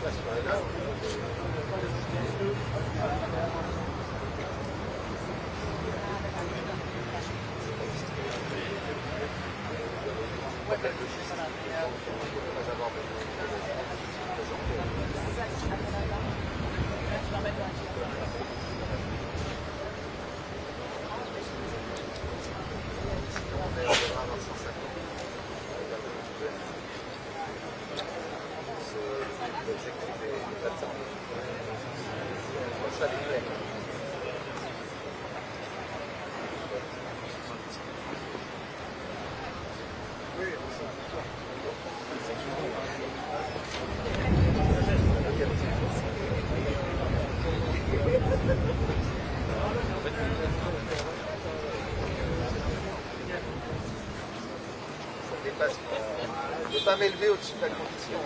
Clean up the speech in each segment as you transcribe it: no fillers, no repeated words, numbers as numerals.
Je ne vais pas m'élever au-dessus de la condition.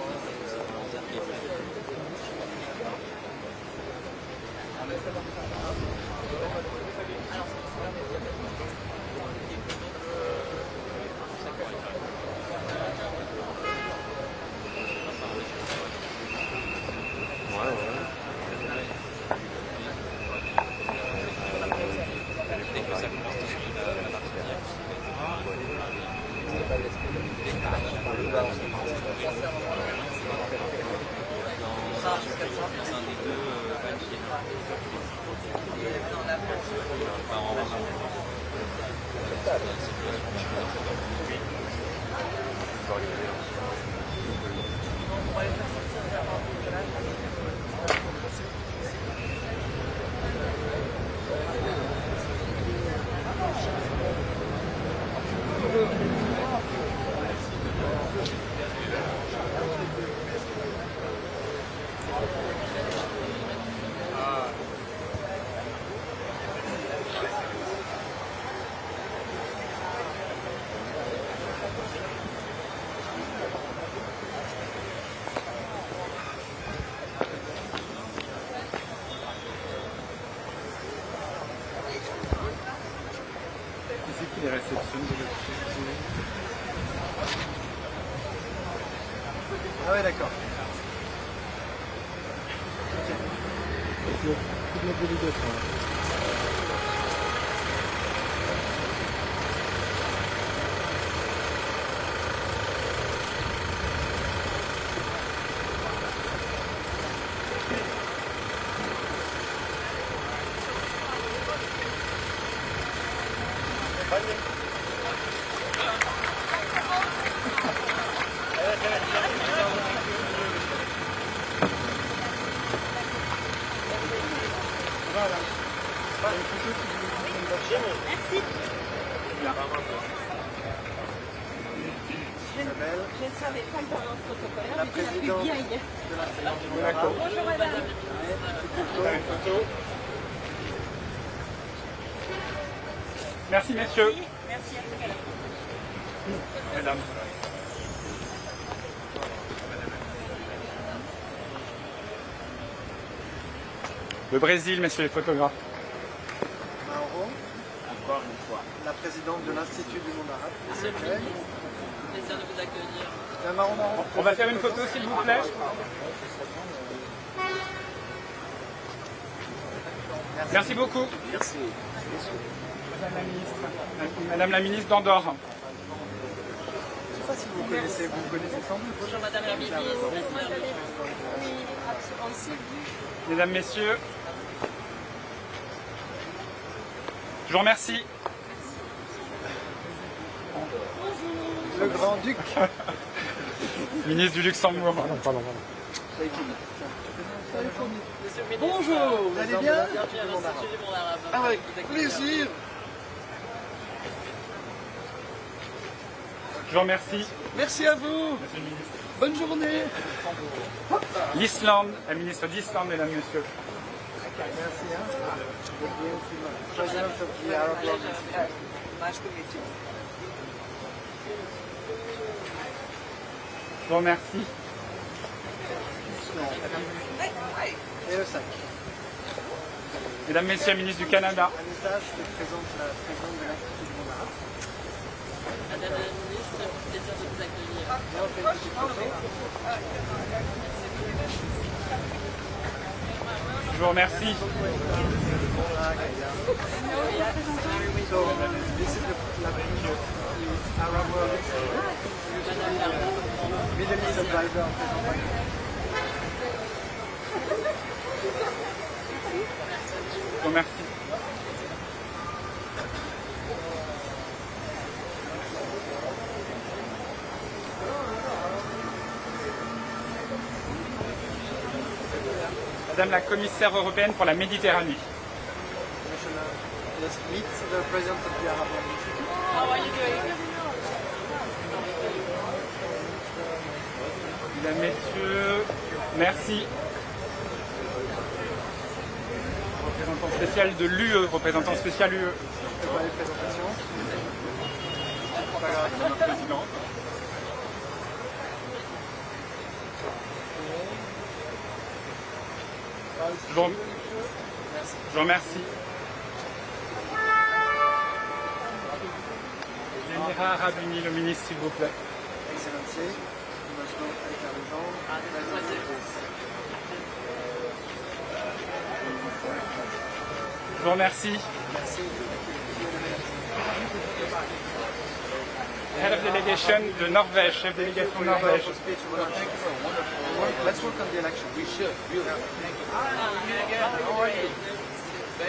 Les réceptions de Ah ouais, d'accord. toute la délégation. Merci. Je ne savais pas que dans notre protocole, La mais c'est la présidente plus vieille. de l'Institut. D'accord. Bonjour madame. Merci messieurs. Merci à vous. Mesdames. Le Brésil, messieurs les photographes. Mauro, Encore une fois. la présidente de l'Institut du monde arabe. Plaisir de vous accueillir. Bien, Mauro. On va faire une photo s'il vous plaît. Merci beaucoup. Merci. Madame la ministre d'Andorre. Je ne sais pas si vous connaissez, sans doute. Bonjour madame la ministre. Mesdames, messieurs, je vous remercie. Le grand-duc. Ministre du Luxembourg. Bonjour, vous allez bien? Avec Plaisir. Je vous remercie. Merci à vous. Bonne journée. L'Islande, la ministre d'Islande, mesdames, messieurs. Merci. President of the Arab World Institute. Nice to meet you. Je vous remercie. Et le 5. Mesdames, messieurs, ministre du Canada. Anita, je te présente la présidente de l'Institut du monde arabe. Madame la ministre, plaisir de vous accueillir. Et on fait une petite photo. Je vous remercie. So, this is the Arab world. Middle East advisor. Je vous remercie. Madame la commissaire européenne pour la Méditerranée. Let's meet the president of the Arab world. How are you doing? Mesdames, messieurs, merci. Représentant spécial de l'UE, représentant spécial UE. C'est quoi les présentations? Pas grave, c'est notre président. Je vous remercie. Les Émirats Arabes Unis, le ministre, s'il vous plaît. Excellency, you must know avec la légende. Je vous remercie. Merci. Head of delegation de Norvège, chef de délégation de Norvège. Let's work on the election. We should, really.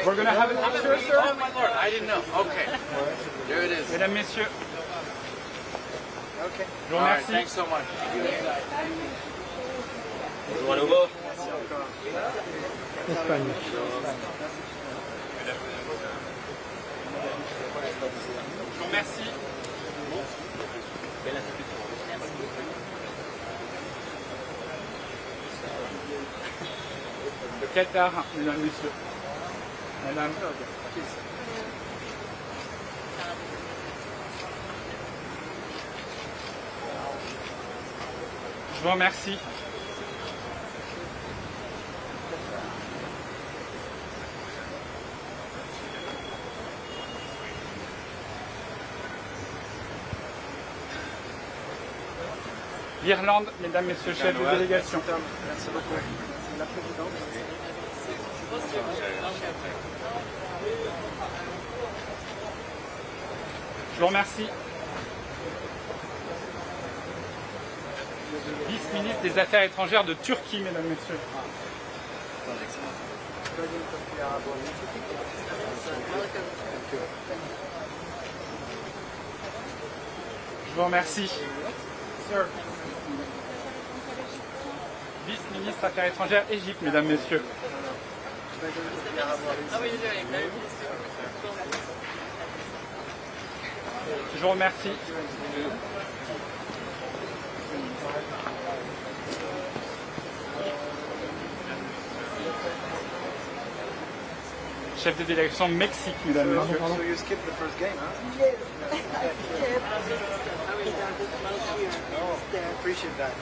We're going to have a picture, sir. Oh my lord, I didn't know. Okay. There it is. Mesdames, messieurs, Okay. je vous All right, remercie. thanks so much. Bonjour à nouveau. Espagne. Je vous remercie. Le Qatar, mesdames, messieurs. Madame. Je vous remercie. L'Irlande, mesdames, messieurs, chefs de délégation. Merci beaucoup. C'est la présidente. Je vous remercie. Vice-ministre des Affaires étrangères de Turquie, mesdames, messieurs. Je vous remercie. Sir. Vice-ministre Affaires étrangères Égypte, mesdames, messieurs. How are you doing? Very pleased Je vous remercie. Chef de délégation Mexique, mesdames, messieurs. So you skipped the first game, huh? Yes, I Appreciate that.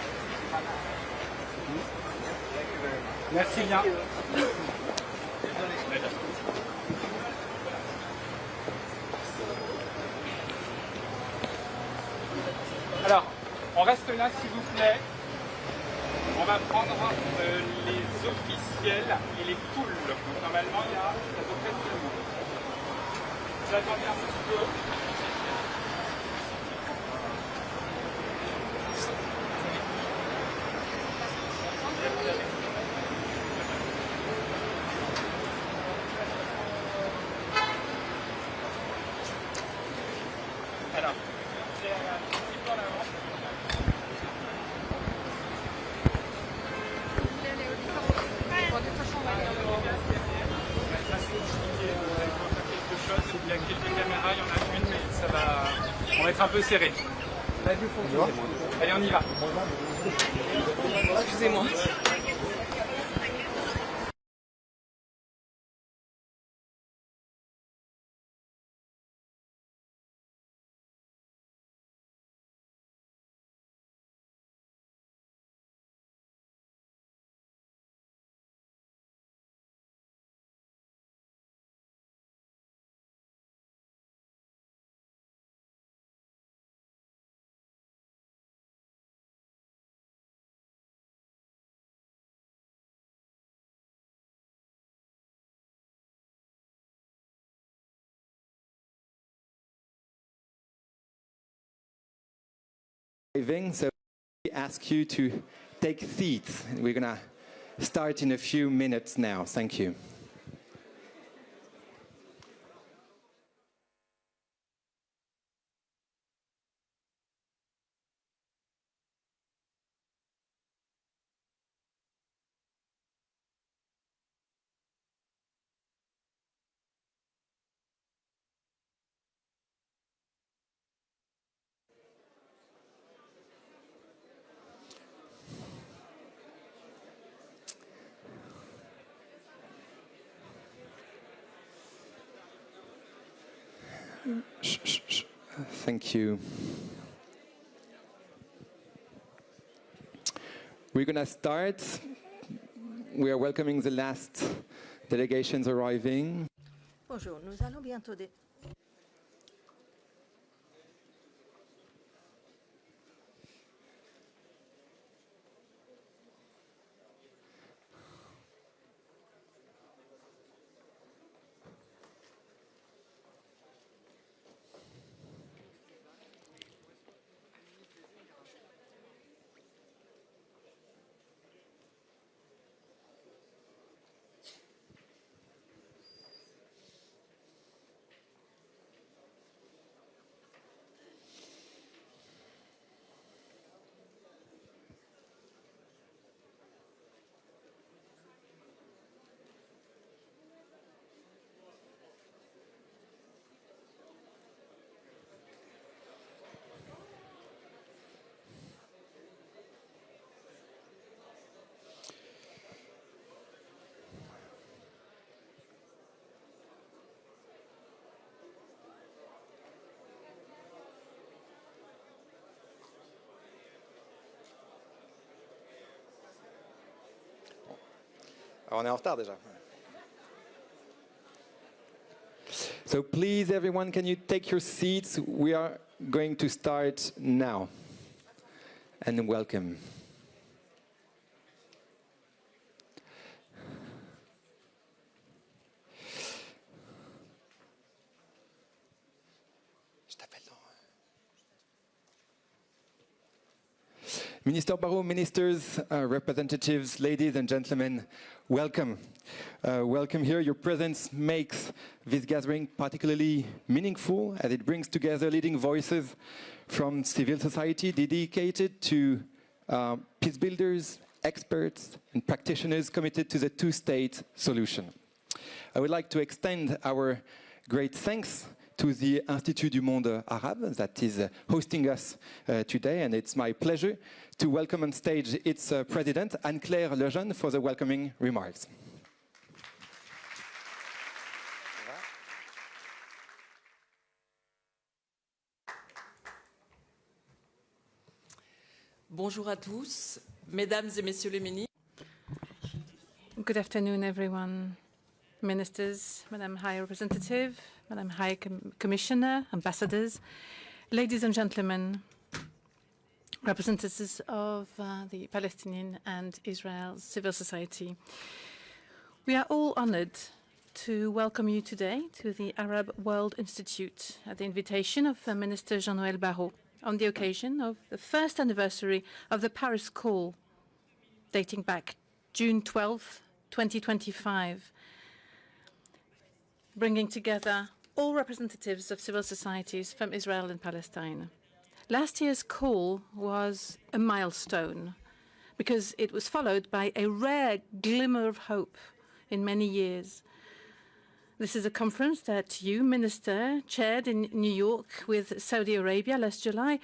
Merci bien. Alors, on reste là s'il vous plaît. On va prendre les officiels et les poules. Donc, normalement, il y a à peu près tout le monde. Vous attendez un petit peu. Alors, c'est un petit peu en avant. Il y a quelques caméras, il y en a une, mais ça va. On va être un peu serré. Allez, on y va. Excusez-moi. So we ask you to take seats. We're going to start in a few minutes now. Thank you. Thank you. We're going to start. We are welcoming the last delegations arriving. Bonjour, nous allons bientôt On est en retard déjà. So please, everyone, can you take your seats? We are going to start now. And welcome. Minister Barrot, ministers, representatives, ladies and gentlemen, welcome. Welcome here. Your presence makes this gathering particularly meaningful as it brings together leading voices from civil society dedicated to peace builders, experts, and practitioners committed to the two-state solution. I would like to extend our great thanks to the Institut du Monde Arabe that is hosting us today, and it's my pleasure to welcome on stage its president, Anne-Claire Lejeune, for the welcoming remarks. Bonjour à tous, mesdames et messieurs les ministres. Good afternoon, everyone. Ministers, Madam High Representative, Madam High Commissioner, ambassadors, ladies and gentlemen, representatives of the Palestinian and Israel civil society. We are all honored to welcome you today to the Arab World Institute at the invitation of Minister Noel Barrot on the occasion of the first anniversary of the Paris Call, dating back June 12, 2025, bringing together all representatives of civil societies from Israel and Palestine. Last year's call was a milestone because it was followed by a rare glimmer of hope in many years. This is a conference that you, Minister, chaired in New York with Saudi Arabia last July,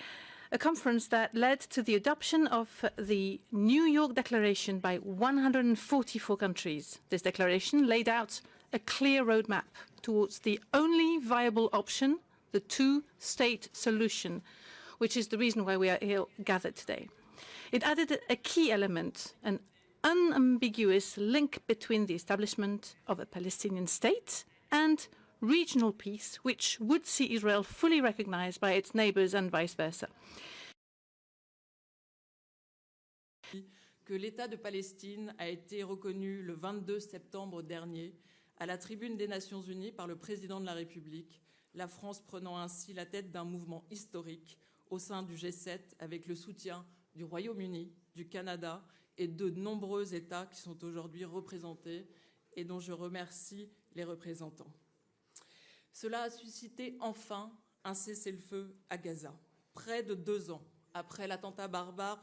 a conference that led to the adoption of the New York Declaration by 144 countries. This declaration laid out a clear roadmap towards the only viable option, the two-state solution, which is the reason why we are here gathered today. It added a key element, an unambiguous link between the establishment of a Palestinian state and regional peace, which would see Israel fully recognized by its neighbors and vice versa. Que l'État de Palestine a été reconnu le 22 septembre dernier à la tribune des Nations Unies par le président de la République, la France prenant ainsi la tête d'un mouvement historique au sein du G7 avec le soutien du Royaume-Uni, du Canada et de nombreux États qui sont aujourd'hui représentés et dont je remercie les représentants. Cela a suscité enfin un cessez-le-feu à Gaza, près de 2 ans après l'attentat barbare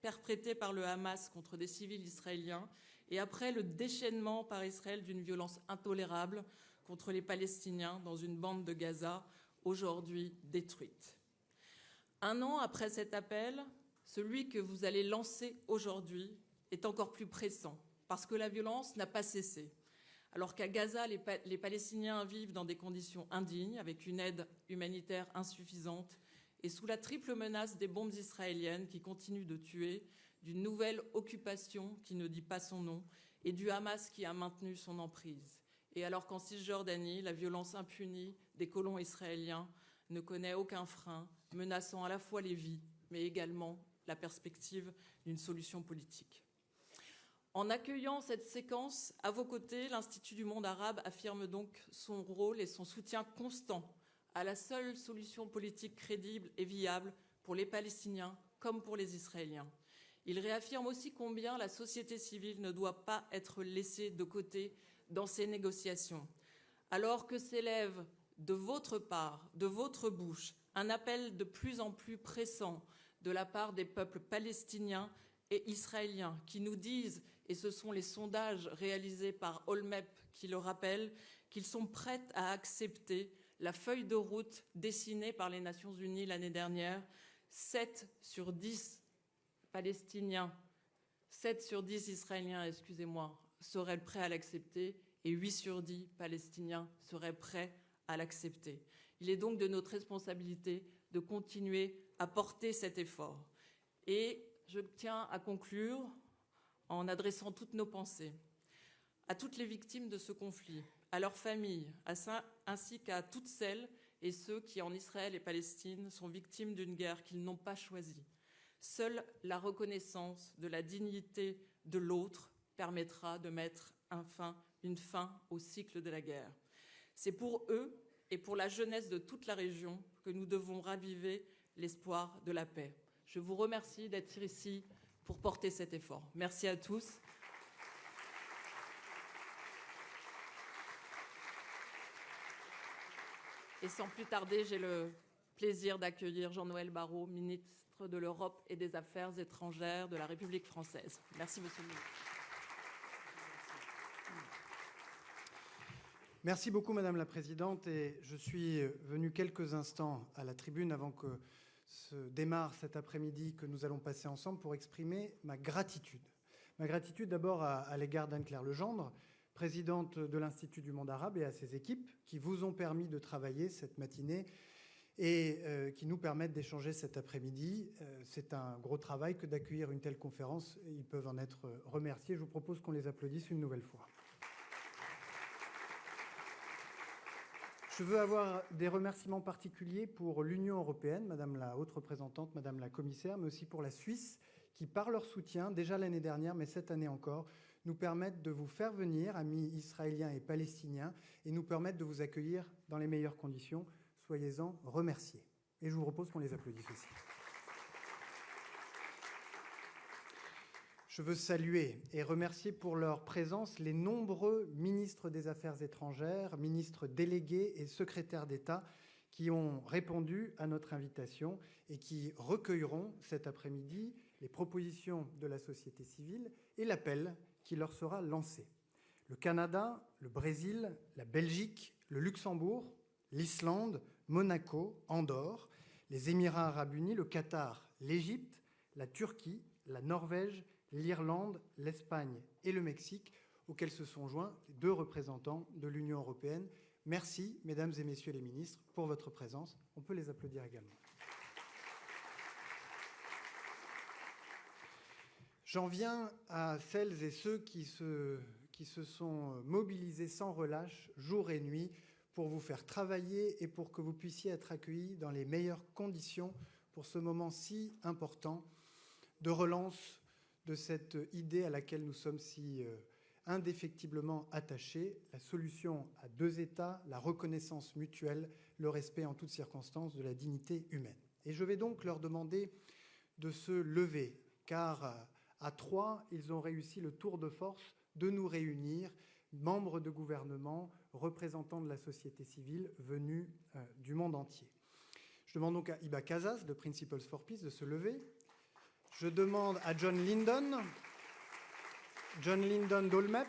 perpétré par le Hamas contre des civils israéliens et après le déchaînement par Israël d'une violence intolérable contre les Palestiniens dans une bande de Gaza aujourd'hui détruite. 1 an après cet appel, celui que vous allez lancer aujourd'hui est encore plus pressant parce que la violence n'a pas cessé. Alors qu'à Gaza, les Palestiniens vivent dans des conditions indignes, avec une aide humanitaire insuffisante, et sous la triple menace des bombes israéliennes qui continuent de tuer, d'une nouvelle occupation qui ne dit pas son nom, et du Hamas qui a maintenu son emprise. Et alors qu'en Cisjordanie, la violence impunie des colons israéliens ne connaît aucun frein, menaçant à la fois les vies, mais également la perspective d'une solution politique. En accueillant cette séquence, à vos côtés, l'Institut du monde arabe affirme donc son rôle et son soutien constant à la seule solution politique crédible et viable pour les Palestiniens comme pour les Israéliens. Il réaffirme aussi combien la société civile ne doit pas être laissée de côté dans ces négociations. Alors que s'élève de votre part, de votre bouche, un appel de plus en plus pressant de la part des peuples palestiniens et israéliens qui nous disent, et ce sont les sondages réalisés par Olmep qui le rappellent, qu'ils sont prêts à accepter la feuille de route dessinée par les Nations Unies l'année dernière. 7 sur 10 Palestiniens, 7 sur 10 Israéliens, excusez-moi, seraient prêts à l'accepter et 8 sur 10 Palestiniens seraient prêts à l'accepter. Il est donc de notre responsabilité de continuer à porter cet effort. Et je tiens à conclure en adressant toutes nos pensées à toutes les victimes de ce conflit, à leurs familles, ainsi qu'à toutes celles et ceux qui, en Israël et Palestine, sont victimes d'une guerre qu'ils n'ont pas choisie. Seule la reconnaissance de la dignité de l'autre permettra de mettre une fin au cycle de la guerre. C'est pour eux et pour la jeunesse de toute la région que nous devons raviver l'espoir de la paix. Je vous remercie d'être ici pour porter cet effort. Merci à tous. Et sans plus tarder, j'ai le plaisir d'accueillir Jean-Noel Barrot, ministre de l'Europe et des Affaires étrangères de la République française. Merci, Monsieur le ministre. Merci beaucoup, Madame la Présidente. Et je suis venu quelques instants à la tribune avant que se démarre cet après-midi que nous allons passer ensemble pour exprimer ma gratitude. Ma gratitude d'abord à l'égard d'Anne-Claire Legendre, présidente de l'Institut du monde arabe, et à ses équipes qui vous ont permis de travailler cette matinée et qui nous permettent d'échanger cet après-midi. C'est un gros travail que d'accueillir une telle conférence. Ils peuvent en être remerciés. Je vous propose qu'on les applaudisse une nouvelle fois. Je veux avoir des remerciements particuliers pour l'Union européenne, Madame la haute représentante, Madame la commissaire, mais aussi pour la Suisse, qui, par leur soutien, déjà l'année dernière, mais cette année encore, nous permettent de vous faire venir, amis israéliens et palestiniens, et nous permettent de vous accueillir dans les meilleures conditions. Soyez-en remerciés. Et je vous propose qu'on les applaudisse aussi. Je veux saluer et remercier pour leur présence les nombreux ministres des Affaires étrangères, ministres délégués et secrétaires d'État qui ont répondu à notre invitation et qui recueilleront cet après-midi les propositions de la société civile et l'appel qui leur sera lancé. Le Canada, le Brésil, la Belgique, le Luxembourg, l'Islande, Monaco, Andorre, les Émirats arabes unis, le Qatar, l'Égypte, la Turquie, la Norvège, l'Irlande, l'Espagne et le Mexique, auxquels se sont joints les 2 représentants de l'Union européenne. Merci, mesdames et messieurs les ministres, pour votre présence. On peut les applaudir également. J'en viens à celles et ceux qui se sont mobilisés sans relâche, jour et nuit, pour vous faire travailler et pour que vous puissiez être accueillis dans les meilleures conditions pour ce moment si important de relance de cette idée à laquelle nous sommes si indéfectiblement attachés, la solution à 2 États, la reconnaissance mutuelle, le respect en toutes circonstances de la dignité humaine. Et je vais donc leur demander de se lever, car à 3, ils ont réussi le tour de force de nous réunir, membres de gouvernement, représentants de la société civile venus du monde entier. Je demande donc à Iba Casas de Principles for Peace de se lever. Je demande à John Lyndon d'Olmep,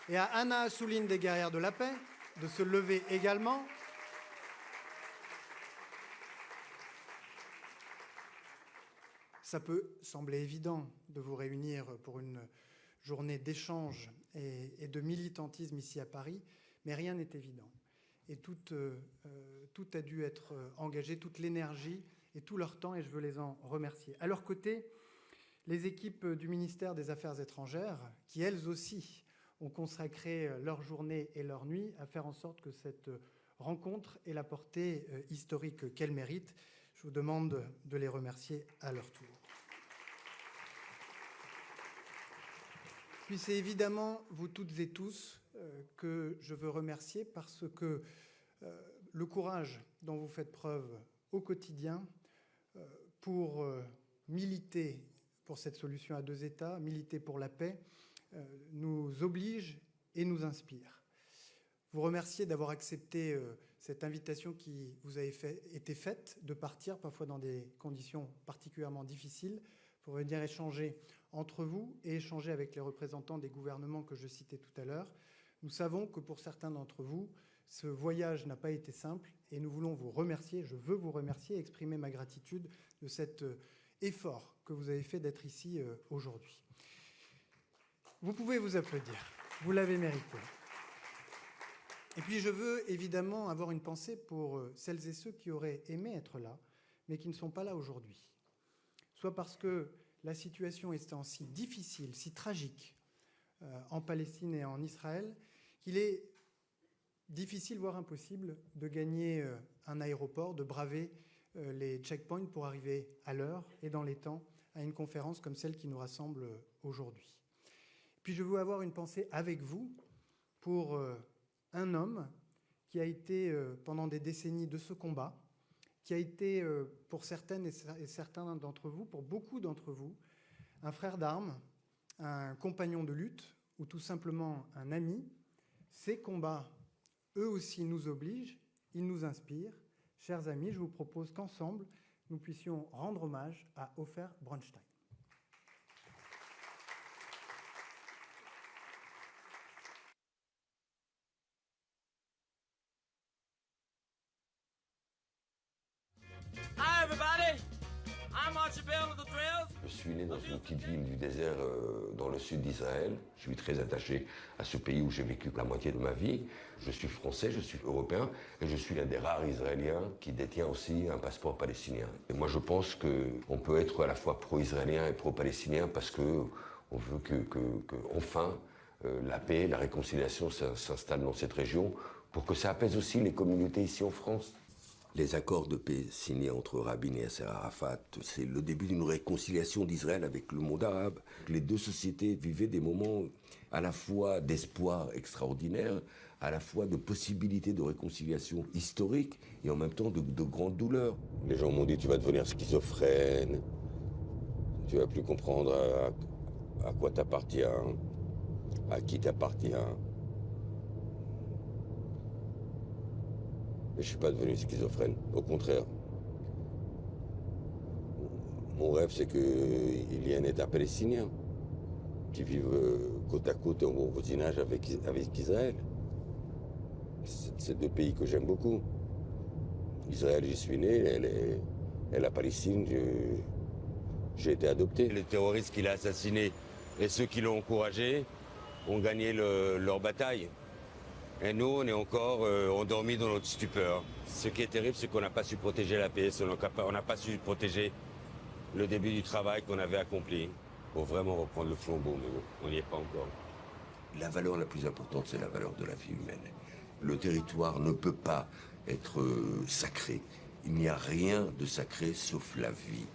et à Anna Assouline des Guerrières de la Paix de se lever également. Ça peut sembler évident de vous réunir pour une journée d'échange et de militantisme ici à Paris, mais rien n'est évident. Et tout a dû être engagé, toute l'énergie et tout leur temps, et je veux les en remercier. À leur côté, les équipes du ministère des Affaires étrangères, qui elles aussi ont consacré leur journée et leur nuit à faire en sorte que cette rencontre ait la portée historique qu'elle mérite. Je vous demande de les remercier à leur tour. Puis c'est évidemment vous toutes et tous que je veux remercier parce que le courage dont vous faites preuve au quotidien pour militer pour cette solution à 2 États, militer pour la paix, nous oblige et nous inspire. Vous remercier d'avoir accepté cette invitation qui vous a été faite, de partir parfois dans des conditions particulièrement difficiles pour venir échanger entre vous et échanger avec les représentants des gouvernements que je citais tout à l'heure. Nous savons que pour certains d'entre vous, ce voyage n'a pas été simple et nous voulons vous remercier, je veux vous remercier et exprimer ma gratitude de cet effort que vous avez fait d'être ici aujourd'hui. Vous pouvez vous applaudir, vous l'avez mérité. Et puis je veux évidemment avoir une pensée pour celles et ceux qui auraient aimé être là, mais qui ne sont pas là aujourd'hui. Soit parce que la situation est si difficile, si tragique en Palestine et en Israël, qu'il est difficile, voire impossible, de gagner un aéroport, de braver les checkpoints pour arriver à l'heure et dans les temps à une conférence comme celle qui nous rassemble aujourd'hui. Puis je veux avoir une pensée avec vous pour un homme qui a été pendant des décennies de ce combat, qui a été pour certaines et certains d'entre vous, pour beaucoup d'entre vous, un frère d'armes, un compagnon de lutte ou tout simplement un ami. Ces combats, eux aussi, nous obligent, ils nous inspirent. Chers amis, je vous propose qu'ensemble, nous puissions rendre hommage à Ofer Bronstein. Je suis né dans une petite ville du désert dans le sud d'Israël. Je suis très attaché à ce pays où j'ai vécu la moitié de ma vie. Je suis français, je suis européen et je suis l'un des rares Israéliens qui détient aussi un passeport palestinien. Et moi je pense qu'on peut être à la fois pro-israélien et pro-palestinien parce qu'on veut enfin la paix, la réconciliation s'installe dans cette région pour que ça apaise aussi les communautés ici en France. Les accords de paix signés entre Rabin et Yasser Arafat, c'est le début d'une réconciliation d'Israël avec le monde arabe. Les deux sociétés vivaient des moments à la fois d'espoir extraordinaire, à la fois de possibilités de réconciliation historique et en même temps de grande douleur. Les gens m'ont dit tu vas devenir schizophrène, tu vas plus comprendre à quoi t'appartiens, à qui t'appartiens. Mais je ne suis pas devenu schizophrène, au contraire. Mon rêve, c'est qu'il y ait un État palestinien qui vive côte à côte en bon voisinage avec Israël. C'est 2 pays que j'aime beaucoup. Israël, j'y suis né, et la Palestine, j'ai été adopté. Les terroristes qu'il a assassinés et ceux qui l'ont encouragé ont gagné leur bataille. Et nous, on est encore endormis dans notre stupeur. Ce qui est terrible, c'est qu'on n'a pas su protéger la paix, on n'a pas su protéger le début du travail qu'on avait accompli pour vraiment reprendre le flambeau, mais on n'y est pas encore. La valeur la plus importante, c'est la valeur de la vie humaine. Le territoire ne peut pas être sacré. Il n'y a rien de sacré sauf la vie.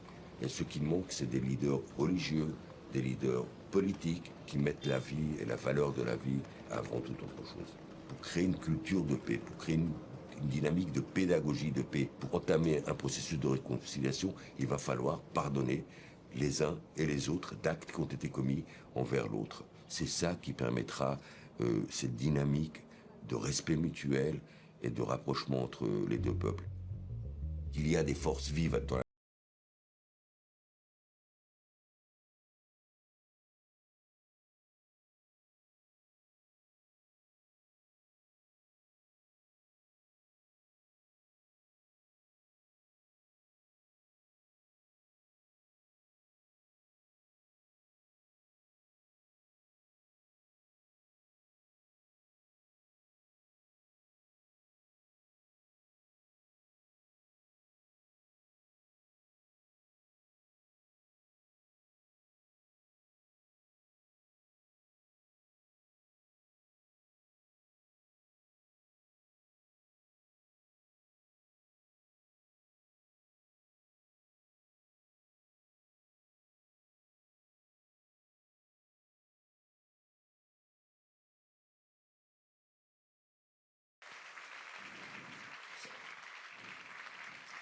Et ce qui manque, c'est des leaders religieux, des leaders politiques qui mettent la vie et la valeur de la vie avant toute autre chose. Pour créer une culture de paix, pour créer une une dynamique de pédagogie de paix. Pour entamer un processus de réconciliation, il va falloir pardonner les uns et les autres d'actes qui ont été commis envers l'autre. C'est ça qui permettra cette dynamique de respect mutuel et de rapprochement entre les deux peuples. Il y a des forces vives dans la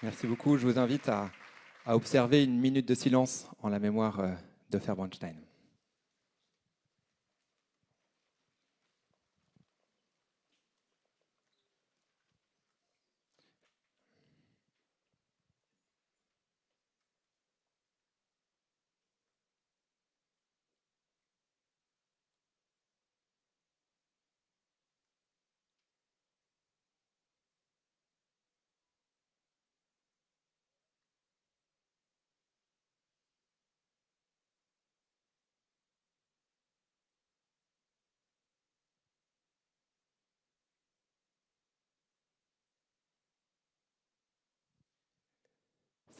Merci beaucoup. Je vous invite à observer une minute de silence en la mémoire de Fernbronstein.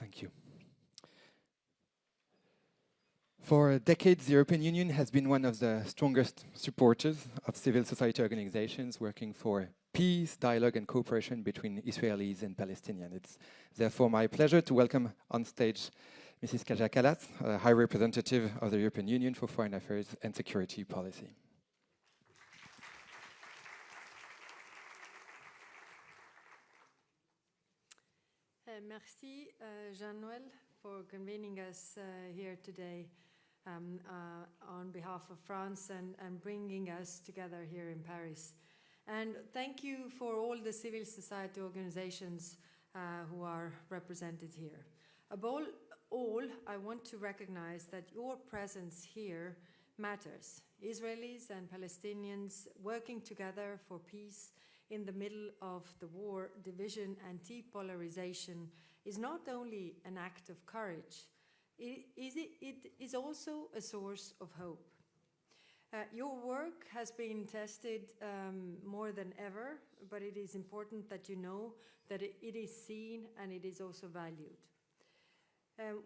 Thank you. For decades, the European Union has been one of the strongest supporters of civil society organizations working for peace, dialogue, and cooperation between Israelis and Palestinians. It's therefore my pleasure to welcome on stage Mrs. Kaja Kallas, High Representative of the European Union for Foreign Affairs and Security Policy. Merci, Jean-Noel, for convening us here today on behalf of France and bringing us together here in Paris. And thank you for all the civil society organizations who are represented here. Above all, I want to recognize that your presence here matters. Israelis and Palestinians working together for peace in the middle of the war, division, and depolarization is not only an act of courage, it is also a source of hope. Your work has been tested more than ever, but it is important that you know that it is seen and it is also valued.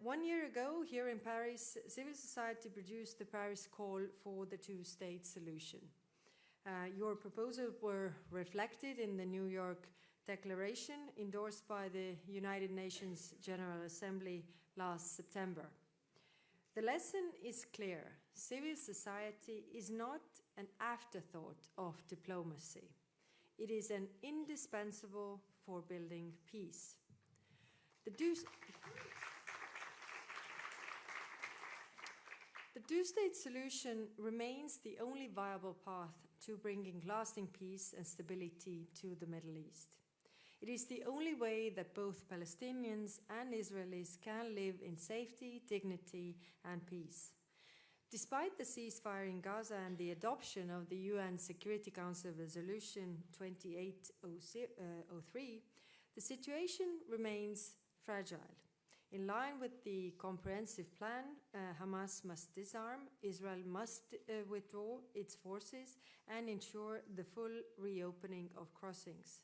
1 year ago, here in Paris, civil society produced the Paris Call for the Two-State Solution. Your proposals were reflected in the New York Declaration endorsed by the United Nations General Assembly last September. The lesson is clear. Civil society is not an afterthought of diplomacy. It is an indispensable for building peace. The two-state solution remains the only viable path to bringing lasting peace and stability to the Middle East. It is the only way that both Palestinians and Israelis can live in safety, dignity, and peace. Despite the ceasefire in Gaza and the adoption of the UN Security Council Resolution 2803, the situation remains fragile. In line with the comprehensive plan, Hamas must disarm, Israel must withdraw its forces and ensure the full reopening of crossings.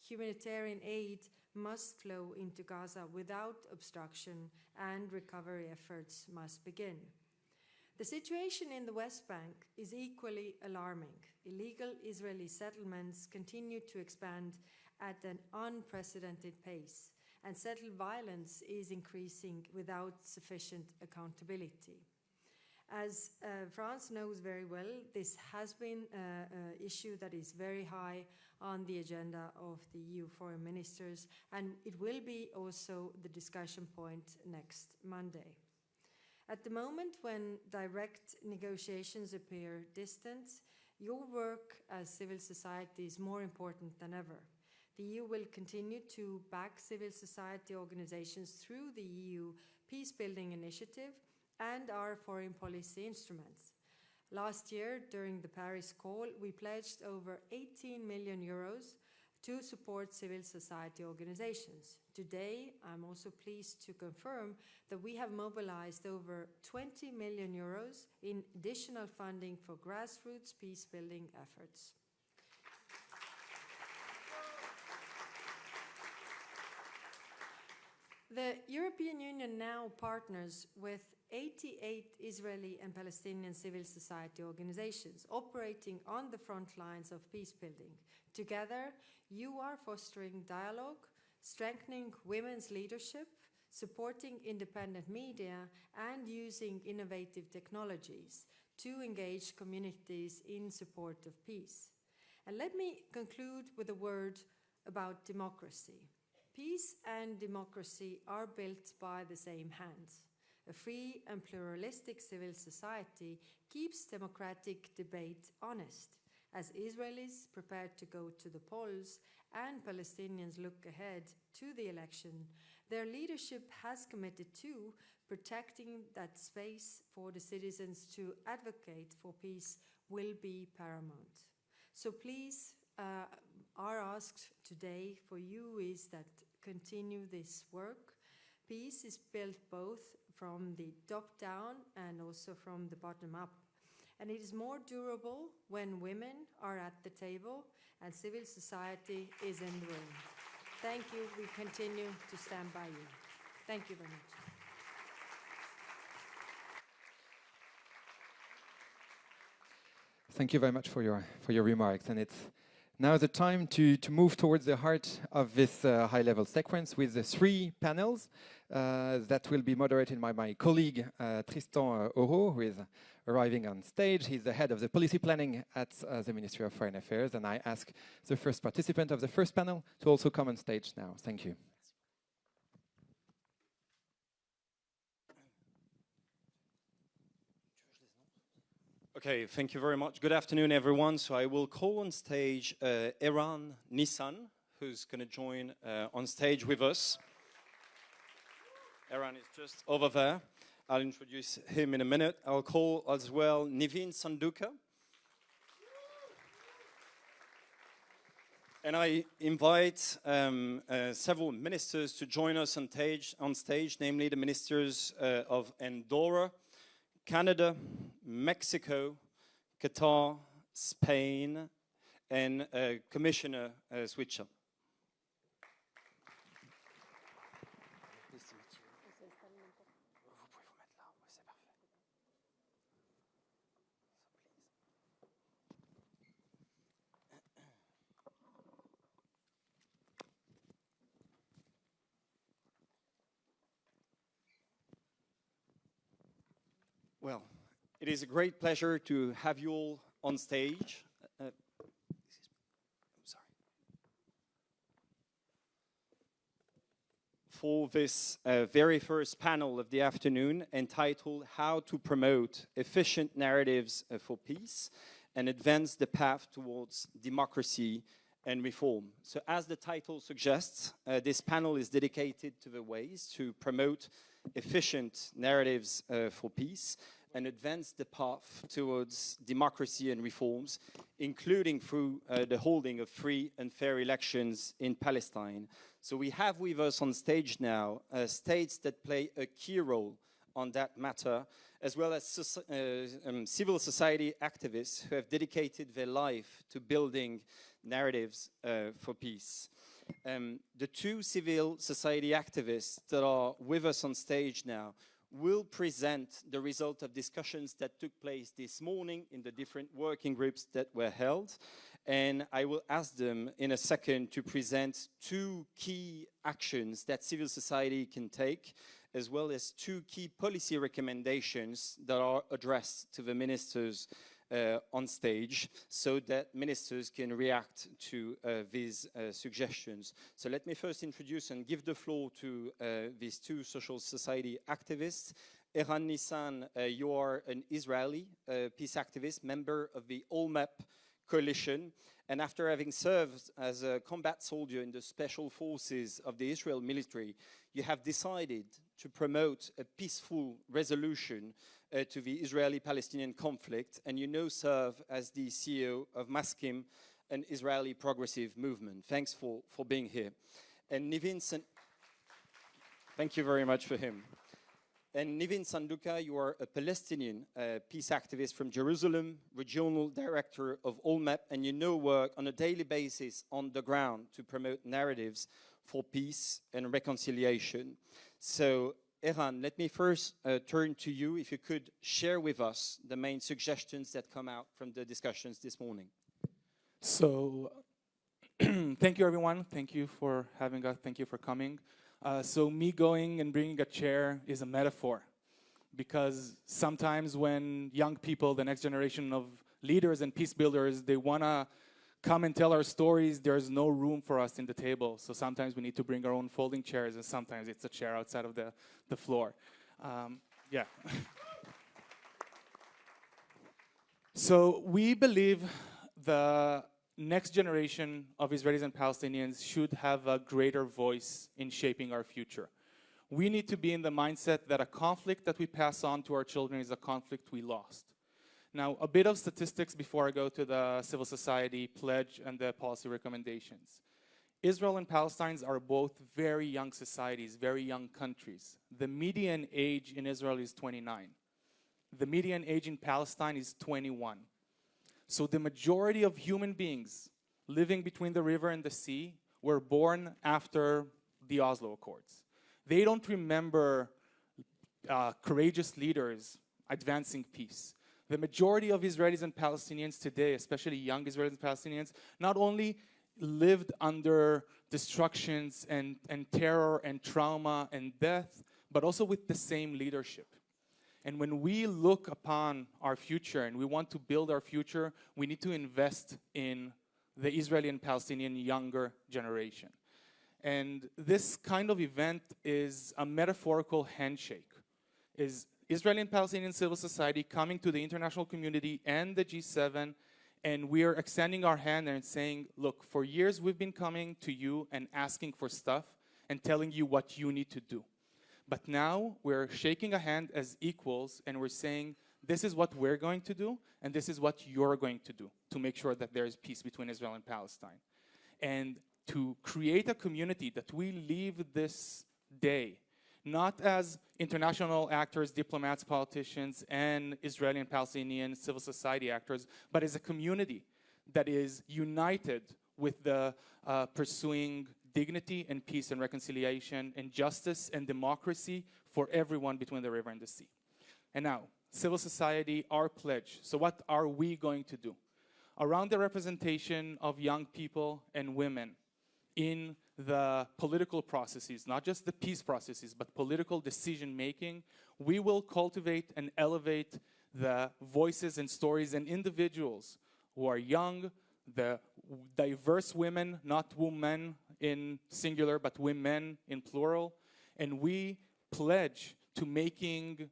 Humanitarian aid must flow into Gaza without obstruction and recovery efforts must begin. The situation in the West Bank is equally alarming. Illegal Israeli settlements continue to expand at an unprecedented pace, and settled violence is increasing without sufficient accountability. As France knows very well, this has been an issue that is very high on the agenda of the EU foreign ministers, and it will be also the discussion point next Monday. At the moment when direct negotiations appear distant, your work as civil society is more important than ever. The EU will continue to back civil society organizations through the EU Peacebuilding Initiative and our foreign policy instruments. Last year, during the Paris call, we pledged over 18 million euros to support civil society organizations. Today, I'm also pleased to confirm that we have mobilized over 20 million euros in additional funding for grassroots peace-building efforts. The European Union now partners with 88 Israeli and Palestinian civil society organizations operating on the front lines of peacebuilding. Together, you are fostering dialogue, strengthening women's leadership, supporting independent media, and using innovative technologies to engage communities in support of peace. And let me conclude with a word about democracy. Peace and democracy are built by the same hands. A free and pluralistic civil society keeps democratic debate honest. As Israelis prepare to go to the polls and Palestinians look ahead to the election, their leadership has committed to protecting that space for the citizens to advocate for peace will be paramount. So please, our ask today for you is that continue this work. Peace is built both from the top down and also from the bottom up. And it is more durable when women are at the table and civil society is in the room. Thank you. We continue to stand by you. Thank you very much. Thank you very much for your remarks. And it's now the time to move towards the heart of this high-level sequence with the three panels that will be moderated by my colleague Tristan Oro, who is arriving on stage. He's the head of the policy planning at the Ministry of Foreign Affairs. And I ask the first participant of the first panel to also come on stage now. Thank you. Okay, thank you very much. Good afternoon, everyone. So I will call on stage Eran Nissan, who's going to join on stage with us. Eran is just over there. I'll introduce him in a minute. I'll call as well Niveen Sanduka. And I invite several ministers to join us on stage, namely the ministers of Andorra, Canada, Mexico, Qatar, Spain, and Commissioner Switcher. Well, it is a great pleasure to have you all on stage. For this very first panel of the afternoon, entitled How to Promote Efficient Narratives for Peace and Advance the Path Towards Democracy and Reform. So as the title suggests, this panel is dedicated to the ways to promote efficient narratives for peace and advance the path towards democracy and reforms, including through the holding of free and fair elections in Palestine. So we have with us on stage now states that play a key role on that matter, as well as civil society activists who have dedicated their life to building narratives for peace. The two civil society activists that are with us on stage now will present the result of discussions that took place this morning in the different working groups that were held. And I will ask them in a second to present two key actions that civil society can take as well as 2 key policy recommendations that are addressed to the ministers on stage, so that ministers can react to these suggestions. So let me first introduce and give the floor to these 2 social society activists. Eran Nissan, you are an Israeli peace activist, member of the OLMEP coalition, and after having served as a combat soldier in the special forces of the Israel military, you have decided to promote a peaceful resolution to the Israeli-Palestinian conflict, and you now serve as the CEO of Maskim, an Israeli progressive movement. Thanks for being here. And thank you very much for him. And Nivin Sanduka, you are a Palestinian peace activist from Jerusalem, regional director of OLMEP, and you now work on a daily basis on the ground to promote narratives for peace and reconciliation. So, Eran, let me first turn to you. If you could share with us the main suggestions that come out from the discussions this morning. So, thank you, everyone. Thank you for having us. Thank you for coming. So me going and bringing a chair is a metaphor, because sometimes when young people, the next generation of leaders and peace builders, they want to come and tell our stories, there's no room for us in the table. So sometimes we need to bring our own folding chairs, and sometimes it's a chair outside of the floor. Yeah. So we believe the next generation of Israelis and Palestinians should have a greater voice in shaping our future. We need to be in the mindset that a conflict that we pass on to our children is a conflict we lost. Now, a bit of statistics before I go to the civil society pledge and the policy recommendations. Israel and Palestine are both very young societies, very young countries. The median age in Israel is 29. The median age in Palestine is 21. So the majority of human beings living between the river and the sea were born after the Oslo Accords. They don't remember courageous leaders advancing peace. The majority of Israelis and Palestinians today, especially young Israelis and Palestinians, not only lived under destructions and terror and trauma and death, but also with the same leadership. And when we look upon our future and we want to build our future, we need to invest in the Israeli and Palestinian younger generation. And this kind of event is a metaphorical handshake. Is Israeli and Palestinian civil society coming to the international community and the G7, and we are extending our hand and saying, look, for years we've been coming to you and asking for stuff and telling you what you need to do. But now we're shaking a hand as equals, and we're saying, this is what we're going to do, and this is what you're going to do to make sure that there is peace between Israel and Palestine. And to create a community that we leave this day, not as international actors, diplomats, politicians, and Israeli and Palestinian civil society actors, but as a community that is united with the pursuing dignity and peace and reconciliation and justice and democracy for everyone between the river and the sea. And now, civil society, our pledge. So what are we going to do? Around the representation of young people and women in the political processes, not just the peace processes, but political decision-making, we will cultivate and elevate the voices and stories and individuals who are young, the diverse women, not women in singular, but women in plural. And we pledge to making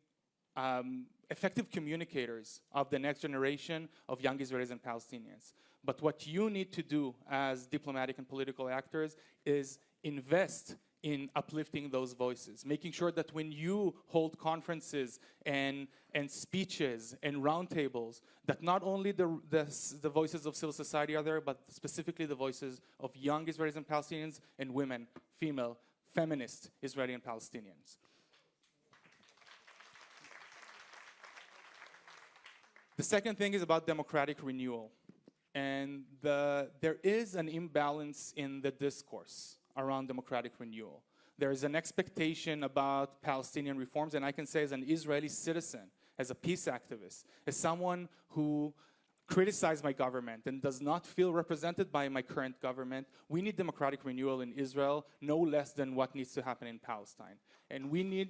effective communicators of the next generation of young Israelis and Palestinians. But what you need to do as diplomatic and political actors is invest in uplifting those voices, making sure that when you hold conferences and speeches and roundtables, that not only the voices of civil society are there, but specifically the voices of young Israelis and Palestinians and women, female, feminist Israeli and Palestinians. The second thing is about democratic renewal. And there is an imbalance in the discourse around democratic renewal. There is an expectation about Palestinian reforms, and I can say as an Israeli citizen, as a peace activist, as someone who criticizes my government and does not feel represented by my current government, we need democratic renewal in Israel, no less than what needs to happen in Palestine. And we need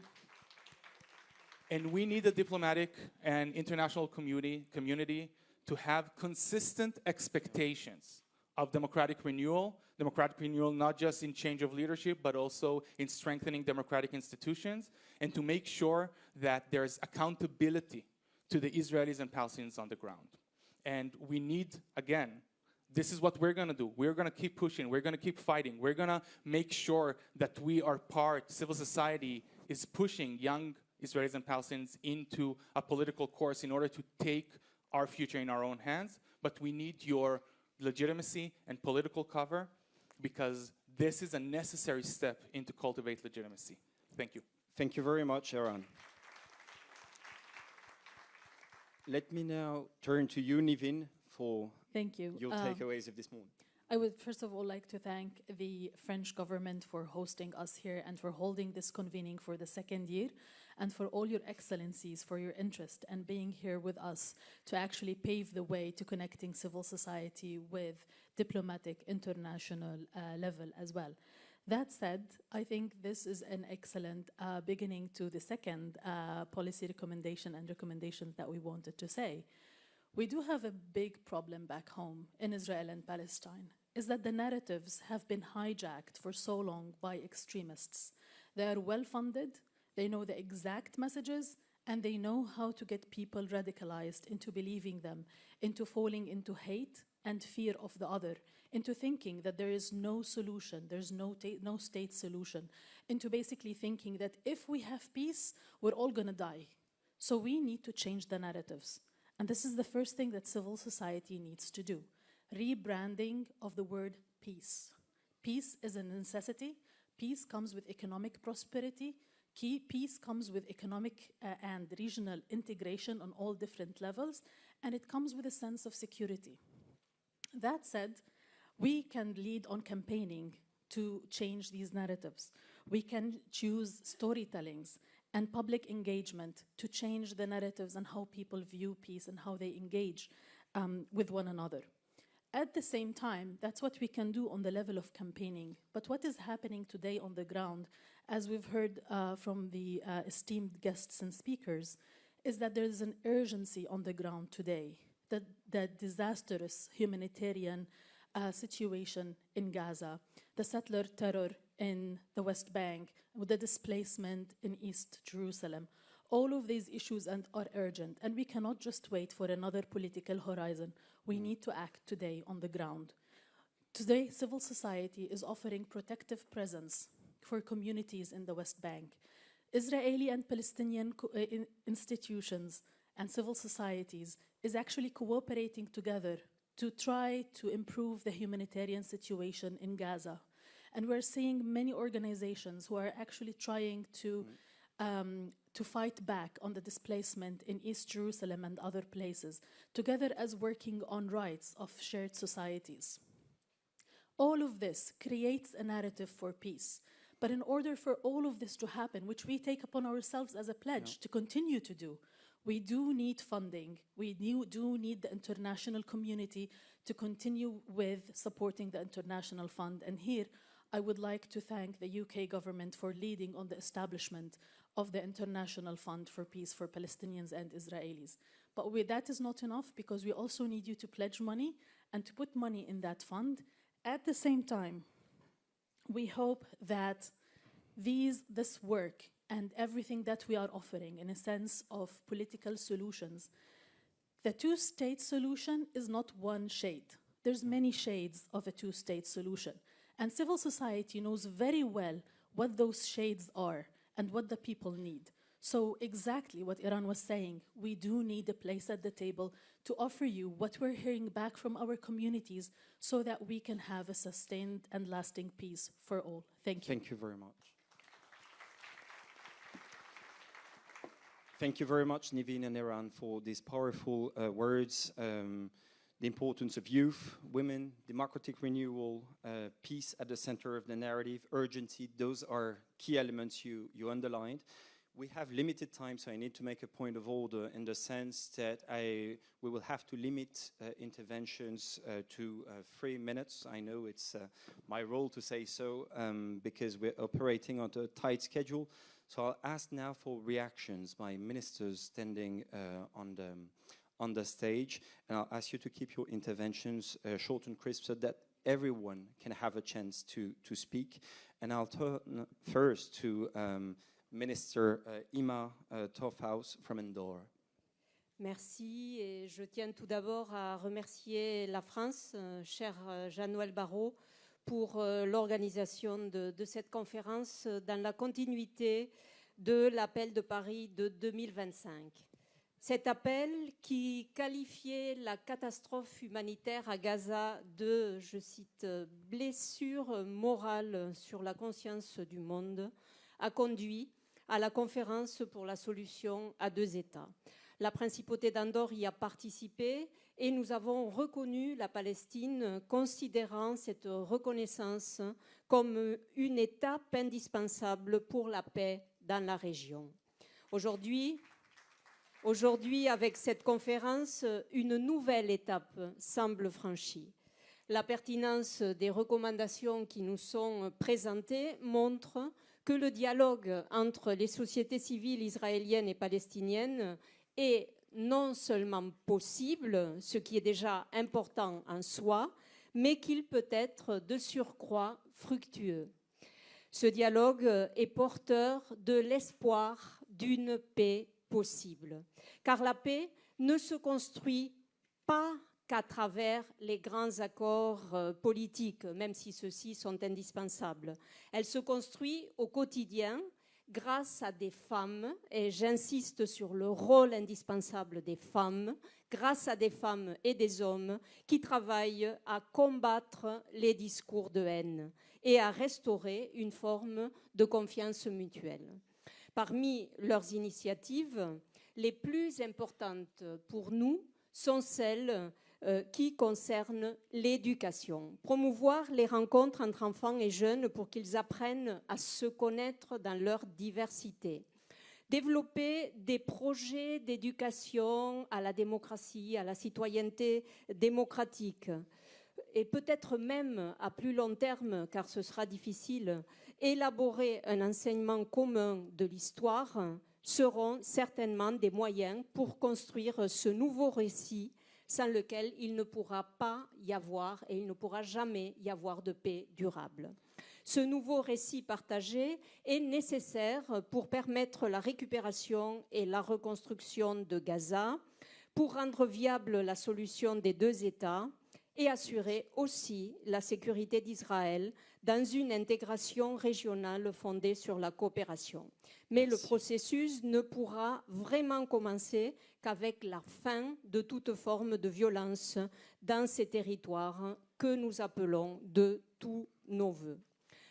a diplomatic and international community to have consistent expectations of democratic renewal not just in change of leadership, but also in strengthening democratic institutions, and to make sure that there's accountability to the Israelis and Palestinians on the ground. And we need, again, this is what we're going to do. We're going to keep pushing. We're going to keep fighting. We're going to make sure that we are civil society is pushing young Israelis and Palestinians into a political course in order to take our future in our own hands. But we need your legitimacy and political cover, because this is a necessary step into cultivate legitimacy. Thank you. Thank you very much, Eran. Let me now turn to you, Nivin, for Thank you. your takeaways of this morning. I would first of all like to thank the French government for hosting us here and for holding this convening for the second year, and for all your excellencies for your interest and being here with us to actually pave the way to connecting civil society with diplomatic international level as well. That said, I think this is an excellent beginning to the second policy recommendation and recommendations that we wanted to say. We do have a big problem back home in Israel and Palestine, is that the narratives have been hijacked for so long by extremists. They are well-funded, they know the exact messages, and they know how to get people radicalized into believing them, into falling into hate and fear of the other, into thinking that there is no solution, there's no state solution, into basically thinking that if we have peace, we're all gonna die. So we need to change the narratives. And this is the first thing that civil society needs to do. Rebranding of the word peace. Peace is a necessity. Peace comes with economic prosperity. Peace comes with economic and regional integration on all different levels, and it comes with a sense of security. That said, we can lead on campaigning to change these narratives. We can choose storytellings and public engagement to change the narratives and how people view peace and how they engage with one another. At the same time, that's what we can do on the level of campaigning. But what is happening today on the ground, as we've heard from the esteemed guests and speakers, is that there is an urgency on the ground today. The disastrous humanitarian situation in Gaza, the settler terror in the West Bank, with the displacement in East Jerusalem. All of these issues are urgent, and we cannot just wait for another political horizon. We need to act today on the ground. Today, civil society is offering protective presence for communities in the West Bank. Israeli and Palestinian institutions and civil societies is actually cooperating together to try to improve the humanitarian situation in Gaza. And we're seeing many organizations who are actually trying to fight back on the displacement in East Jerusalem and other places, together as working on rights of shared societies. All of this creates a narrative for peace. But in order for all of this to happen, which we take upon ourselves as a pledge to continue to do, we do need funding. We do need the international community to continue with supporting the international fund. And here, I would like to thank the UK government for leading on the establishment of the International Fund for Peace for Palestinians and Israelis. But that is not enough, because we also need you to pledge money and to put money in that fund. At the same time, we hope that this work and everything that we are offering in a sense of political solutions, the two-state solution is not one shade. There's many shades of a two-state solution. And civil society knows very well what those shades are and what the people need. So exactly what Eran was saying, we do need a place at the table to offer you what we're hearing back from our communities so that we can have a sustained and lasting peace for all. Thank you. Thank you very much. Thank you very much, Nivin and Eran, for these powerful words. The importance of youth, women, democratic renewal, peace at the center of the narrative, urgency, those are key elements you underlined. We have limited time, so I need to make a point of order in the sense that we will have to limit interventions to 3 minutes. I know it's my role to say so because we're operating on a tight schedule. So I'll ask now for reactions by ministers standing on the stage, and I'll ask you to keep your interventions short and crisp so that everyone can have a chance to speak. And I'll turn first to Minister Ima Torfhaus from Indore. Merci, et je tiens tout d'abord à remercier la France, cher Noel Barrot, pour l'organisation de cette conférence dans la continuité de l'appel de Paris de 2025. Cet appel qui qualifiait la catastrophe humanitaire à Gaza de, je cite, « blessure morale sur la conscience du monde » a conduit à la conférence pour la solution à 2 États. La principauté d'Andorre y a participé et nous avons reconnu la Palestine, considérant cette reconnaissance comme une étape indispensable pour la paix dans la région. Aujourd'hui, avec cette conférence, une nouvelle étape semble franchie. La pertinence des recommandations qui nous sont présentées montre que le dialogue entre les sociétés civiles israéliennes et palestiniennes est non seulement possible, ce qui est déjà important en soi, mais qu'il peut être de surcroît fructueux. Ce dialogue est porteur de l'espoir d'une paix possible, car la paix ne se construit pas qu'à travers les grands accords politiques, même si ceux-ci sont indispensables. Elle se construit au quotidien grâce à des femmes, et j'insiste sur le rôle indispensable des femmes, grâce à des femmes et des hommes qui travaillent à combattre les discours de haine et à restaurer une forme de confiance mutuelle. Parmi leurs initiatives, les plus importantes pour nous sont celles qui concernent l'éducation. Promouvoir les rencontres entre enfants et jeunes pour qu'ils apprennent à se connaître dans leur diversité. Développer des projets d'éducation à la démocratie, à la citoyenneté démocratique. Et peut-être même à plus long terme, car ce sera difficile, élaborer un enseignement commun de l'histoire seront certainement des moyens pour construire ce nouveau récit sans lequel il ne pourra pas y avoir et il ne pourra jamais y avoir de paix durable. Ce nouveau récit partagé est nécessaire pour permettre la récupération et la reconstruction de Gaza, pour rendre viable la solution des 2 États et assurer aussi la sécurité d'Israël dans une intégration régionale fondée sur la coopération. Mais le processus ne pourra vraiment commencer qu'avec la fin de toute forme de violence dans ces territoires que nous appelons de tous nos vœux.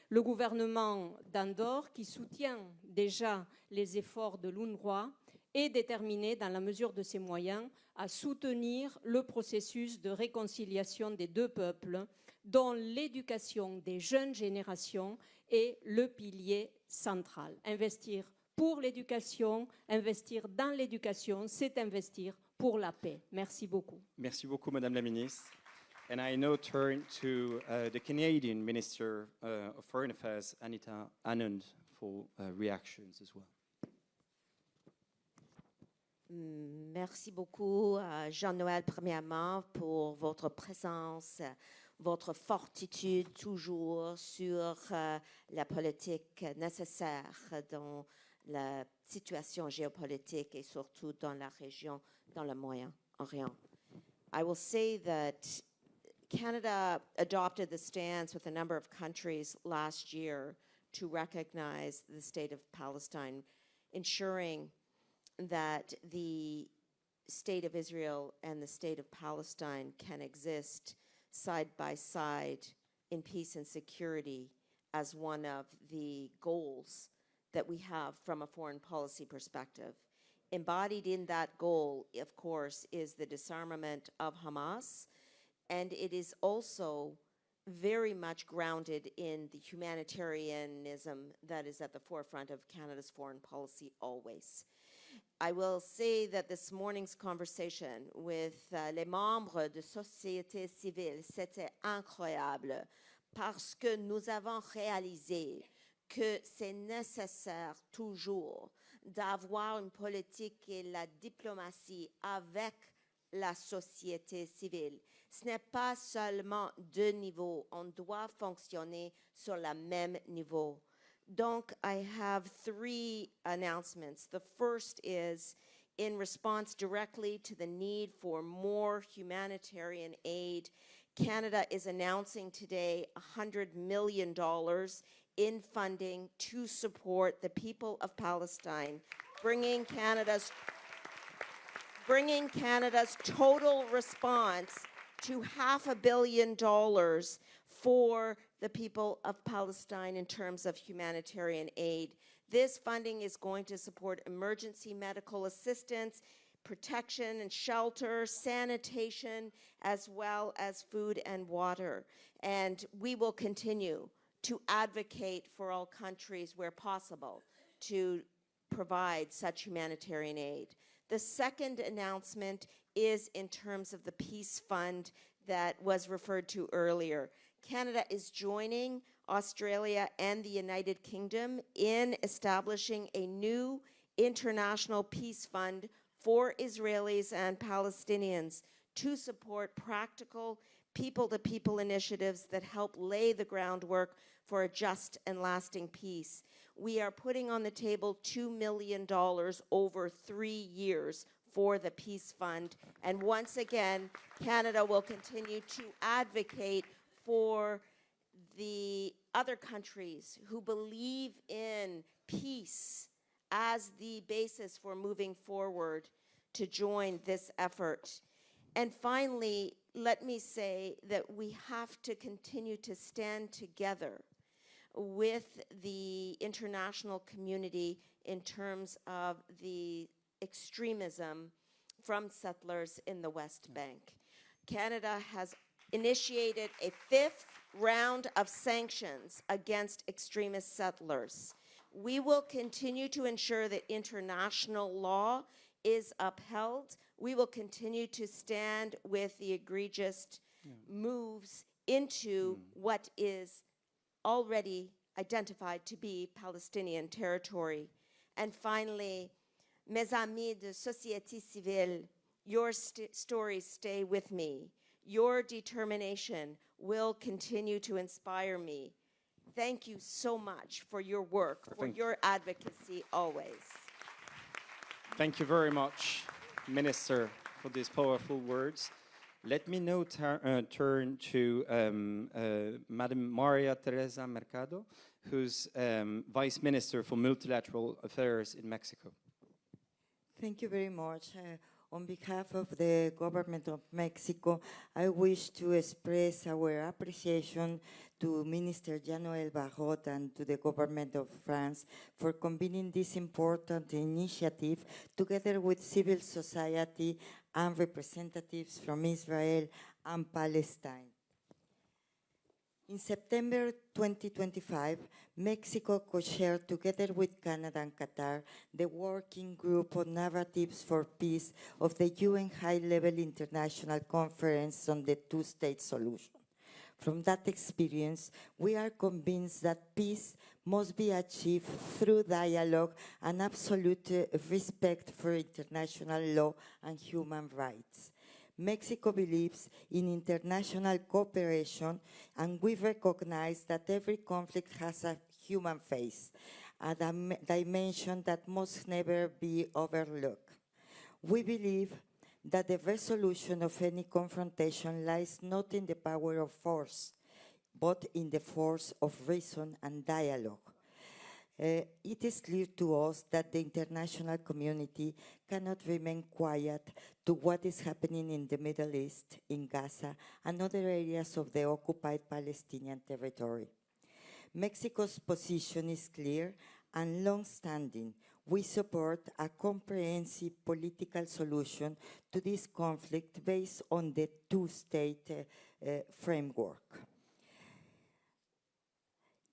Le gouvernement d'Andorre, qui soutient déjà les efforts de l'UNRWA, est déterminé, dans la mesure de ses moyens, à soutenir le processus de réconciliation des 2 peuples, dont l'éducation des jeunes générations est le pilier central. Investir pour l'éducation, investir dans l'éducation, c'est investir pour la paix. Merci beaucoup. Merci beaucoup, Madame la Ministre. And I now turn to the Canadian Minister of Foreign Affairs, Anita Anand, for reactions as well. Merci beaucoup, Jean-Noël, premièrement, pour votre présence, votre fortitude toujours sur la politique nécessaire dans la situation géopolitique et surtout dans la région, dans le Moyen-Orient. I will say that Canada adopted the stance with a number of countries last year to recognize the state of Palestine, ensuring that the state of Israel and the state of Palestine can exist side by side in peace and security as one of the goals that we have from a foreign policy perspective. Embodied in that goal, of course, is the disarmament of Hamas, and it is also very much grounded in the humanitarianism that is at the forefront of Canada's foreign policy always. I will say that this morning's conversation with les membres de société civile, c'était incroyable parce que nous avons réalisé que c'est nécessaire toujours d'avoir une politique et la diplomatie avec la société civile. Ce n'est pas seulement deux niveaux, on doit fonctionner sur le même niveau. Donc, I have three announcements. The first is in response directly to the need for more humanitarian aid. Canada is announcing today $100 million in funding to support the people of Palestine, bringing Canada's total response to $500 million for the people of Palestine in terms of humanitarian aid. This funding is going to support emergency medical assistance, protection and shelter, sanitation, as well as food and water. And we will continue to advocate for all countries where possible to provide such humanitarian aid. The second announcement is in terms of the Peace Fund that was referred to earlier. Canada is joining Australia and the United Kingdom in establishing a new international peace fund for Israelis and Palestinians to support practical people-to-people initiatives that help lay the groundwork for a just and lasting peace. We are putting on the table $2 million over 3 years for the Peace Fund. And once again, Canada will continue to advocate for the other countries who believe in peace as the basis for moving forward to join this effort. And finally, let me say that we have to continue to stand together with the international community in terms of the extremism from settlers in the West Bank. Canada has initiated a 5th round of sanctions against extremist settlers. We will continue to ensure that international law is upheld. We will continue to stand with the egregious moves into what is already identified to be Palestinian territory. And finally, mes amis de société civile, your stories stay with me. Your determination will continue to inspire me. Thank you so much for your work, for your advocacy always. Thank you very much, Minister, for these powerful words. Let me now turn to Madam Maria Teresa Mercado, who's Vice Minister for Multilateral Affairs in Mexico. Thank you very much. On behalf of the government of Mexico, I wish to express our appreciation to Minister Noel Barrot and to the government of France for convening this important initiative together with civil society and representatives from Israel and Palestine. In September 2025, Mexico co-chaired together with Canada and Qatar the Working Group on Narratives for Peace of the UN High-Level International Conference on the Two-State Solution. From that experience, we are convinced that peace must be achieved through dialogue and absolute respect for international law and human rights. Mexico believes in international cooperation, and we recognize that every conflict has a human face, a dimension that must never be overlooked. We believe that the resolution of any confrontation lies not in the power of force, but in the force of reason and dialogue. It is clear to us that the international community cannot remain quiet to what is happening in the Middle East, in Gaza, and other areas of the occupied Palestinian territory. Mexico's position is clear and long-standing. We support a comprehensive political solution to this conflict based on the two-state framework.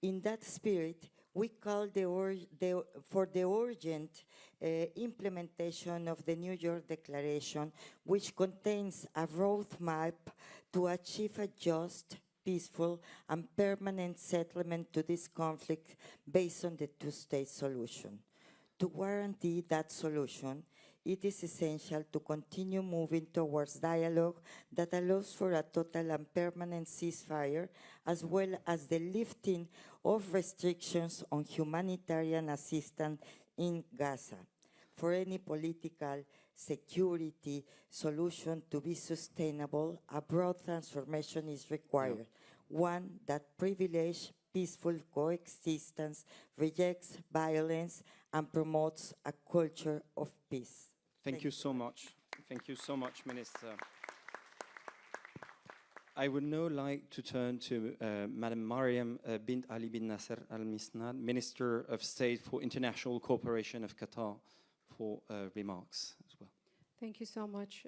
In that spirit, we call for the urgent implementation of the New York Declaration, which contains a roadmap to achieve a just, peaceful, and permanent settlement to this conflict based on the two-state solution. To guarantee that solution, it is essential to continue moving towards dialogue that allows for a total and permanent ceasefire, as well as the lifting of restrictions on humanitarian assistance in Gaza. For any political security solution to be sustainable, a broad transformation is required, one that privileges peaceful coexistence, rejects violence, and promotes a culture of peace. Thank you so much. Thank you so much, Minister. I would now like to turn to Madam Mariam bint Ali bin Nasser al-Misnad, Minister of State for International Cooperation of Qatar, for remarks as well. Thank you so much.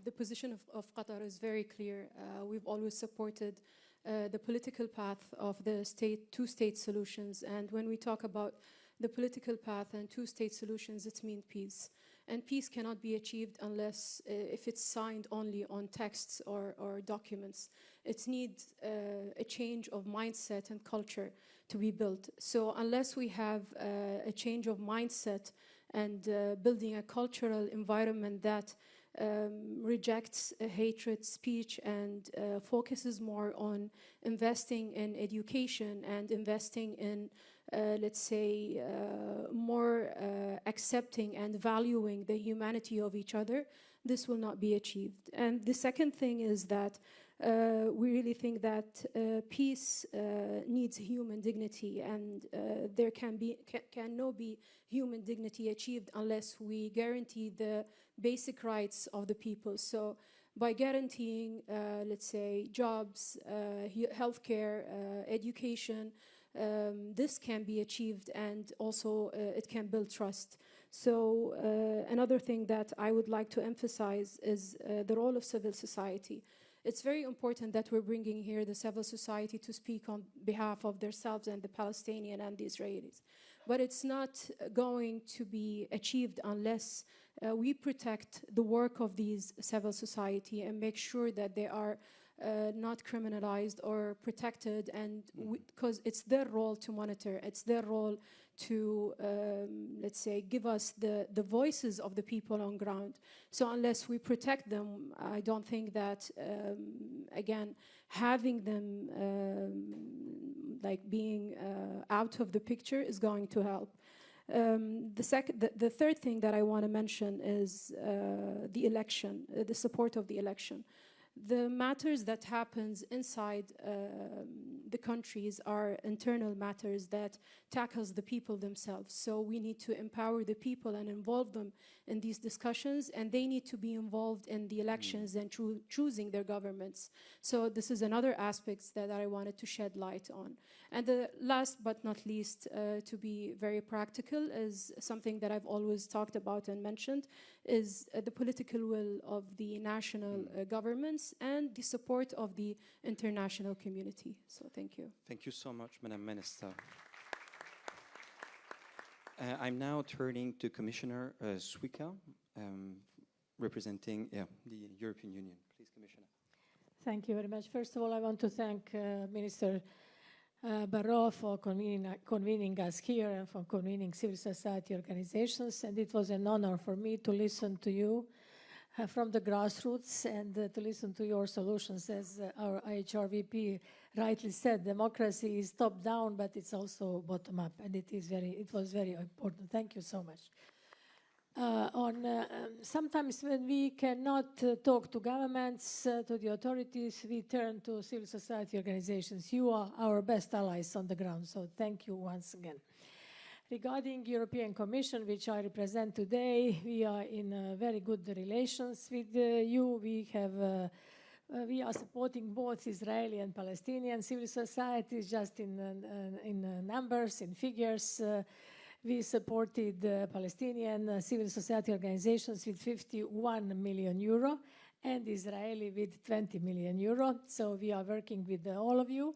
The position of Qatar is very clear. We've always supported the political path of the two-state solutions. And when we talk about the political path and two-state solutions, it means peace. And peace cannot be achieved unless if it's signed only on texts or documents. It needs a change of mindset and culture to be built. So unless we have a change of mindset and building a cultural environment that rejects hatred speech and focuses more on investing in education and investing in let's say, more accepting and valuing the humanity of each other, this will not be achieved. And the second thing is that we really think that peace needs human dignity, and there cannot be human dignity achieved unless we guarantee the basic rights of the people. So by guaranteeing, let's say, jobs, healthcare, education, this can be achieved, and also it can build trust. So another thing that I would like to emphasize is the role of civil society. It's very important that we're bringing here the civil society to speak on behalf of themselves and the Palestinian and the Israelis. But it's not going to be achieved unless we protect the work of these civil society and make sure that they are not criminalized or protected, and because it's their role to monitor, it's their role to, let's say, give us the voices of the people on ground. So unless we protect them, I don't think that, again, having them like being out of the picture is going to help. The third thing that I want to mention is the election, the support of the election. The matters that happens inside the countries are internal matters that tackles the people themselves. So we need to empower the people and involve them in these discussions, and they need to be involved in the elections and choosing their governments. So this is another aspect that I wanted to shed light on. And the last but not least, to be very practical, is something that I've always talked about and mentioned, is the political will of the national governments and the support of the international community. So thank you. Thank you so much, Madam Minister. I'm now turning to Commissioner Suica, representing the European Union. Please, Commissioner. Thank you very much. First of all, I want to thank Minister Barrot for convening us here and for convening civil society organizations. And it was an honor for me to listen to you from the grassroots and to listen to your solutions. As our IHR VP rightly said, democracy is top-down, but it's also bottom-up, and it was very important. Thank you so much. Sometimes when we cannot talk to governments, to the authorities, we turn to civil society organizations. You are our best allies on the ground, so thank you once again. Regarding European Commission, which I represent today, we are in very good relations with you. We are supporting both Israeli and Palestinian civil societies, just in numbers, in figures. We supported Palestinian civil society organizations with 51 million euro and Israeli with 20 million euro. So we are working with all of you.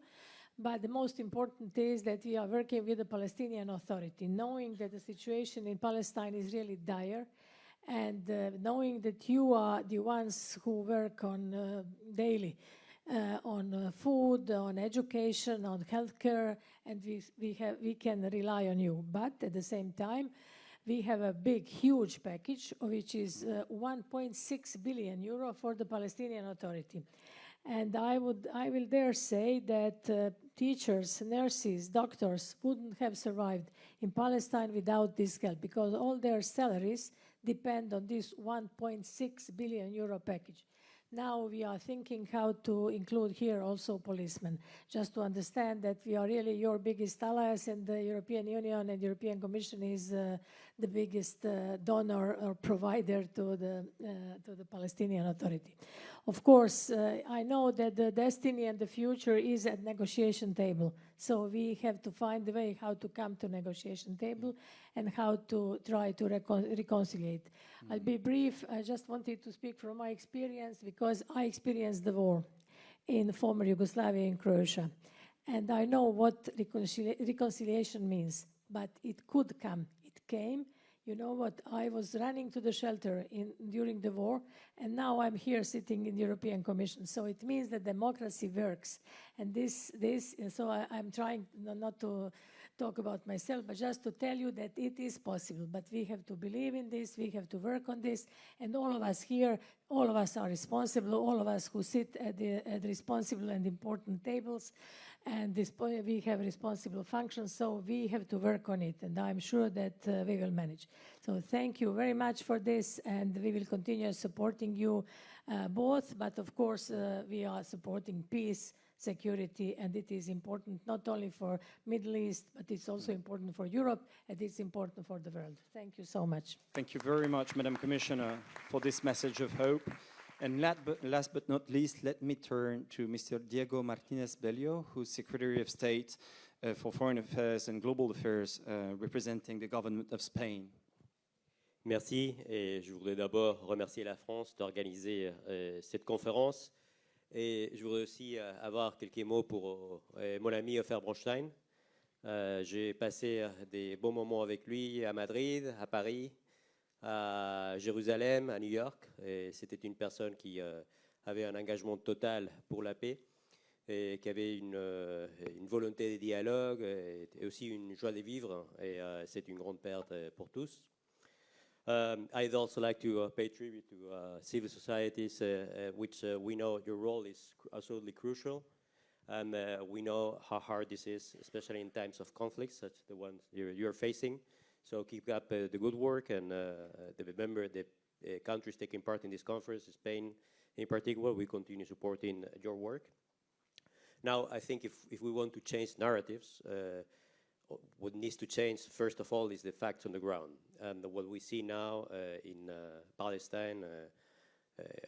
But the most important is that we are working with the Palestinian Authority, knowing that the situation in Palestine is really dire, and knowing that you are the ones who work on daily on food, on education, on healthcare, and we can rely on you. But at the same time, we have a big, huge package, which is 1.6 billion euro for the Palestinian Authority. And I will dare say that teachers, nurses, doctors wouldn't have survived in Palestine without this help, because all their salaries depend on this 1.6 billion euro package. Now we are thinking how to include here also policemen, just to understand that we are really your biggest allies, and the European Union and European Commission is the biggest donor or provider to the Palestinian Authority. Of course, I know that the destiny and the future is at negotiation table, so we have to find a way how to come to negotiation table and how to try to reconcile. I'll be brief. I just wanted to speak from my experience, because I experienced the war in former Yugoslavia in Croatia, and I know what reconciliation means, but it could come. It came. You know what? I was running to the shelter during the war, and now I'm here sitting in the European Commission. So it means that democracy works. And so I'm trying not to talk about myself, but just to tell you that it is possible. But we have to believe in this, we have to work on this, and all of us here, all of us are responsible, all of us who sit at the responsible and important tables, and we have responsible functions, so we have to work on it, and I'm sure that we will manage. So thank you very much for this, and we will continue supporting you both, but of course we are supporting peace, security, and it is important not only for Middle East, but it's also important for Europe, and it's important for the world. Thank you so much. Thank you very much, Madam Commissioner, for this message of hope. And last but not least, let me turn to Mr. Diego Martinez-Bello, who's Secretary of State for Foreign Affairs and Global Affairs, representing the government of Spain. Merci, et je voudrais d'abord remercier la France d'organiser cette conférence. Et je voudrais aussi avoir quelques mots pour mon ami Ofer Bronstein. J'ai passé des bons moments avec lui à Madrid, à Paris, à Jérusalem, à New York. Et c'était une personne qui avait un engagement total pour la paix et qui avait une volonté de dialogue et aussi une joie de vivre. Et c'est une grande perte pour tous. I'd also like to pay tribute to civil societies, which we know your role is absolutely crucial. And we know how hard this is, especially in times of conflict, such the ones you're facing. So keep up the good work, and remember the countries taking part in this conference, Spain in particular, we continue supporting your work. Now, I think if we want to change narratives, what needs to change, first of all, is the facts on the ground. And what we see now in Palestine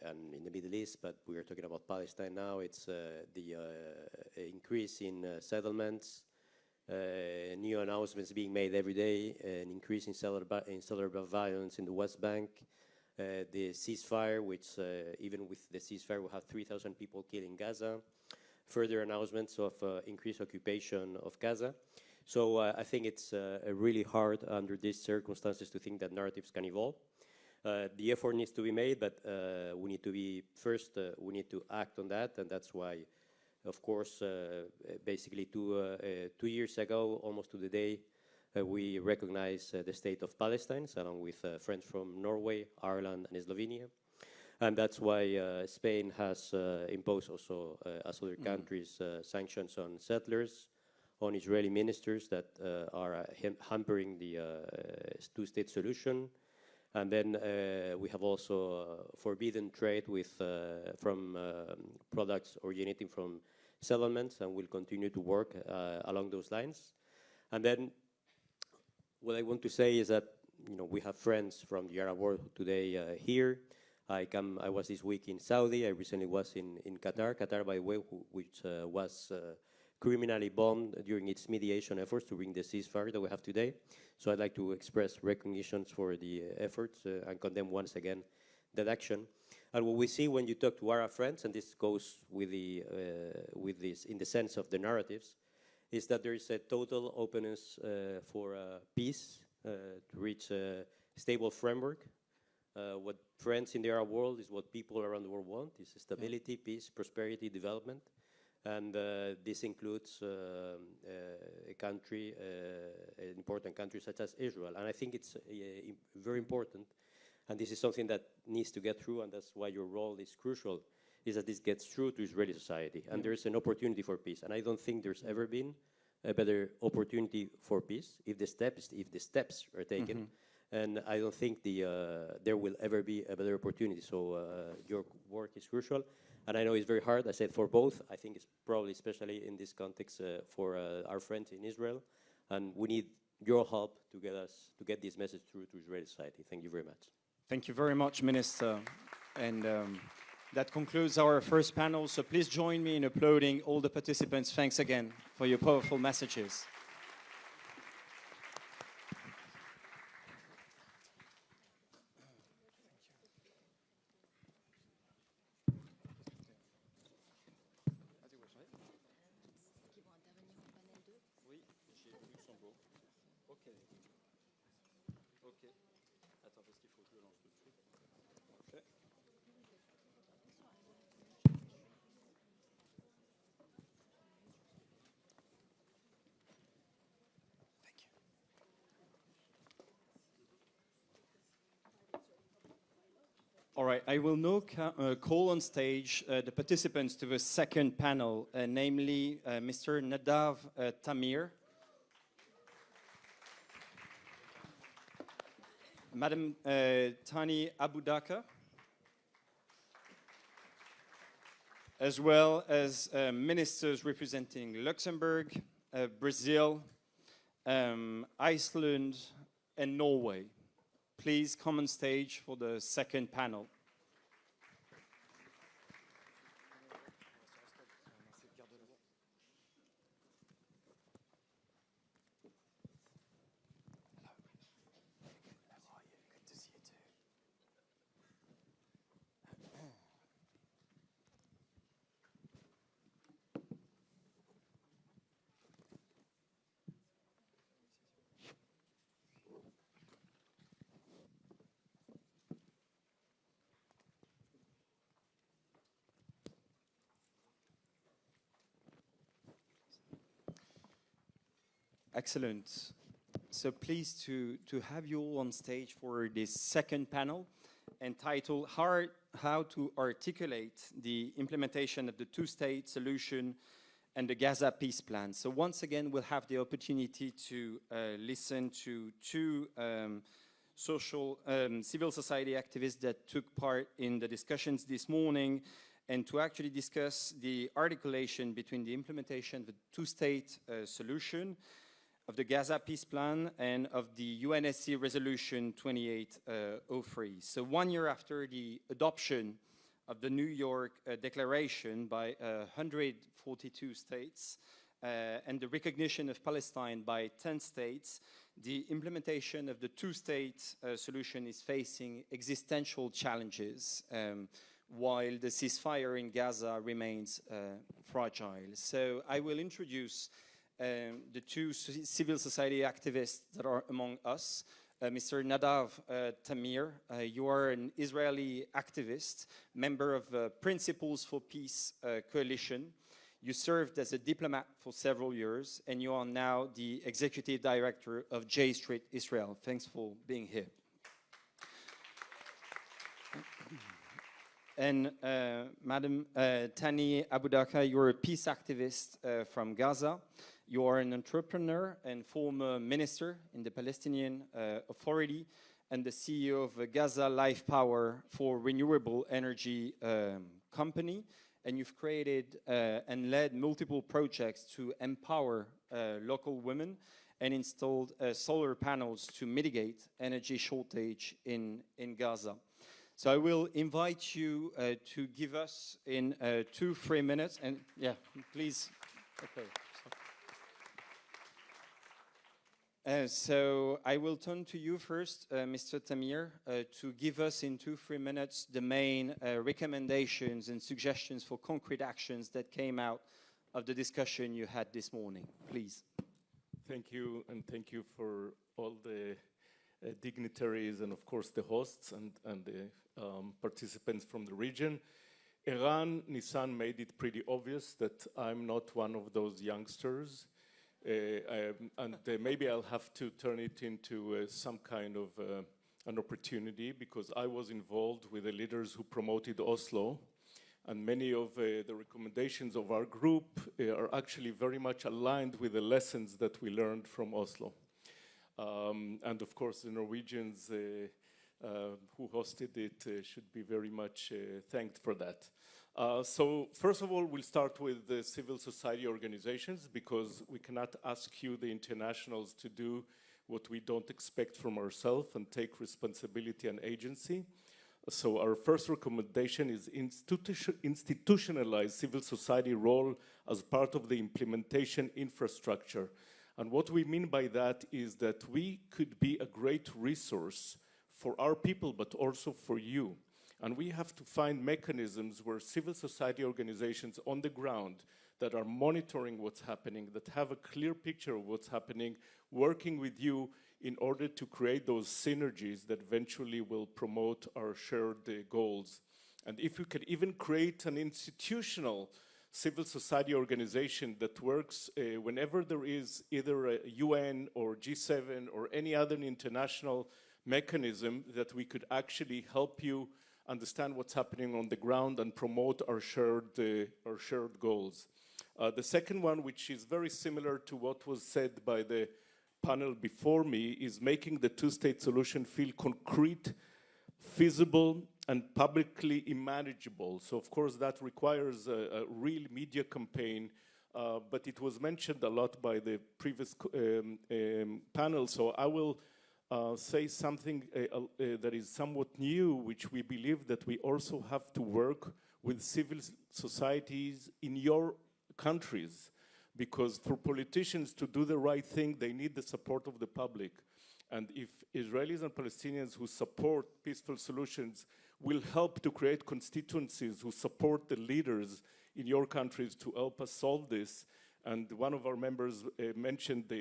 and in the Middle East, but we are talking about Palestine now, it's the increase in settlements, new announcements being made every day, an increase in cellular violence in the West Bank, the ceasefire, which even with the ceasefire will have 3,000 people killed in Gaza, further announcements of increased occupation of Gaza. So I think it's really hard under these circumstances to think that narratives can evolve. The effort needs to be made, but we need to be first. We need to act on that, and that's why, of course, basically 2 years ago, almost to the day, we recognized the state of Palestine, along with friends from Norway, Ireland, and Slovenia, and that's why Spain has imposed also, as other countries, sanctions on settlers, on Israeli ministers that are hampering the two-state solution. And then we have also forbidden trade with from products originating from settlements, and we'll continue to work along those lines. And then what I want to say is that we have friends from the Arab world today here. I was this week in Saudi. I recently was in Qatar. Qatar, by the way, which was criminally bombed during its mediation efforts to bring the ceasefire that we have today. So I'd like to express recognition for the efforts and condemn once again that action. And what we see when you talk to Arab friends, and this goes with this in the sense of the narratives, is that there is a total openness for peace, to reach a stable framework. What friends in the Arab world is what people around the world want, is stability, peace, prosperity, development. And this includes a country, an important country such as Israel. And I think it's very important, and this is something that needs to get through, and that's why your role is crucial, is that this gets through to Israeli society. And there's an opportunity for peace. And I don't think there's ever been a better opportunity for peace if the steps are taken. And I don't think there will ever be a better opportunity. So your work is crucial. And I know it's very hard, I said, for both. I think it's probably, especially in this context, for our friends in Israel. And we need your help to get this message through to Israeli society. Thank you very much. Thank you very much, Minister. And that concludes our first panel. So please join me in applauding all the participants. Thanks again for your powerful messages. All right, I will now call on stage the participants to the second panel, namely Mr. Nadav Tamir, Madam Tani Abudaka, as well as ministers representing Luxembourg, Brazil, Iceland, and Norway. Please come on stage for the second panel. Excellent. So pleased to have you all on stage for this second panel entitled How to Articulate the Implementation of the Two-State Solution and the Gaza Peace Plan. So once again, we'll have the opportunity to listen to two civil society activists that took part in the discussions this morning, and to actually discuss the articulation between the implementation of the two-state solution, of the Gaza Peace Plan, and of the UNSC Resolution 2803. So 1 year after the adoption of the New York Declaration by 142 states and the recognition of Palestine by 10 states, the implementation of the two-state solution is facing existential challenges while the ceasefire in Gaza remains fragile. So I will introduce the two civil society activists that are among us. Mr. Nadav Tamir, you are an Israeli activist, member of Principles for Peace Coalition. You served as a diplomat for several years, and you are now the executive director of J Street Israel. Thanks for being here. And Madam Tani Abudaka, you're a peace activist from Gaza. You are an entrepreneur and former minister in the Palestinian Authority and the CEO of Gaza Life Power for renewable energy company. And you've created and led multiple projects to empower local women and installed solar panels to mitigate energy shortage in Gaza. So I will invite you to give us in 2-3 minutes, and yeah, please. Okay. So I will turn to you first, Mr. Tamir, to give us in 2-3 minutes the main recommendations and suggestions for concrete actions that came out of the discussion you had this morning. Please. Thank you, and thank you for all the dignitaries and, of course, the hosts and the participants from the region. Iran, Nissan made it pretty obvious that I'm not one of those youngsters. And maybe I'll have to turn it into some kind of an opportunity, because I was involved with the leaders who promoted Oslo, and many of the recommendations of our group are actually very much aligned with the lessons that we learned from Oslo. And of course, the Norwegians who hosted it should be very much thanked for that. So first of all, we'll start with the civil society organizations, because we cannot ask you, the internationals, to do what we don't expect from ourselves and take responsibility and agency. So our first recommendation is institutionalize civil society role as part of the implementation infrastructure. And what we mean by that is that we could be a great resource for our people, but also for you. And we have to find mechanisms where civil society organizations on the ground that are monitoring what's happening, that have a clear picture of what's happening, working with you in order to create those synergies that eventually will promote our shared goals. And if we could even create an institutional civil society organization that works whenever there is either a UN or G7 or any other international mechanism, that we could actually help you understand what's happening on the ground and promote our shared goals. The second one, which is very similar to what was said by the panel before me, is making the two-state solution feel concrete, feasible, and publicly manageable. So of course that requires a real media campaign, but it was mentioned a lot by the previous panel, so I will say something that is somewhat new, which we believe that we also have to work with civil societies in your countries, because for politicians to do the right thing, they need the support of the public. And if Israelis and Palestinians who support peaceful solutions will help to create constituencies who support the leaders in your countries to help us solve this, and one of our members mentioned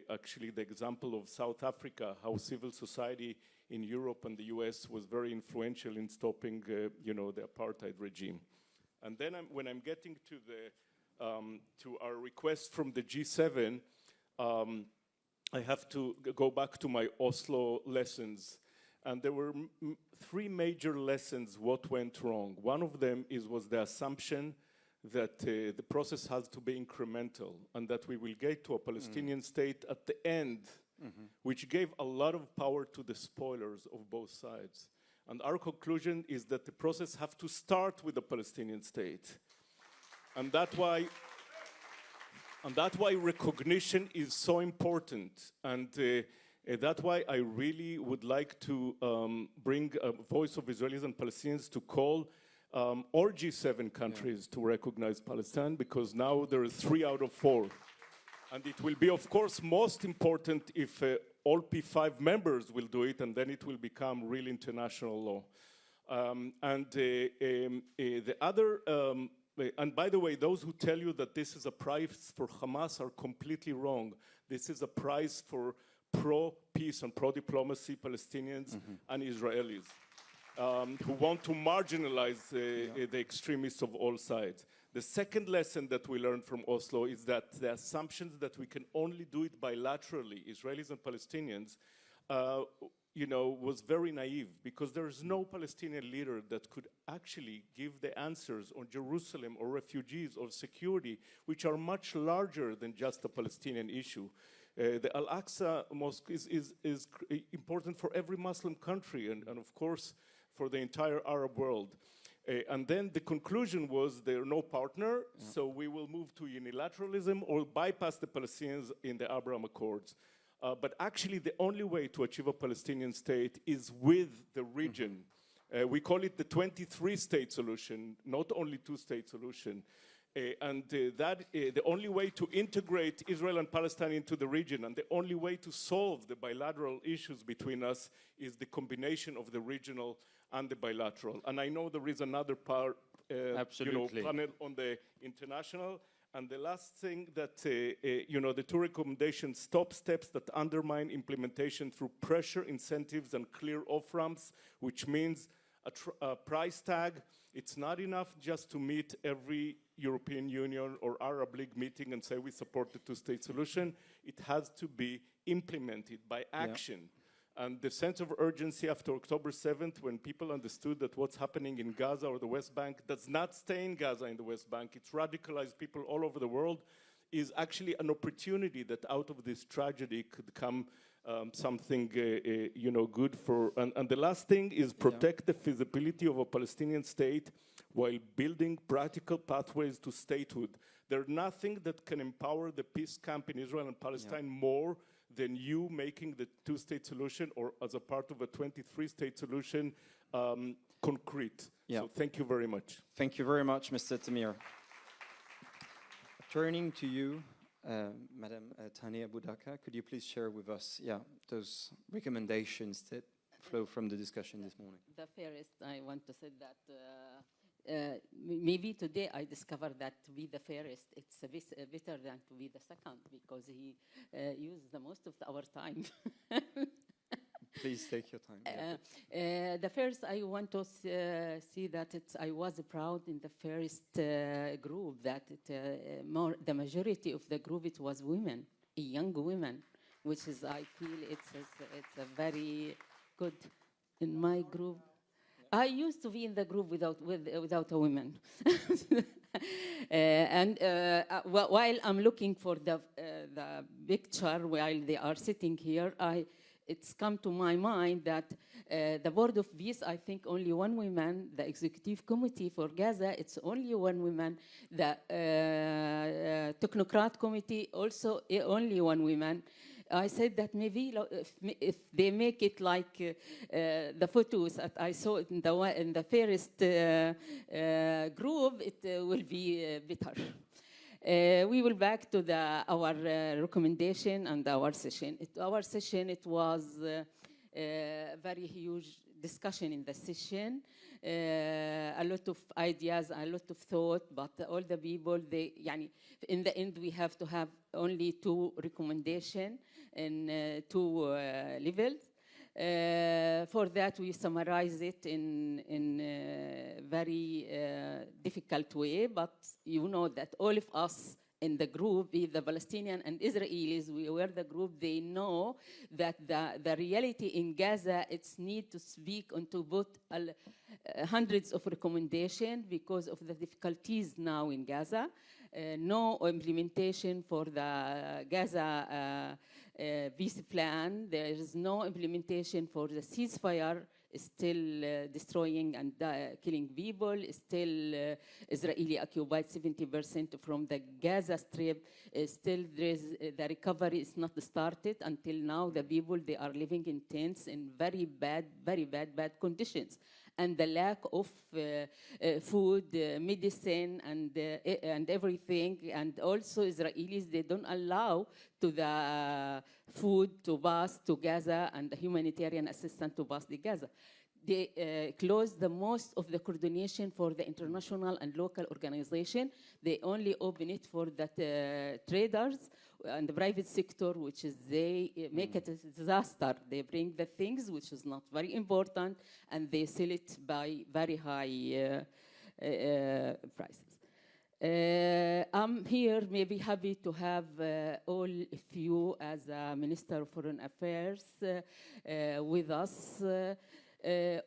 actually the example of South Africa, how civil society in Europe and the US was very influential in stopping the apartheid regime. And then when I'm getting to our request from the G7, I have to go back to my Oslo lessons. And there were three major lessons what went wrong. One of them was the assumption that the process has to be incremental and that we will get to a Palestinian state at the end, which gave a lot of power to the spoilers of both sides. And our conclusion is that the process has to start with the Palestinian state. And that's why recognition is so important. And that's why I really would like to bring a voice of Israelis and Palestinians to call all G7 countries to recognize Palestine, because now there are 3 out of 4. And it will be, of course, most important if all P5 members will do it, and then it will become real international law. The other, and by the way, those who tell you that this is a prize for Hamas are completely wrong. This is a prize for pro-peace and pro-diplomacy Palestinians and Israelis. Who want to marginalize the extremists of all sides. The second lesson that we learned from Oslo is that the assumptions that we can only do it bilaterally, Israelis and Palestinians, was very naive, because there is no Palestinian leader that could actually give the answers on Jerusalem or refugees or security, which are much larger than just a Palestinian issue. The Al-Aqsa Mosque is important for every Muslim country, and of course, for the entire Arab world. And then the conclusion was there are no partner, so we will move to unilateralism or bypass the Palestinians in the Abraham Accords. But actually the only way to achieve a Palestinian state is with the region. We call it the 23-state solution, not only 2-state solution. The only way to integrate Israel and Palestine into the region, and the only way to solve the bilateral issues between us, is the combination of the regional and the bilateral. And I know there is another panel on the international, And the last thing that, the two recommendations, stop steps that undermine implementation through pressure, incentives, and clear off-ramps, which means a price tag. It's not enough just to meet every European Union or Arab League meeting and say we support the two-state solution. It has to be implemented by action. Yeah. And the sense of urgency after October 7th, when people understood that what's happening in Gaza or the West Bank does not stay in Gaza in the West Bank, it's radicalized people all over the world, is actually an opportunity that out of this tragedy could come something good for. And the last thing is protect the feasibility of a Palestinian state while building practical pathways to statehood. There's nothing that can empower the peace camp in Israel and Palestine more than you making the two-state solution, or as a part of a 23-state solution, concrete. Yeah. So thank you very much. Thank you very much, Mr. Tamir. Turning to you, Madam Tania Boudaka, could you please share with us those recommendations that flow from the discussion this morning? The first, I want to say that maybe today I discovered that to be the fairest, it's better than to be the second, because he used the most of our time. Please take your time. The first, I want to see that I was proud in the first group that the majority of the group, it was women, young women, which is, I feel it's a very good in my group. I used to be in the group without a woman. While I'm looking for the picture while they are sitting here, it's come to my mind that the Board of Peace, I think only one woman. The Executive Committee for Gaza, it's only one woman. The Technocrat Committee, also only one woman. I said that maybe if they make it like the photos that I saw in the first group, it will be better. We will back to our recommendation and our session. Our session, it was a very huge discussion in the session. A lot of ideas, a lot of thought, but all the people, in the end, we have to have only two recommendations in two levels. For that, we summarize it in a very difficult way, but you know that all of us in the group, be the Palestinian and Israelis, we were the group, they know that the reality in Gaza, it's need to speak and to put hundreds of recommendations because of the difficulties now in Gaza. No implementation for the Gaza peace plan. There is no implementation for the ceasefire. Still destroying and killing people. Still Israeli occupied 70% from the Gaza Strip. Still the recovery is not started. Until now, the people, they are living in tents in very bad conditions. And the lack of food, medicine, and everything. And also Israelis, they don't allow to the food to pass to Gaza and the humanitarian assistance to pass to Gaza. They closed the most of the coordination for the international and local organization. They only open it for the traders and the private sector, which is they make it a disaster. They bring the things which is not very important, and they sell it by very high prices. I'm here maybe happy to have all of you as a Minister of Foreign Affairs with us.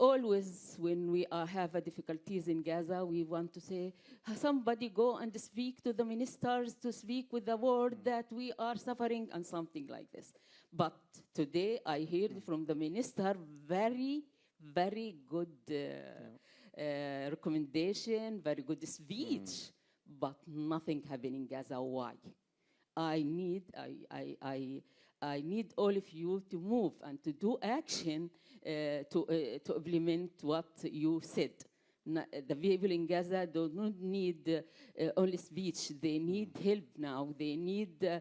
Always when we have difficulties in Gaza, we want to say, somebody go and speak to the ministers, to speak with the world that we are suffering and something like this. But today I heard from the minister very good recommendation, very good speech, but nothing happening in Gaza. Why? I need all of you to move and to do action to implement what you said. The people in Gaza do not need only speech. They need help now. They need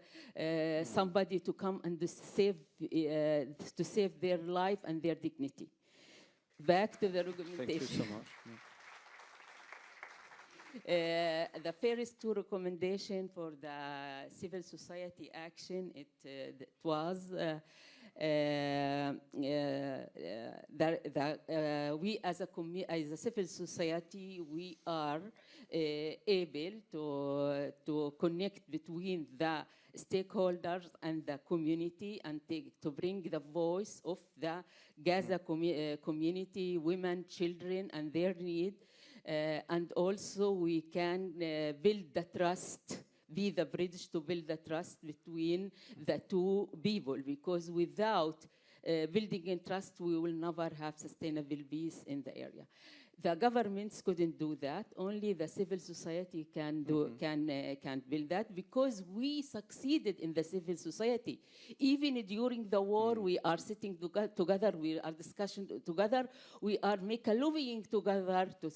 somebody to come and to save their life and their dignity. Back to the recommendation. Thank you so much. The first two recommendations for the civil society action, it was we as a civil society, we are able to connect between the stakeholders and the community and to bring the voice of the Gaza community, women, children, and their need. And also we can build the trust, be the bridge to build the trust between the two people, because without building in trust, we will never have sustainable peace in the area. The governments couldn't do that. Only the civil society can build that, because we succeeded in the civil society. Even during the war, we are sitting together, we are discussing together, we are making lobbying together to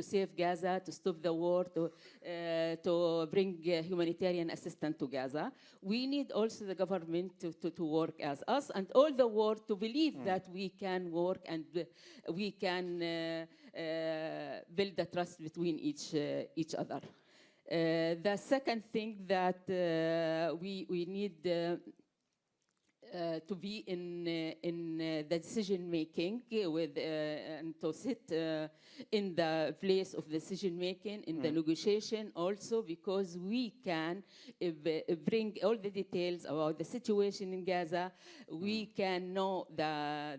save Gaza, to stop the war, to bring humanitarian assistance to Gaza. We need also the government to work as us, and all the world to believe that we can work and we can build the trust between each other. The second thing that we need to be in the decision making with and to sit in the place of decision making in the negotiation also, because we can bring all the details about the situation in Gaza. We can know the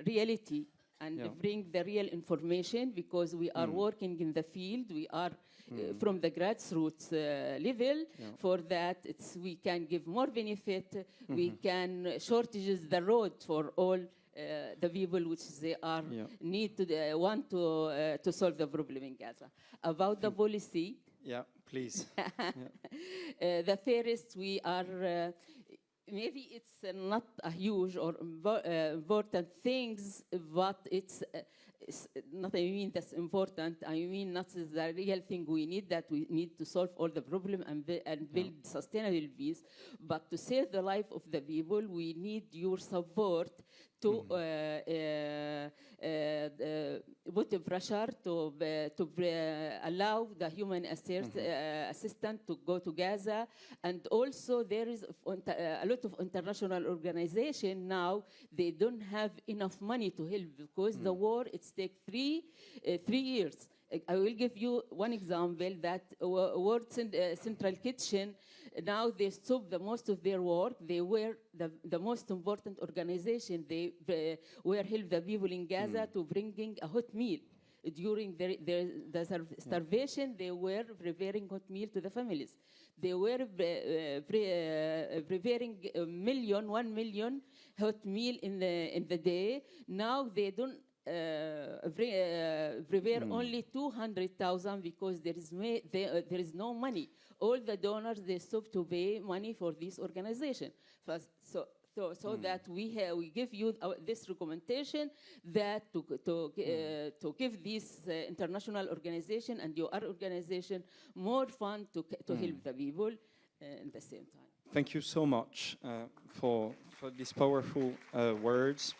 reality and bring the real information, because we are working in the field. We are from the grassroots level. For that, we can give more benefit. We can shortages the road for all the people which they are need to want to solve the problem in Gaza. About the policy. Yeah, please. The first, we are. Maybe it's not a huge or important things, but it's not, I mean, that's important. I mean, not the real thing we need, that we need to solve all the problem and build sustainable peace. But to save the life of the people, we need your support to put the pressure to allow the human assistance to go to Gaza. And also there is a lot of international organizations now, they don't have enough money to help, because the war, it's take three years. I will give you one example, that World Central Kitchen, now they stopped the most of their work. They were the most important organization. They were helping the people in Gaza to bringing a hot meal. During the starvation, they were preparing hot meal to the families. They were preparing 1 million hot meal in the day. Now they don't prepare only 200,000, because there is no money. All the donors, they stop to pay money for this organization. So that we give you this recommendation, that to give this international organization and your organization more fund to help the people at the same time. Thank you so much for these powerful words.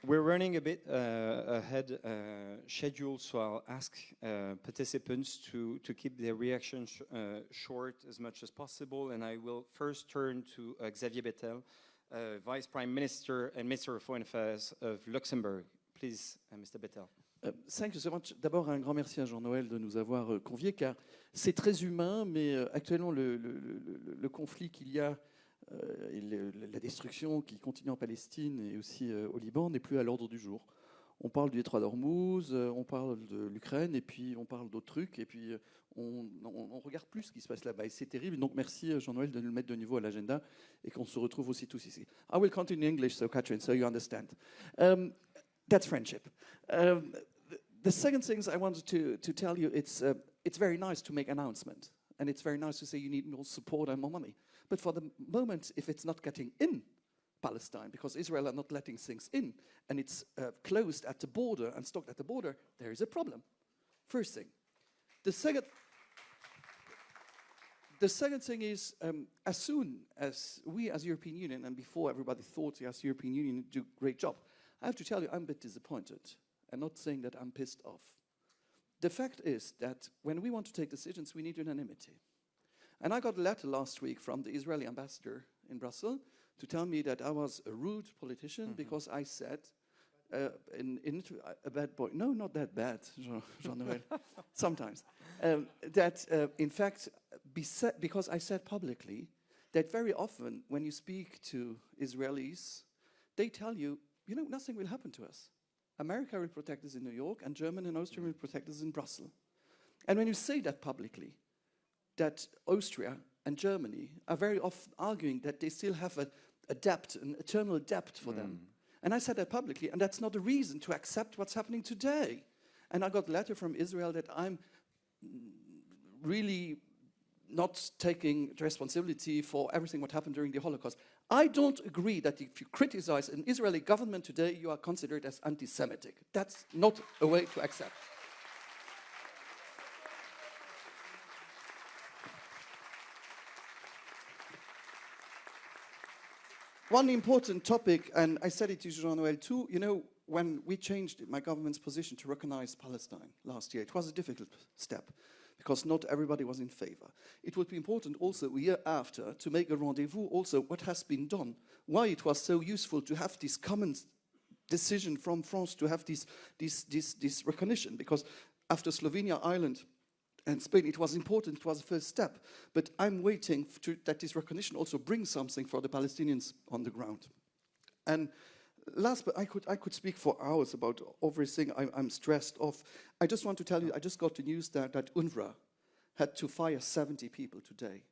We're running a bit ahead schedule, so I'll ask participants to keep their reactions short as much as possible. And I will first turn to Xavier Bettel, Vice Prime Minister and Minister of Foreign Affairs of Luxembourg. Please, Mr. Bettel. Thank you so much. D'abord, un grand merci à Jean-Noël de nous avoir conviés, car c'est très humain, mais actuellement, le conflit qu'il y a et la destruction qui continue en Palestine et aussi au Liban n'est plus à l'ordre du jour. On parle du détroit d'Ormuz, on parle de l'Ukraine, et puis on parle d'autres trucs, et puis on regarde plus ce qui se passe là-bas. Et c'est terrible. Donc merci Jean-Noël de nous le mettre de nouveau à l'agenda et qu'on se retrouve aussi tous ici. I will continue in English, so Catherine, so you understand. That's friendship. The second thing I wanted to tell you, it's very nice to make an announcement, and it's very nice to say you need more support and more money. But for the moment, if it's not getting in Palestine, because Israel are not letting things in, and it's closed at the border and stocked at the border, there is a problem. First thing. The second thing is, as soon as we as European Union, and before everybody thought as European Union do a great job, I have to tell you I'm a bit disappointed, and not saying that I'm pissed off. the fact is that when we want to take decisions, we need unanimity. And I got a letter last week from the Israeli ambassador in Brussels to tell me that I was a rude politician because I said, a bad boy. No, not that bad, Jean-Noel. Sometimes. In fact, because I said publicly that very often when you speak to Israelis, they tell you, nothing will happen to us. America will protect us in New York, and Germany and Austria will protect us in Brussels. And when you say that publicly, that Austria and Germany are very often arguing that they still have a debt, an eternal debt for them. And I said that publicly, and that's not a reason to accept what's happening today. And I got a letter from Israel that I'm really not taking responsibility for everything what happened during the Holocaust. I don't agree that if you criticize an Israeli government today, you are considered as anti-Semitic. That's not a way to accept. One important topic, and I said it to Jean-Noel too, when we changed my government's position to recognize Palestine last year, it was a difficult step because not everybody was in favor. It would be important also a year after to make a rendezvous also what has been done, why it was so useful to have this common decision from France to have this recognition, because after Slovenia, Ireland, and Spain, it was important, it was the first step. But I'm waiting that this recognition also brings something for the Palestinians on the ground. And last, but I could speak for hours about everything I'm stressed of. I just want to tell you, I just got the news that UNRWA had to fire 70 people today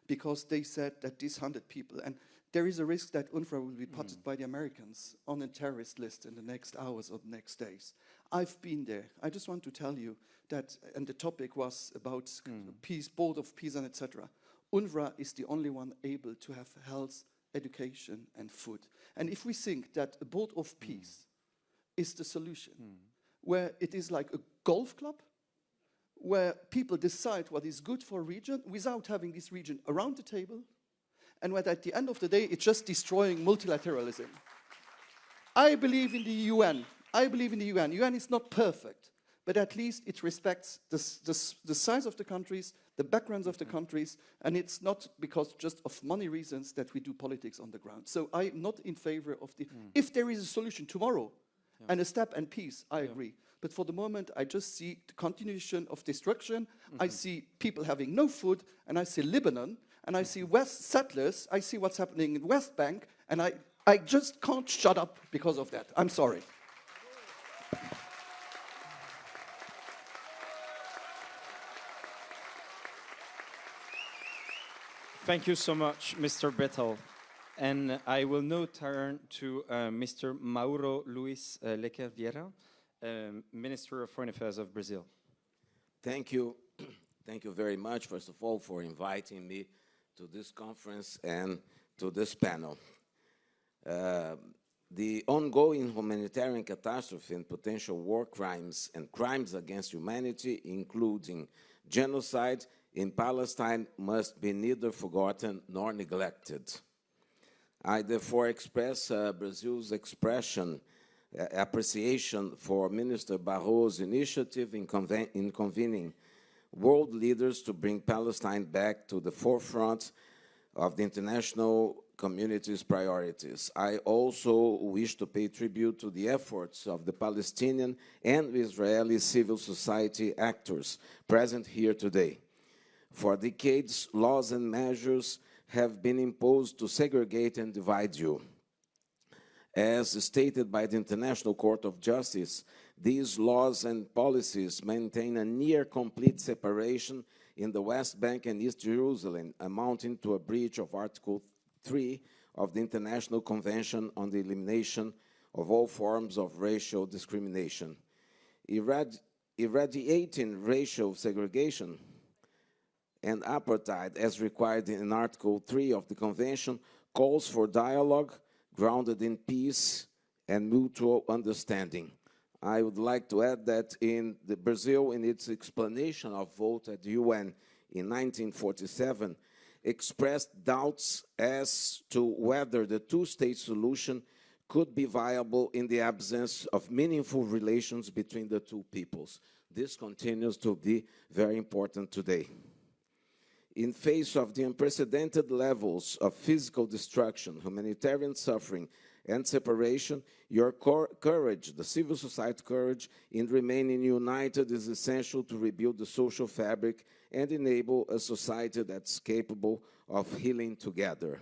because they said that these 100 people, and there is a risk that UNRWA will be put by the Americans on a terrorist list in the next hours or the next days. I've been there. I just want to tell you that, and the topic was about peace, board of peace, and etc. UNRWA is the only one able to have health, education, and food. And if we think that a board of peace is the solution, where it is like a golf club, where people decide what is good for a region without having this region around the table, and where at the end of the day, it's just destroying multilateralism. I believe in the UN. I believe in the UN. UN is not perfect, but at least it respects the size of the countries, the backgrounds of the countries, and it's not because just of money reasons that we do politics on the ground. So I'm not in favor of the... If there is a solution tomorrow, and a step and peace, I agree. But for the moment, I just see the continuation of destruction. I see people having no food, and I see Lebanon, and I see West settlers, I see what's happening in West Bank, and I just can't shut up because of that. I'm sorry. Thank you so much, Mr. Bettel. And I will now turn to Mr. Mauro Luis Leque Vieira, Minister of Foreign Affairs of Brazil. Thank you. Thank you very much, first of all, for inviting me to this conference and to this panel. The ongoing humanitarian catastrophe and potential war crimes and crimes against humanity, including genocide in Palestine, must be neither forgotten nor neglected. I therefore express Brazil's appreciation for Minister Barrot's initiative in convening world leaders to bring Palestine back to the forefront of the international community's priorities. I also wish to pay tribute to the efforts of the Palestinian and Israeli civil society actors present here today. For decades, laws and measures have been imposed to segregate and divide you. As stated by the International Court of Justice, these laws and policies maintain a near-complete separation in the West Bank and East Jerusalem, amounting to a breach of Article 3 of the International Convention on the Elimination of All Forms of Racial Discrimination. Irradiating racial segregation and apartheid, as required in Article 3 of the Convention, calls for dialogue grounded in peace and mutual understanding. I would like to add that in Brazil, in its explanation of vote at the UN in 1947, expressed doubts as to whether the two-state solution could be viable in the absence of meaningful relations between the two peoples. This continues to be very important today. In face of the unprecedented levels of physical destruction, humanitarian suffering, and separation, your courage, the civil society courage, in remaining united is essential to rebuild the social fabric and enable a society that's capable of healing together.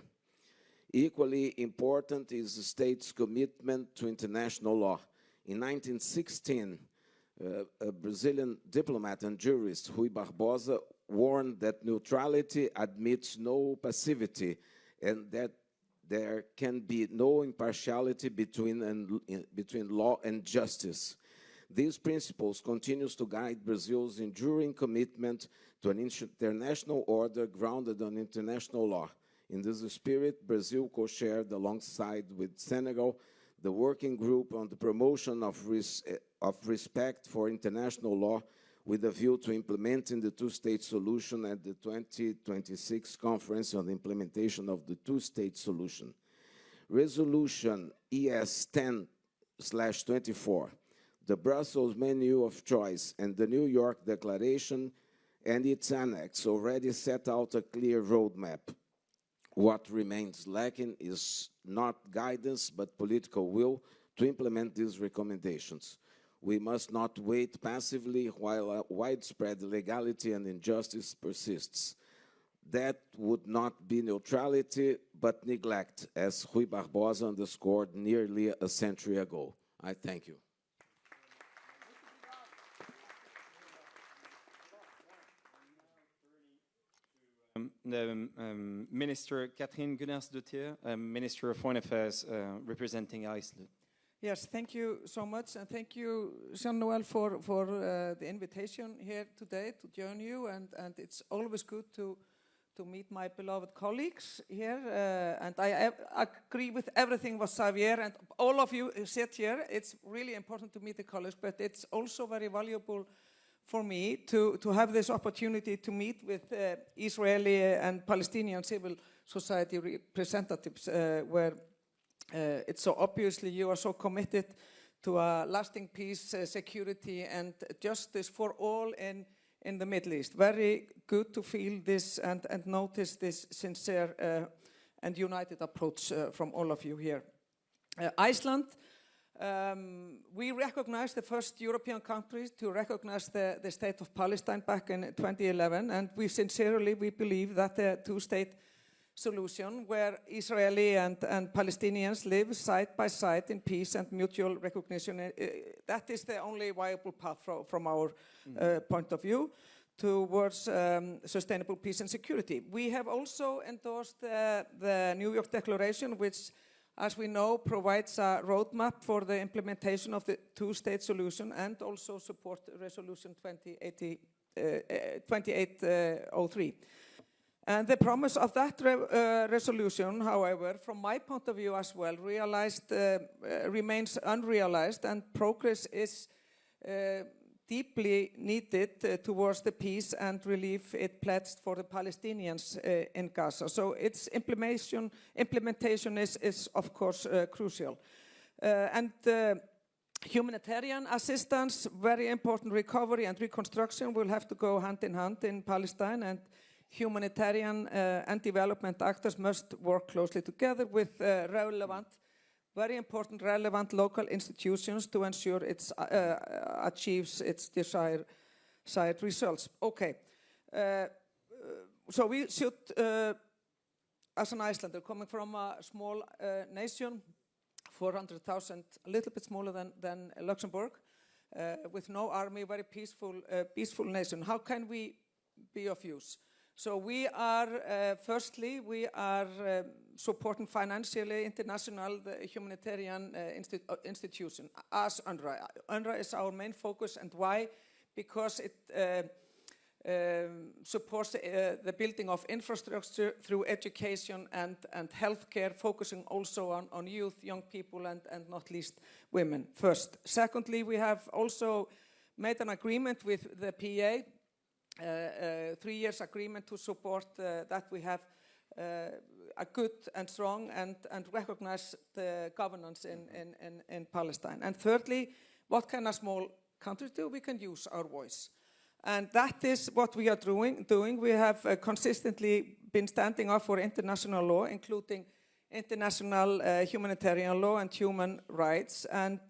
Equally important is the state's commitment to international law. In 1916, a Brazilian diplomat and jurist, Rui Barbosa, warned that neutrality admits no passivity and that there can be no impartiality between law and justice. These principles continue to guide Brazil's enduring commitment to an international order grounded on international law. In this spirit, Brazil co-chaired alongside with Senegal the working group on the promotion of respect for international law with a view to implementing the two-state solution at the 2026 Conference on the Implementation of the Two-State Solution. Resolution ES 10/24, the Brussels Menu of Choice, and the New York Declaration and its annex already set out a clear roadmap. What remains lacking is not guidance, but political will to implement these recommendations. We must not wait passively while widespread illegality and injustice persists. That would not be neutrality, but neglect, as Rui Barbosa underscored nearly a century ago. I thank you. Minister Catherine Gunners-Dottir, Minister of Foreign Affairs, representing Iceland. Yes, thank you so much, and thank you, Jean-Noel, for the invitation here today to join you, and it's always good to meet my beloved colleagues here, and I agree with everything what Xavier and all of you sit here. It's really important to meet the colleagues, but it's also very valuable for me to have this opportunity to meet with Israeli and Palestinian civil society representatives, where it's so obviously you are so committed to a lasting peace, security, and justice for all in the Middle East. Very good to feel this and notice this sincere and united approach from all of you here. Iceland, we recognized the first European country to recognize the state of Palestine back in 2011, and we sincerely believe that the two-state solution where Israeli and Palestinians live side by side in peace and mutual recognition, that is the only viable path from our point of view towards sustainable peace and security. We have also endorsed the New York Declaration, which, as we know, provides a roadmap for the implementation of the two-state solution and also support Resolution 2803. And the promise of that resolution, however, from my point of view as well, remains unrealized, and progress is deeply needed towards the peace and relief it pledged for the Palestinians in Gaza. So its implementation is of course, crucial. Humanitarian assistance, very important. Recovery and reconstruction will have to go hand in hand in Palestine, and humanitarian and development actors must work closely together with very important relevant local institutions to ensure it achieves its desired results. Okay, so we should, as an Icelander coming from a small nation, 400,000, a little bit smaller than Luxembourg, with no army, very peaceful nation. How can we be of use? So we are, firstly, we are supporting financially international humanitarian institution as UNRWA. UNRWA is our main focus, and why? Because it supports the building of infrastructure through education and healthcare, focusing also on youth, young people, and not least women first. Secondly, we have also made an agreement with the PA, 3 years agreement to support that we have a good and strong and recognized governance in Palestine. And thirdly, what can a small countries do, we can use our voice. And that is what we are doing. We have consistently been standing up for international law, including international humanitarian law and human rights. And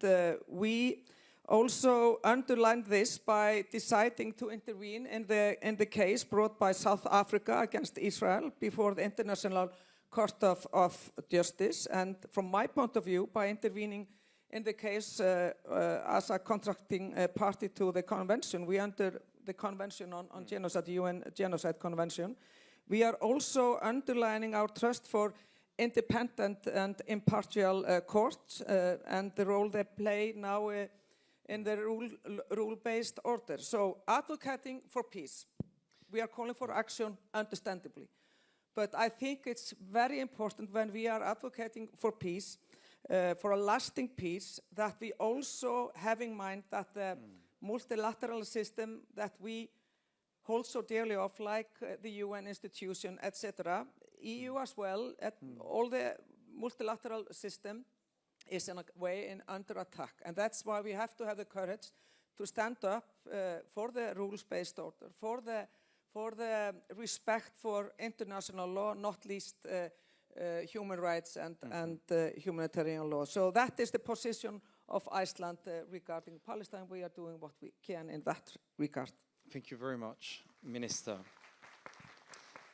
we also underlined this by deciding to intervene in the case brought by South Africa against Israel before the International Court of Justice. And from my point of view, by intervening in the case as a contracting party to the convention, we under the Convention on Genocide, UN Genocide Convention, we are also underlining our trust for independent and impartial courts and the role they play now in the rule-based order. So advocating for peace, we are calling for action understandably. But I think it's very important when we are advocating for peace, for a lasting peace, that we also have in mind that the multilateral system that we hold so dearly of, like the UN institution, etc., EU as well, all the multilateral system is in a way under attack. And that's why we have to have the courage to stand up for the rules-based order, for the respect for international law, not least human rights and humanitarian law. So that is the position of Iceland regarding Palestine. We are doing what we can in that regard. Thank you very much, Minister.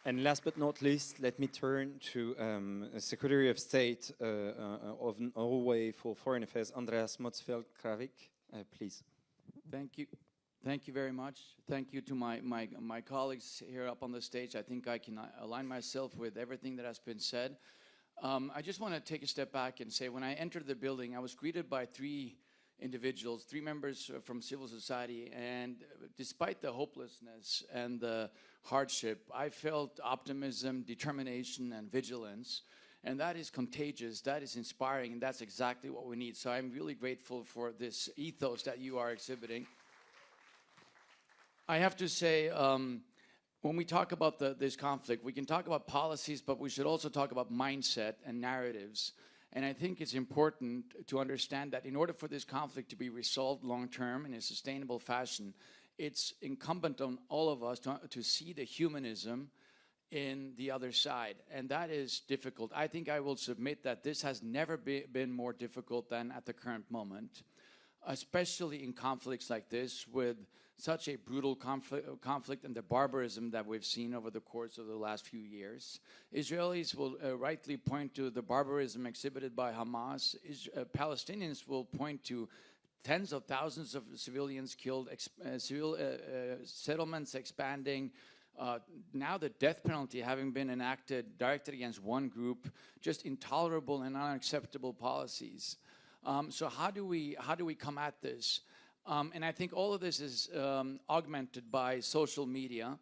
And last but not least, let me turn to Secretary of State of Norway for Foreign Affairs, Andreas Motzfeldt-Kravik. Please. Thank you. Thank you very much. Thank you to my colleagues here up on the stage. I think I can align myself with everything that has been said. I just want to take a step back and say, when I entered the building, I was greeted by three individuals, three members from civil society, and despite the hopelessness and the hardship, I felt optimism, determination, and vigilance, and that is contagious, that is inspiring, and that's exactly what we need. So I'm really grateful for this ethos that you are exhibiting. I have to say, when we talk about this conflict, we can talk about policies, but we should also talk about mindset and narratives. And I think it's important to understand that in order for this conflict to be resolved long-term in a sustainable fashion, it's incumbent on all of us to see the humanism in the other side. And that is difficult. I think I will submit that this has never been more difficult than at the current moment, especially in conflicts like this with such a brutal conflict and the barbarism that we've seen over the course of the last few years. Israelis will rightly point to the barbarism exhibited by Hamas. Palestinians will point to tens of thousands of civilians killed, settlements expanding, now the death penalty having been enacted directed against one group, just intolerable and unacceptable policies. So how do we come at this? And I think all of this is augmented by social media.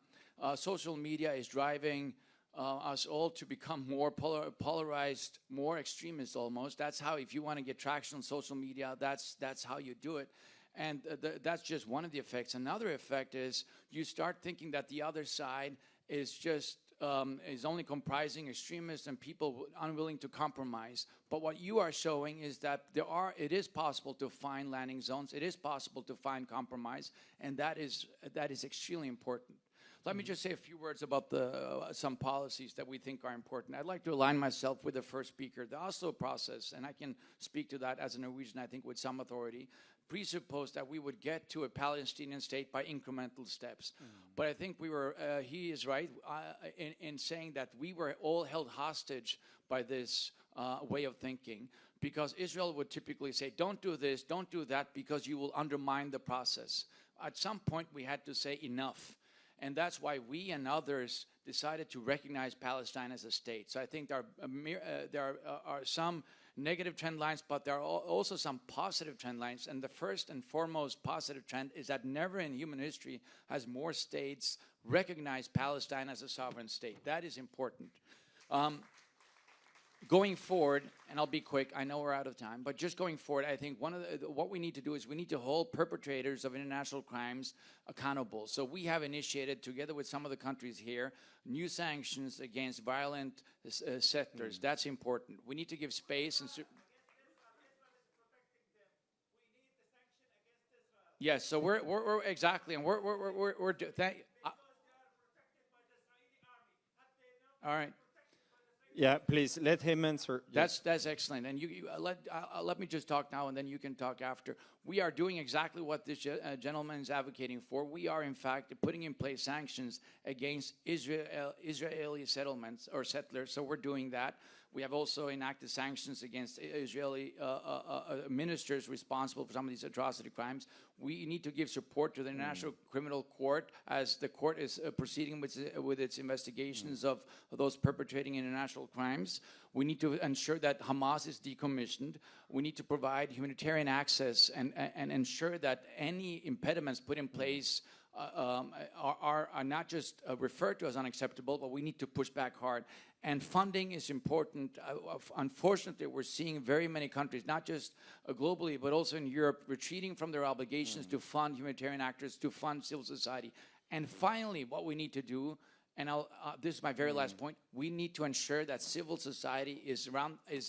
Social media is driving us all to become more polarized, more extremist almost. That's how, if you want to get traction on social media, that's how you do it. And that's just one of the effects. Another effect is you start thinking that the other side is just is only comprising extremists and people unwilling to compromise. But what you are showing is that it is possible to find landing zones. It is possible to find compromise, and that is extremely important. Let me just say a few words about some policies that we think are important. I'd like to align myself with the first speaker. The Oslo process, and I can speak to that as a Norwegian, I think, with some authority, presupposed that we would get to a Palestinian state by incremental steps. But I think he is right in saying that we were all held hostage by this way of thinking, because Israel would typically say, don't do this, don't do that, because you will undermine the process. At some point, we had to say enough. And that's why we and others decided to recognize Palestine as a state. So I think there are some negative trend lines, but there are also some positive trend lines. And the first and foremost positive trend is that never in human history has more states recognized Palestine as a sovereign state. That is important. Going forward, and I'll be quick, I know we're out of time, but just going forward, I think what we need to do is we need to hold perpetrators of international crimes accountable. So we have initiated, together with some of the countries here, new sanctions against violent sectors. That's important. We need to give space and... Yes, so we're exactly, and we're all right. Yeah, please let him answer. That's excellent. And let me just talk now, and then you can talk after. We are doing exactly what this gentleman is advocating for. We are, in fact, putting in place sanctions against Israeli settlements or settlers. So we're doing that. We have also enacted sanctions against Israeli ministers responsible for some of these atrocity crimes. We need to give support to the International Criminal Court as the court is proceeding with its investigations of those perpetrating international crimes. We need to ensure that Hamas is decommissioned. We need to provide humanitarian access and ensure that any impediments put in place are not just referred to as unacceptable, but we need to push back hard. And funding is important. Unfortunately, we're seeing very many countries, not just globally, but also in Europe, retreating from their obligations to fund humanitarian actors, to fund civil society. And finally, what we need to do, and this is my very last point, we need to ensure that civil society is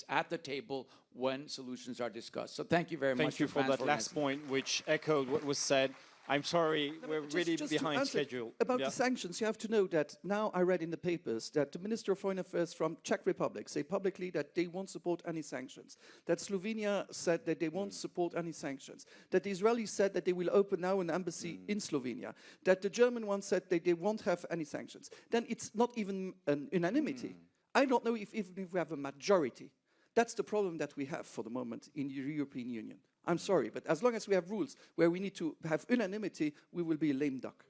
at the table when solutions are discussed. So thank you very much. Thank you for that last point, which echoed what was said. I'm sorry, we're really behind schedule. About the sanctions, you have to know that now I read in the papers that the Minister of Foreign Affairs from Czech Republic say publicly that they won't support any sanctions. That Slovenia said that they won't support any sanctions. That the Israelis said that they will open now an embassy in Slovenia. That the German one said that they won't have any sanctions. Then it's not even an unanimity. I don't know if even if we have a majority. That's the problem that we have for the moment in the European Union. I'm sorry, but as long as we have rules where we need to have unanimity, we will be a lame duck.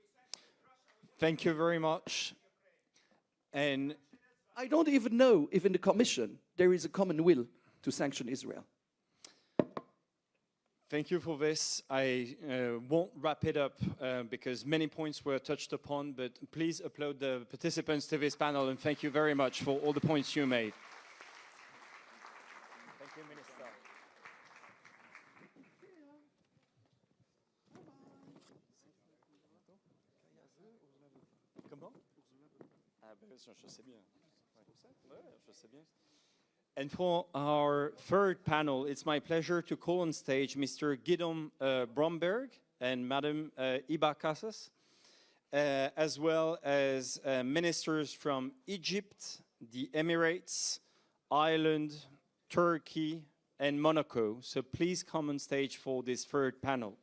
Thank you very much. And I don't even know if in the Commission there is a common will to sanction Israel. Thank you for this. I won't wrap it up because many points were touched upon, but please upload the participants to this panel, and thank you very much for all the points you made. Thank you, Minister. Comment? Je sais bien. Je sais bien. And for our third panel, it's my pleasure to call on stage Mr. Gideon Bromberg and Madam Iba Casas, as well as ministers from Egypt, the Emirates, Ireland, Turkey, and Monaco. So please come on stage for this third panel.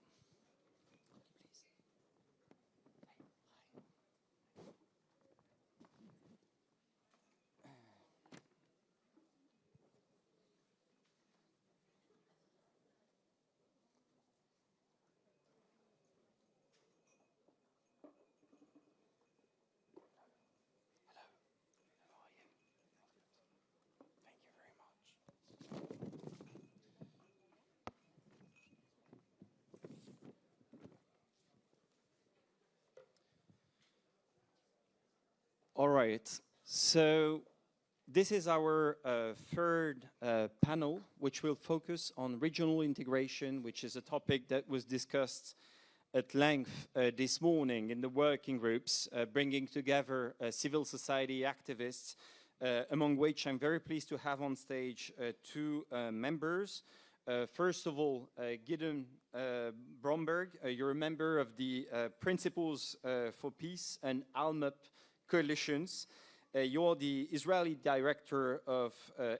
All right, so this is our third panel, which will focus on regional integration, which is a topic that was discussed at length this morning in the working groups, bringing together civil society activists, among which I'm very pleased to have on stage two members. First of all, Gideon Bromberg, you're a member of the Principles for Peace and ALMUP coalitions. You're the Israeli director of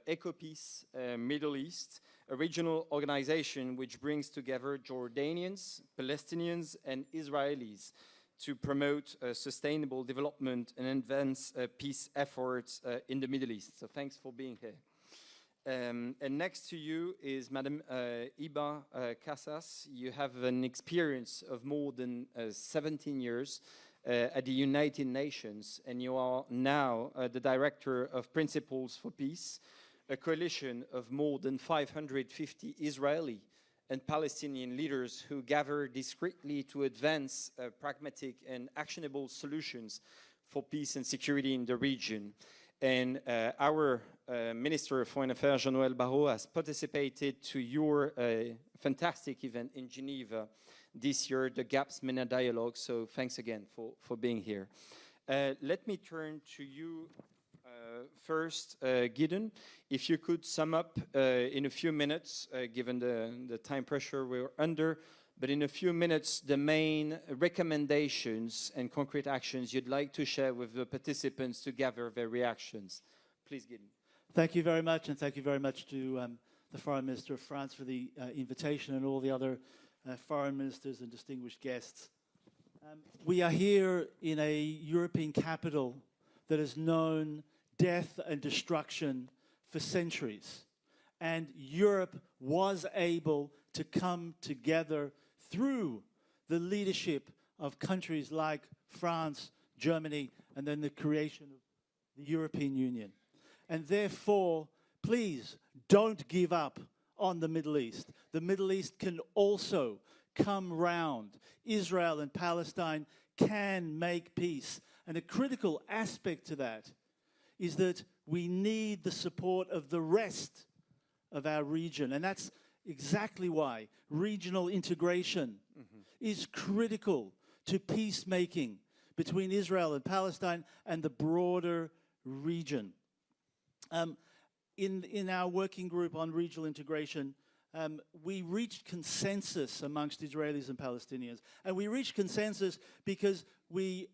EcoPeace Middle East, a regional organization which brings together Jordanians, Palestinians, and Israelis to promote sustainable development and advance peace efforts in the Middle East. So thanks for being here. And next to you is Madam Iba Casas. You have an experience of more than 17 years at the United Nations, and you are now the director of Principles for Peace, a coalition of more than 550 Israeli and Palestinian leaders who gather discreetly to advance pragmatic and actionable solutions for peace and security in the region. And our Minister of Foreign Affairs, Noel Barrot, has participated to your fantastic event in Geneva this year, the GAPS MENA Dialogue, so thanks again for being here. Let me turn to you first, Gideon. If you could sum up in a few minutes, given the time pressure we're under, but in a few minutes, the main recommendations and concrete actions you'd like to share with the participants to gather their reactions. Please, Gideon. Thank you very much, and thank you very much to the Foreign Minister of France for the invitation and all the other foreign ministers and distinguished guests. We are here in a European capital that has known death and destruction for centuries. And Europe was able to come together through the leadership of countries like France, Germany, and then the creation of the European Union. And therefore, please don't give up on the Middle East. The Middle East can also come round. Israel and Palestine can make peace. And a critical aspect to that is that we need the support of the rest of our region. And that's exactly why regional integration is critical to peacemaking between Israel and Palestine and the broader region. In our working group on regional integration, we reached consensus amongst Israelis and Palestinians. And we reached consensus because we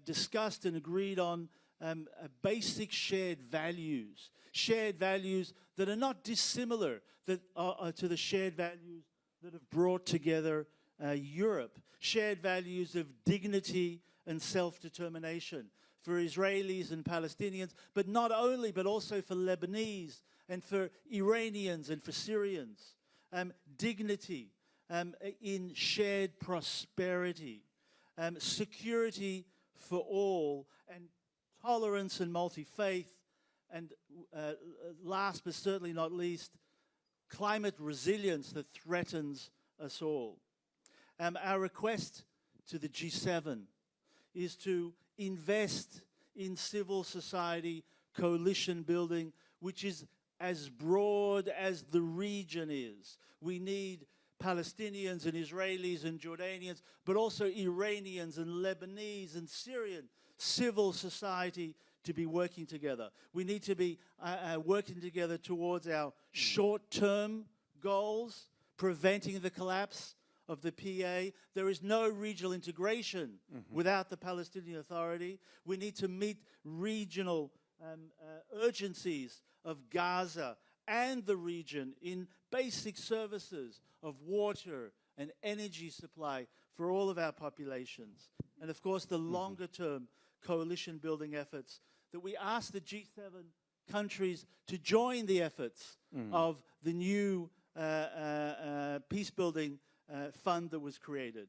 discussed and agreed on basic shared values that are not dissimilar to the shared values that have brought together Europe. Shared values of dignity and self-determination for Israelis and Palestinians, but not only, but also for Lebanese and for Iranians and for Syrians. Dignity in shared prosperity, security for all, and tolerance and multi-faith, and last but certainly not least, climate resilience that threatens us all. Our request to the G7 is to invest in civil society coalition building, which is as broad as the region is. We need Palestinians and Israelis and Jordanians, but also Iranians and Lebanese and Syrian civil society to be working together. We need to be working together towards our short-term goals, preventing the collapse of the PA. There is no regional integration without the Palestinian Authority. We need to meet regional urgencies of Gaza and the region in basic services of water and energy supply for all of our populations. And of course, the longer-term coalition building efforts that we ask the G7 countries to join the efforts of the new peace building fund that was created.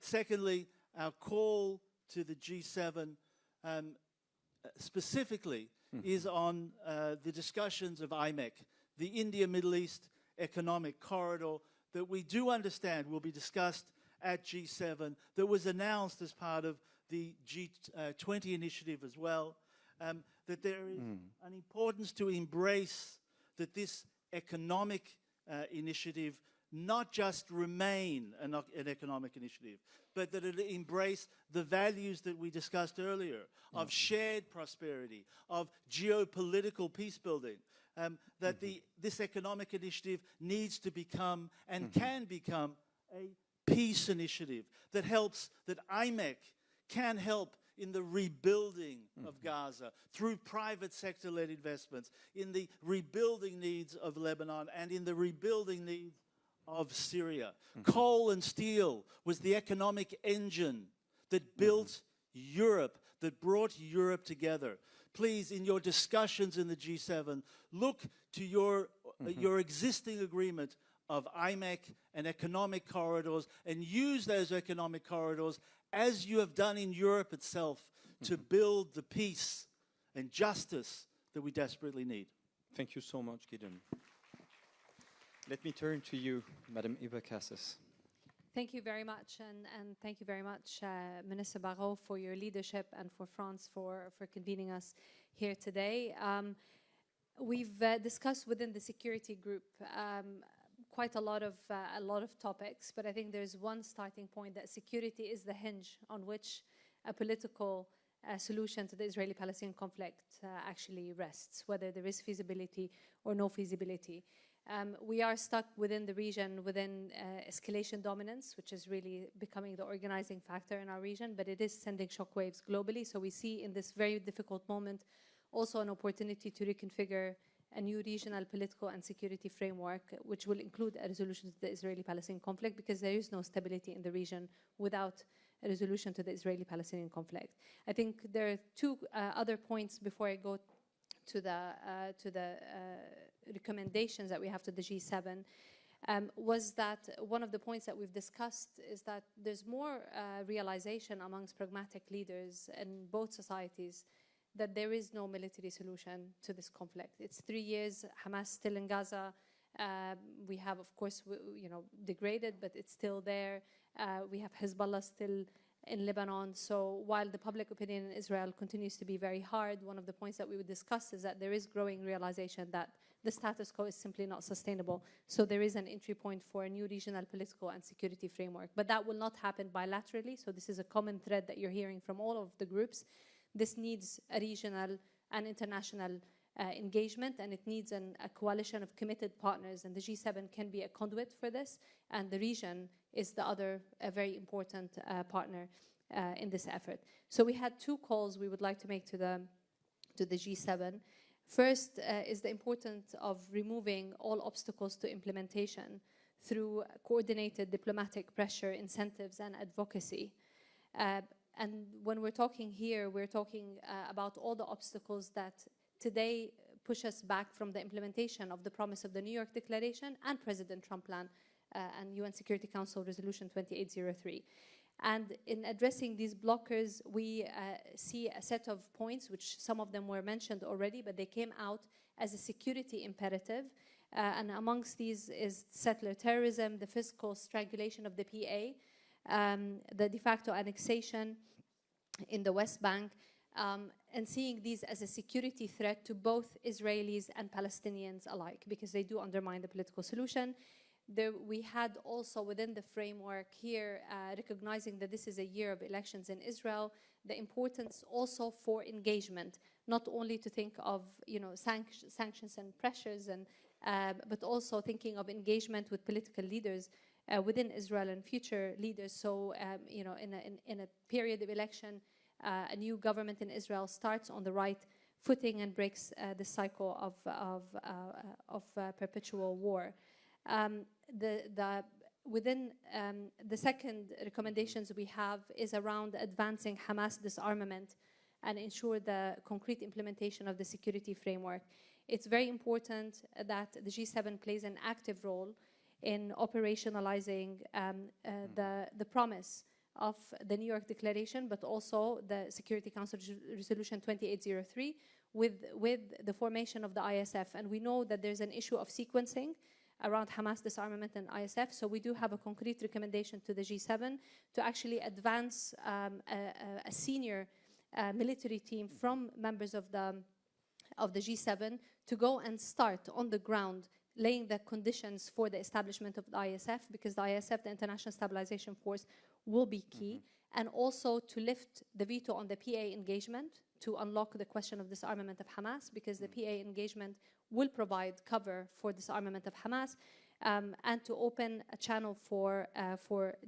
Secondly, our call to the G7 specifically is on the discussions of IMEC, the India-Middle East Economic Corridor, that we do understand will be discussed at G7, that was announced as part of the G20 initiative as well, that there is an importance to embrace that this economic initiative not just remain an economic initiative, but that it embrace the values that we discussed earlier of shared prosperity, of geopolitical peace building, that this economic initiative needs to become and can become a peace initiative that helps, that IMEC can help in the rebuilding of Gaza through private sector-led investments, in the rebuilding needs of Lebanon, and in the rebuilding needs of Syria. Coal and steel was the economic engine that built Europe, that brought Europe together. Please, in your discussions in the G7, look to your existing agreement of IMEC and economic corridors, and use those economic corridors as you have done in Europe itself to build the peace and justice that we desperately need. Thank you so much, Gideon. Let me turn to you, Madam Iber-Cassis. Thank you very much, and thank you very much, Minister Barrot, for your leadership, and for France for convening us here today. We've discussed within the security group quite a lot of topics, but I think there's one starting point, that security is the hinge on which a political solution to the Israeli-Palestinian conflict actually rests, whether there is feasibility or no feasibility. We are stuck within the region, within escalation dominance, which is really becoming the organizing factor in our region, but it is sending shockwaves globally. So we see in this very difficult moment also an opportunity to reconfigure a new regional political and security framework, which will include a resolution to the Israeli-Palestinian conflict, because there is no stability in the region without a resolution to the Israeli-Palestinian conflict. I think there are two other points before I go to the recommendations that we have to the G7. Was that one of the points that we've discussed is that there's more realization amongst pragmatic leaders in both societies that there is no military solution to this conflict. It's 3 years, Hamas still in Gaza. We have, of course, degraded, but it's still there. We have Hezbollah still in Lebanon. So while the public opinion in Israel continues to be very hard, one of the points that we would discuss is that there is growing realization that the status quo is simply not sustainable. So there is an entry point for a new regional political and security framework. But that will not happen bilaterally. So this is a common thread that you're hearing from all of the groups. This needs a regional and international engagement, and it needs a coalition of committed partners, and the G7 can be a conduit for this, and the region is the other very important partner in this effort. So we had two calls we would like to make to the G7. First is the importance of removing all obstacles to implementation through coordinated diplomatic pressure, incentives, and advocacy. And when we're talking here, we're talking about all the obstacles that today push us back from the implementation of the promise of the New York Declaration and President Trump plan and UN Security Council Resolution 2803. And in addressing these blockers, we see a set of points, which some of them were mentioned already, but they came out as a security imperative. And amongst these is settler terrorism, the physical strangulation of the PA, the de facto annexation in the West Bank, and seeing these as a security threat to both Israelis and Palestinians alike, because they do undermine the political solution. We had also within the framework here, recognizing that this is a year of elections in Israel, the importance also for engagement, not only to think of sanctions and pressures, but also thinking of engagement with political leaders within Israel and future leaders. So, in a period of election, a new government in Israel starts on the right footing and breaks the cycle of perpetual war. Within the second recommendations we have is around advancing Hamas disarmament and ensure the concrete implementation of the security framework. It's very important that the G7 plays an active role in operationalizing the promise of the New York Declaration, but also the Security Council Resolution 2803 with the formation of the ISF. And we know that there's an issue of sequencing around Hamas disarmament and ISF, so we do have a concrete recommendation to the G7 to actually advance a senior military team from members of the G7 to go and start on the ground laying the conditions for the establishment of the ISF, because the ISF, the International Stabilization Force, will be key, and also to lift the veto on the PA engagement to unlock the question of disarmament of Hamas, because the PA engagement will provide cover for disarmament of Hamas, and to open a channel for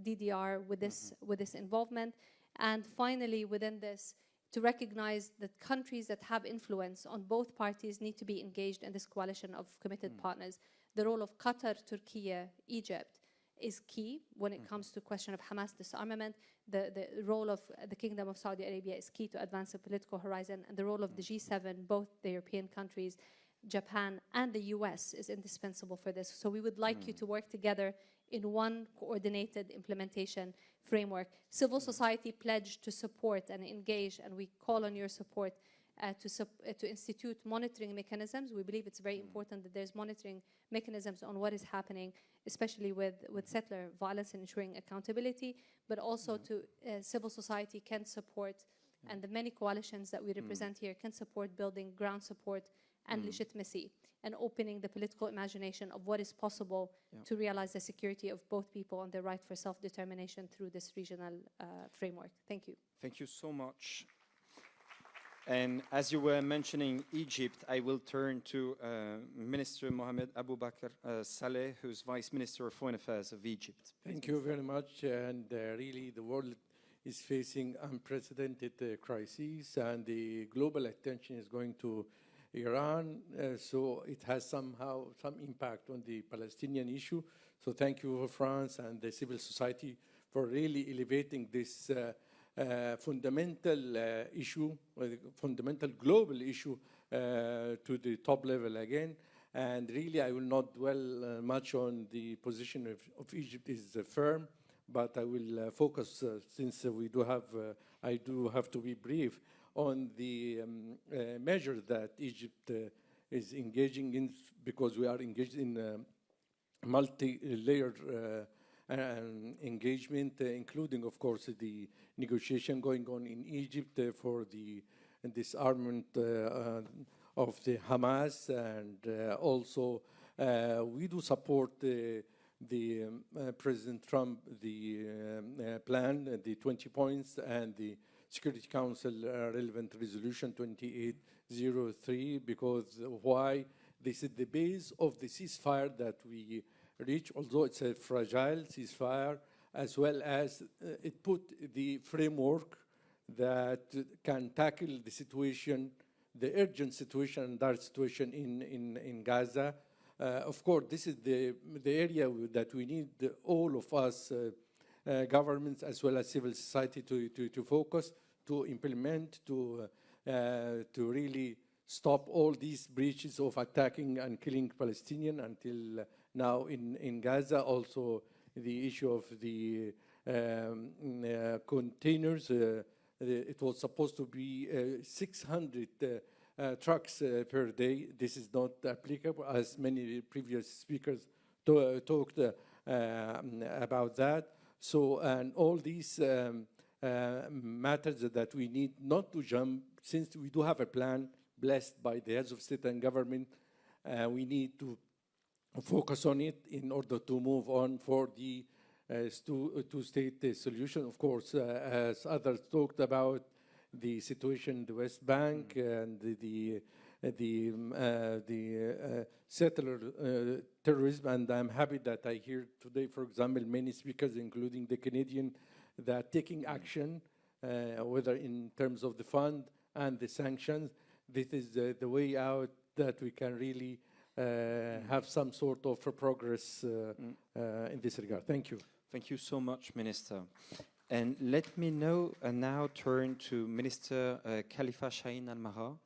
DDR with this involvement. And finally, within this, to recognize that countries that have influence on both parties need to be engaged in this coalition of committed partners. The role of Qatar, Turkey, Egypt is key when it comes to question of Hamas disarmament. The role of the Kingdom of Saudi Arabia is key to advance the political horizon, and the role of the G7, both the European countries, Japan, and the US is indispensable for this. So we would like you to work together in one coordinated implementation framework. Civil society pledged to support and engage, and we call on your support to institute monitoring mechanisms. We believe it's very important that there's monitoring mechanisms on what is happening, especially with settler violence, and ensuring accountability, but also to civil society can support, and the many coalitions that we represent here can support building ground support and legitimacy, and opening the political imagination of what is possible to realize the security of both people and their right for self-determination through this regional framework. Thank you. Thank you so much. And as you were mentioning Egypt, I will turn to Minister Mohamed Abu Bakr Saleh, who's Vice Minister of Foreign Affairs of Egypt. Thank you very much. And really, the world is facing unprecedented crises, and the global attention is going to Iran. So it has somehow some impact on the Palestinian issue. So thank you, France and the civil society, for really elevating this fundamental issue, fundamental global issue to the top level again. And really, I will not dwell much on the position of Egypt is firm, but I will focus, since we do have, I do have to be brief, on the measures that Egypt is engaging in, because we are engaged in multi-layered engagement, including, of course, the negotiation going on in Egypt for the disarmament of the Hamas, and also we do support the President Trump, the plan, the 20 points, and the Security Council relevant resolution 2803, because why? This is the base of the ceasefire that we reach, although it's a fragile ceasefire, as well as it put the framework that can tackle the situation, the urgent situation and dire situation in Gaza. Of course, this is the area that we need all of us, governments as well as civil society, to focus, to implement, to really stop all these breaches of attacking and killing Palestinians until now in Gaza. Also, the issue of the containers. It was supposed to be 600 trucks per day. This is not applicable, as many previous speakers talked about that. So, and all these matters that we need not to jump, since we do have a plan blessed by the heads of state and government. We need to focus on it in order to move on for the two-state solution. Of course, as others talked about, the situation in the West Bank and the settler terrorism. And I'm happy that I hear today, for example, many speakers, including the Canadian, that taking action, whether in terms of the fund and the sanctions. This is the way out that we can really have some sort of progress in this regard. Thank you. Thank you so much, Minister. And let me now turn to Minister Khalifa Shaheen Al-Mahar,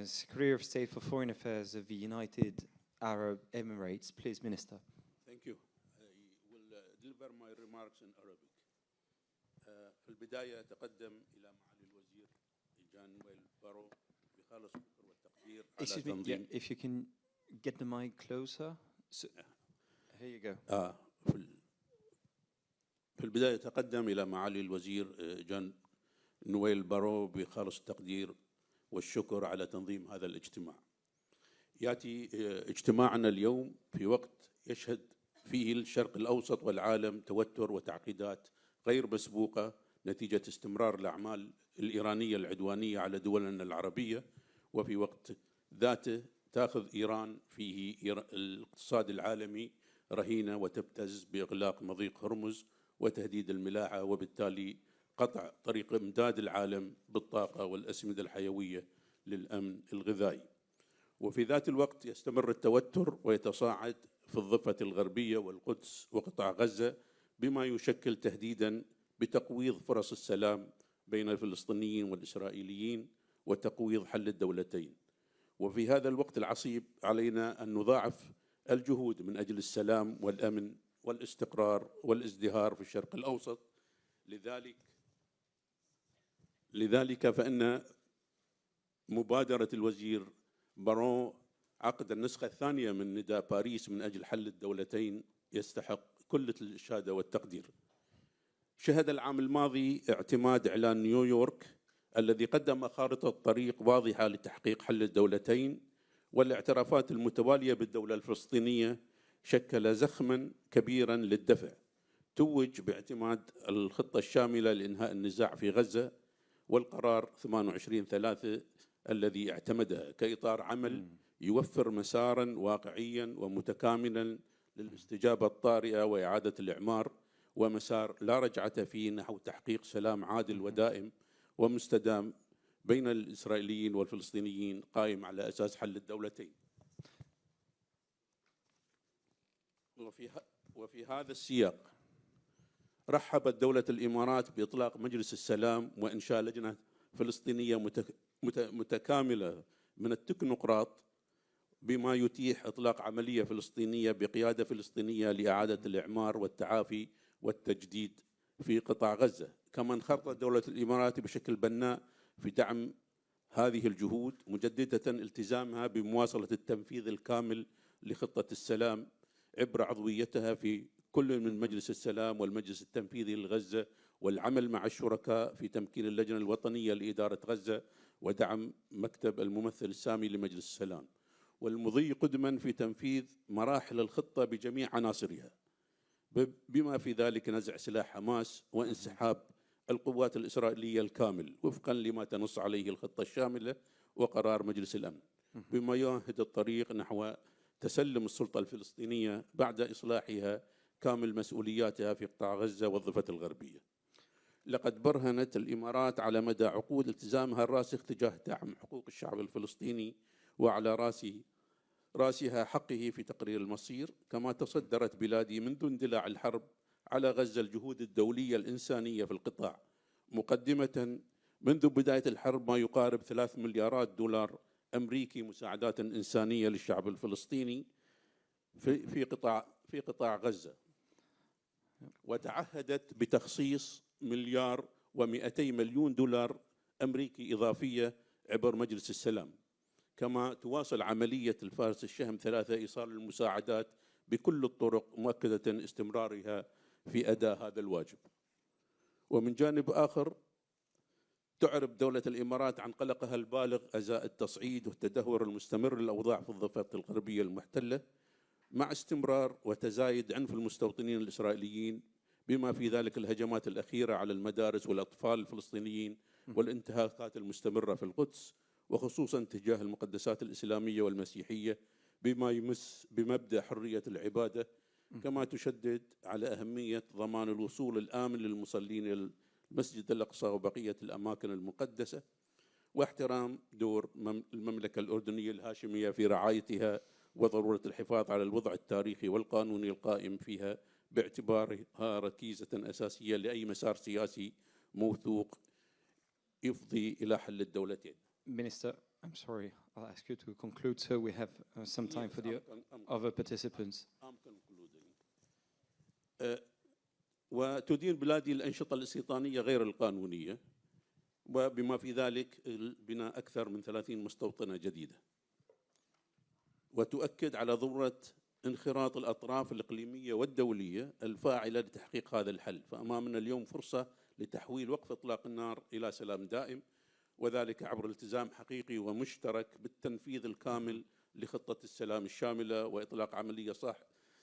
Secretary of State for Foreign Affairs of the United Arab Emirates. Please, Minister. Thank you. I will deliver my remarks in Arabic. في البداية أتقدم إلى معالي الوزير جانويل بارو بخالص الشكر والتقدير على تنظيم. If you can get the mic closer. So, here you go. في البداية أتقدم إلى معالي الوزير جان نويل بارو بخالص التقدير والشكر على تنظيم هذا الاجتماع. يأتي اجتماعنا اليوم في وقت يشهد فيه الشرق الأوسط والعالم توتر وتعقيدات غير مسبوقة نتيجة استمرار الأعمال الإيرانية العدوانية على دولنا العربية، وفي وقت ذاته تأخذ إيران فيه الاقتصاد العالمي رهينة وتبتز بإغلاق مضيق هرمز وتهديد الملاحة، وبالتالي قطع طريق إمداد العالم بالطاقة والأسمدة الحيوية للأمن الغذائي. وفي ذات الوقت يستمر التوتر ويتصاعد في الضفة الغربية والقدس وقطاع غزة، بما يشكل تهديداً بتقويض فرص السلام بين الفلسطينيين والإسرائيليين وتقويض حل الدولتين. وفي هذا الوقت العصيب علينا أن نضاعف الجهود من أجل السلام والأمن والاستقرار والازدهار في الشرق الأوسط. لذلك فإن مبادرة الوزير بارو عقد النسخة الثانية من نداء باريس من أجل حل الدولتين يستحق كل الإشادة والتقدير. شهد العام الماضي اعتماد إعلان نيويورك الذي قدم خارطة طريق واضحة لتحقيق حل الدولتين، والاعترافات المتوالية بالدولة الفلسطينية شكل زخما كبيرا للدفع. توج باعتماد الخطة الشاملة لإنهاء النزاع في غزة والقرار 28/3 الذي اعتمدها كإطار عمل يوفر مسارا واقعيا ومتكاملا للاستجابة الطارئة وإعادة الإعمار، ومسار لا رجعة فيه نحو تحقيق سلام عادل ودائم ومستدام بين الإسرائيليين والفلسطينيين قائم على أساس حل الدولتين. وفي هذا السياق رحبت دولة الإمارات بإطلاق مجلس السلام وإنشاء لجنة فلسطينية متكاملة من التكنوقراط بما يتيح إطلاق عملية فلسطينية بقيادة فلسطينية لإعادة الإعمار والتعافي والتجديد في قطاع غزة. كما انخرطت دولة الإمارات بشكل بناء في دعم هذه الجهود، مجددة التزامها بمواصلة التنفيذ الكامل لخطة السلام عبر عضويتها في كل من مجلس السلام والمجلس التنفيذي لغزة، والعمل مع الشركاء في تمكين اللجنة الوطنية لإدارة غزة ودعم مكتب الممثل السامي لمجلس السلام، والمضي قدما في تنفيذ مراحل الخطة بجميع عناصرها بما في ذلك نزع سلاح حماس وانسحاب القوات الإسرائيلية الكامل وفقا لما تنص عليه الخطة الشاملة وقرار مجلس الأمن، بما يمهد الطريق نحو تسلم السلطة الفلسطينية بعد إصلاحها كامل مسؤولياتها في قطاع غزة والضفة الغربية. لقد برهنت الإمارات على مدى عقود التزامها الراسخ تجاه دعم حقوق الشعب الفلسطيني وعلى راسها حقه في تقرير المصير. كما تصدرت بلادي منذ اندلاع الحرب على غزة الجهود الدولية الإنسانية في القطاع، مقدمة منذ بداية الحرب ما يقارب 3 مليارات دولار أمريكي مساعدات إنسانية للشعب الفلسطيني في قطاع غزة، وتعهدت بتخصيص 1,200,000,000 دولار أمريكي إضافية عبر مجلس السلام. كما تواصل عملية الفارس الشهم 3 إيصال المساعدات بكل الطرق، مؤكدة استمرارها في أداء هذا الواجب. ومن جانب آخر تعرب دولة الإمارات عن قلقها البالغ أزاء التصعيد والتدهور المستمر للأوضاع في الضفة الغربية المحتلة، مع استمرار وتزايد عنف المستوطنين الإسرائيليين بما في ذلك الهجمات الأخيرة على المدارس والأطفال الفلسطينيين والانتهاكات المستمرة في القدس، وخصوصا تجاه المقدسات الإسلامية والمسيحية بما يمس بمبدأ حرية العبادة. كما تشدد على أهمية ضمان الوصول الآمن للمصلين إلى المسجد الأقصى وبقية الأماكن المقدسة، واحترام دور المملكة الأردنية الهاشمية في رعايتها وضرورة الحفاظ على الوضع التاريخي والقانوني القائم فيها باعتبارها ركيزة أساسية لأي مسار سياسي موثوق يفضي إلى حل الدولتين. Minister, I'm sorry, I'll ask you to conclude so we have some time for the other participants. I'm concluding. وتدين بلادي الأنشطة الاستيطانية غير القانونية، وبما في ذلك بناء أكثر من 30 مستوطنة جديدة، وتؤكد على ضرورة انخراط الأطراف الإقليمية والدولية الفاعلة لتحقيق هذا الحل. فأمامنا اليوم فرصة لتحويل وقف إطلاق النار إلى سلام دائم، وذلك عبر التزام حقيقي ومشترك بالتنفيذ الكامل لخطة السلام الشاملة وإطلاق عملية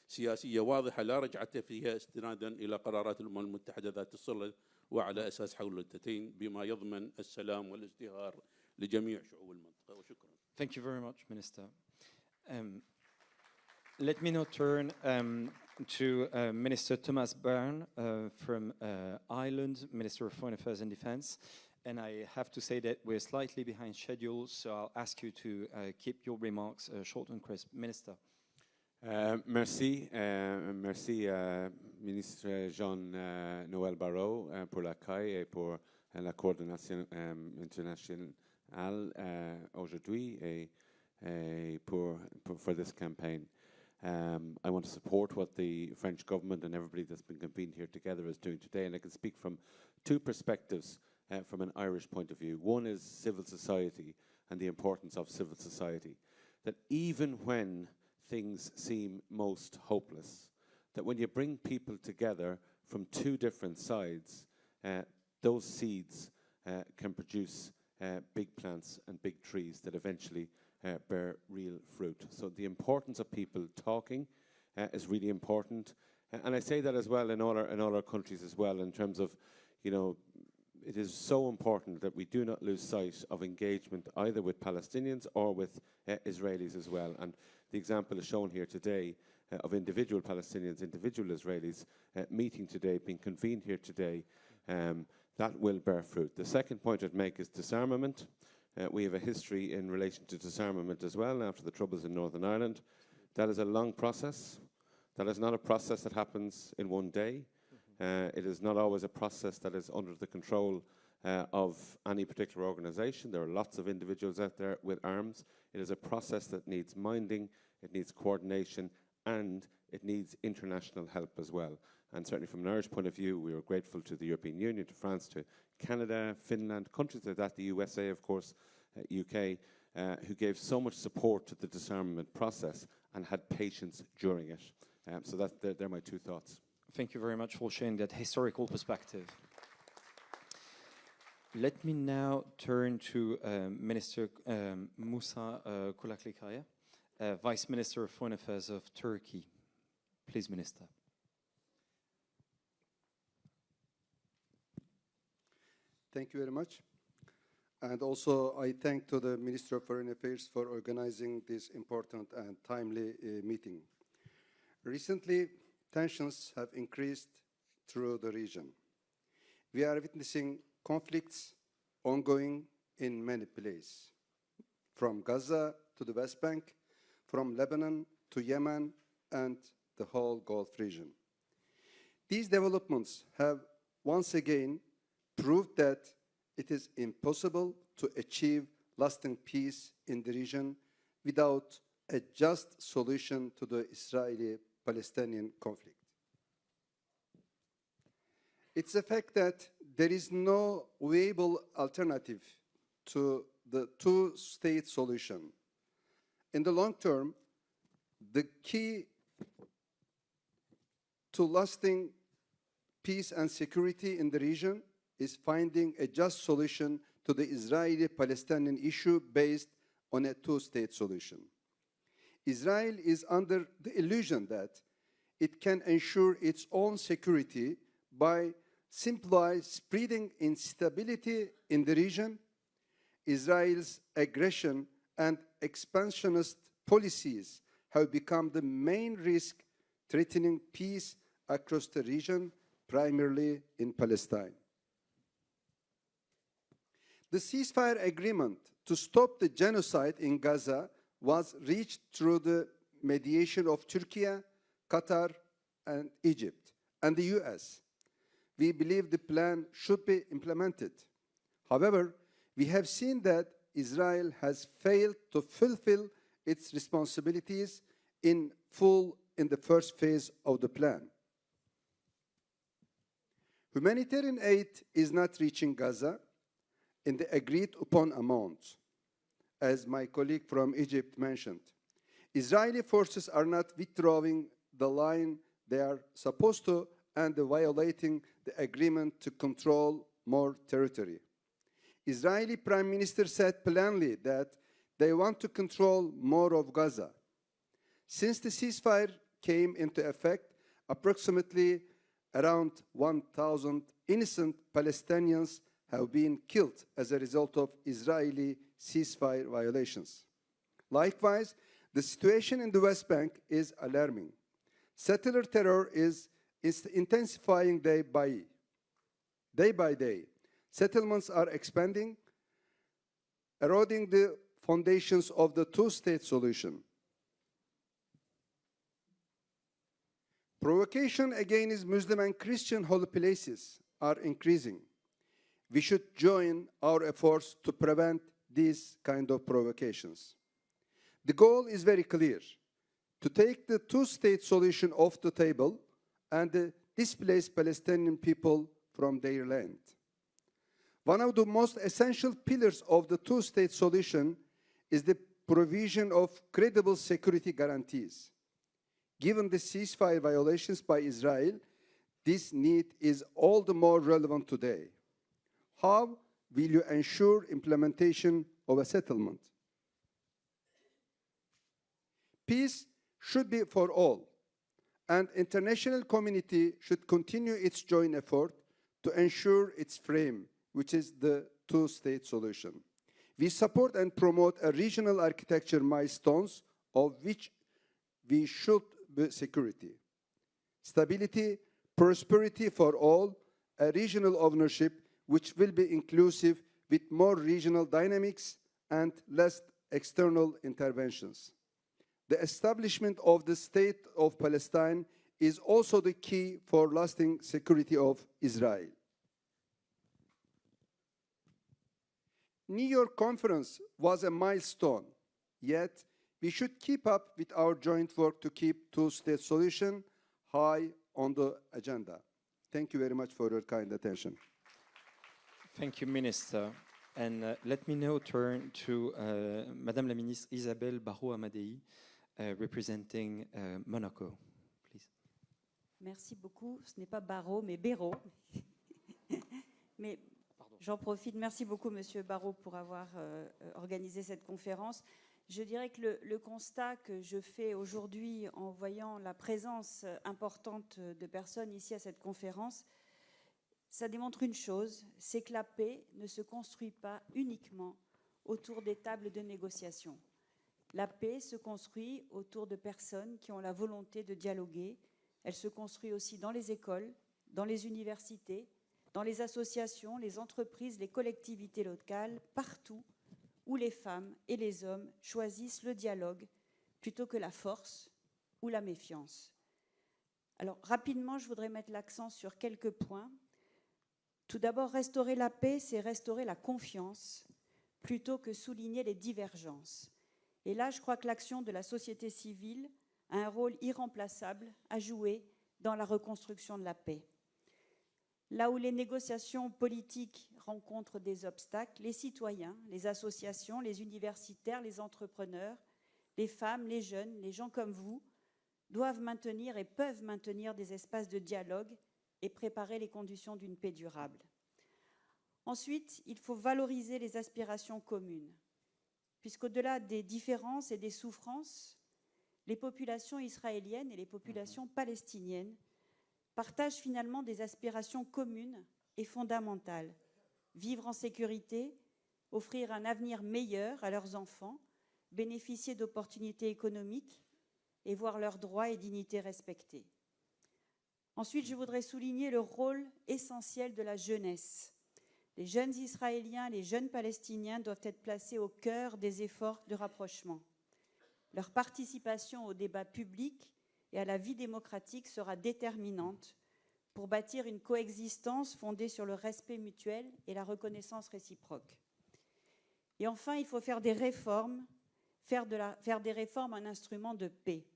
سياسية واضحة لا رجعة فيها استنادا إلى قرارات الأمم المتحدة ذات الصلة وعلى أساس حل الدولتين بما يضمن السلام والازدهار لجميع شعوب المنطقة. وشكرا. Thank you very much, Minister. Let me now turn to Minister Thomas Byrne from Ireland, Minister of Foreign Affairs and Defence. And I have to say that we're slightly behind schedule, so I'll ask you to keep your remarks short and crisp. Minister. Merci, Ministre Jean-Noel Barrot, pour l'accueil et pour la coordination internationale aujourd'hui et for this campaign. I want to support what the French government and everybody that's been convened here together is doing today, and I can speak from 2 perspectives from an Irish point of view. One is civil society and the importance of civil society, that even when things seem most hopeless, that when you bring people together from 2 different sides, those seeds can produce big plants and big trees that eventually bear real fruit. So the importance of people talking is really important, and I say that as well in all our countries as well, in terms of, you know, it is so important that we do not lose sight of engagement either with Palestinians or with Israelis as well. And the example is shown here today of individual Palestinians, individual Israelis meeting today, being convened here today. That will bear fruit. The second point I'd make is disarmament. We have a history in relation to disarmament as well after the troubles in Northern Ireland. That is a long process. That is not a process that happens in one day. It is not always a process that is under the control of any particular organization. There are lots of individuals out there with arms. It is a process that needs minding, it needs coordination, and it needs international help as well. And certainly from an Irish point of view, we are grateful to the European Union, to France, to Canada, Finland, countries like that, the USA, of course, UK, who gave so much support to the disarmament process and had patience during it. So they're my two thoughts. Thank you very much for sharing that historical perspective. Let me now turn to Minister Musa Kulaklikaya, Vice Minister of Foreign Affairs of Turkey. Please, Minister. Thank you very much. And also, I thank to the Minister of Foreign Affairs for organizing this important and timely meeting. Recently, tensions have increased through the region. We are witnessing conflicts ongoing in many places, from Gaza to the West Bank, from Lebanon to Yemen, and the whole Gulf region. These developments have once again proved that it is impossible to achieve lasting peace in the region without a just solution to the Israeli-Palestinian conflict. It's a fact that there is no viable alternative to the two-state solution. In the long term, the key to lasting peace and security in the region is finding a just solution to the Israeli-Palestinian issue based on a two-state solution. Israel is under the illusion that it can ensure its own security by simply spreading instability in the region. Israel's aggression and expansionist policies have become the main risk threatening peace across the region, primarily in Palestine. The ceasefire agreement to stop the genocide in Gaza was reached through the mediation of Turkey, Qatar, and Egypt, and the US. We believe the plan should be implemented. However, we have seen that Israel has failed to fulfill its responsibilities in full in the first phase of the plan. Humanitarian aid is not reaching Gaza in the agreed upon amount, as my colleague from Egypt mentioned. Israeli forces are not withdrawing the line they are supposed to and violating the agreement to control more territory. Israeli Prime Minister said plainly that they want to control more of Gaza. Since the ceasefire came into effect, approximately around 1,000 innocent Palestinians have been killed as a result of Israeli ceasefire violations. Likewise, the situation in the West Bank is alarming. Settler terror is intensifying day by day. Settlements are expanding, eroding the foundations of the two-state solution. Provocation against Muslim and Christian holy places are increasing. We should join our efforts to prevent these kind of provocations. The goal is very clear: to take the two-state solution off the table and displace Palestinian people from their land. One of the most essential pillars of the two-state solution is the provision of credible security guarantees. Given the ceasefire violations by Israel, this need is all the more relevant today. How will you ensure implementation of a settlement? Peace should be for all, and international community should continue its joint effort to ensure its frame which is the two-state solution. We support and promote a regional architecture milestones of which we should be security, stability, prosperity for all, a regional ownership which will be inclusive with more regional dynamics and less external interventions. The establishment of the State of Palestine is also the key for lasting security of Israel. New York Conference was a milestone, yet we should keep up with our joint work to keep two-state solution high on the agenda. Thank you very much for your kind attention. Thank you, Minister. And let me now turn to Madame la Ministre Isabelle Barrot-Amadei, representing Monaco, please. Merci beaucoup. Ce n'est pas Barrot, mais Béraud. Mais j'en profite. Merci beaucoup, Monsieur Barrot, pour avoir organisé cette conférence. Je dirais que le constat que je fais aujourd'hui en voyant la présence importante de personnes ici à cette conférence, ça démontre une chose, c'est que la paix ne se construit pas uniquement autour des tables de négociation. La paix se construit autour de personnes qui ont la volonté de dialoguer. Elle se construit aussi dans les écoles, dans les universités, dans les associations, les entreprises, les collectivités locales, partout où les femmes et les hommes choisissent le dialogue plutôt que la force ou la méfiance. Alors, rapidement, je voudrais mettre l'accent sur quelques points. Tout d'abord, restaurer la paix, c'est restaurer la confiance plutôt que souligner les divergences. Et là, je crois que l'action de la société civile a un rôle irremplaçable à jouer dans la reconstruction de la paix. Là où les négociations politiques rencontrent des obstacles, les citoyens, les associations, les universitaires, les entrepreneurs, les femmes, les jeunes, les gens comme vous, doivent maintenir et peuvent maintenir des espaces de dialogue et préparer les conditions d'une paix durable. Ensuite, il faut valoriser les aspirations communes, puisqu'au-delà des différences et des souffrances, les populations israéliennes et les populations palestiniennes partagent finalement des aspirations communes et fondamentales. Vivre en sécurité, offrir un avenir meilleur à leurs enfants, bénéficier d'opportunités économiques et voir leurs droits et dignités respectés. Ensuite, je voudrais souligner le rôle essentiel de la jeunesse. Les jeunes Israéliens, les jeunes Palestiniens doivent être placés au cœur des efforts de rapprochement. Leur participation au débat public et à la vie démocratique sera déterminante pour bâtir une coexistence fondée sur le respect mutuel et la reconnaissance réciproque. Et enfin, il faut faire des réformes, faire des réformes un instrument de paix.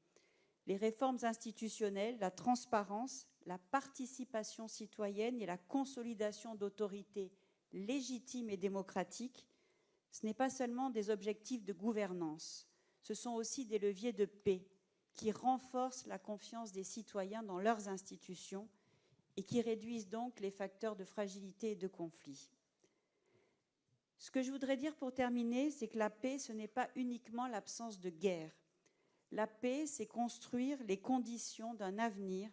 Les réformes institutionnelles, la transparence, la participation citoyenne et la consolidation d'autorités légitimes et démocratiques, ce n'est pas seulement des objectifs de gouvernance, ce sont aussi des leviers de paix qui renforcent la confiance des citoyens dans leurs institutions et qui réduisent donc les facteurs de fragilité et de conflit. Ce que je voudrais dire pour terminer, c'est que la paix, ce n'est pas uniquement l'absence de guerre. La paix, c'est construire les conditions d'un avenir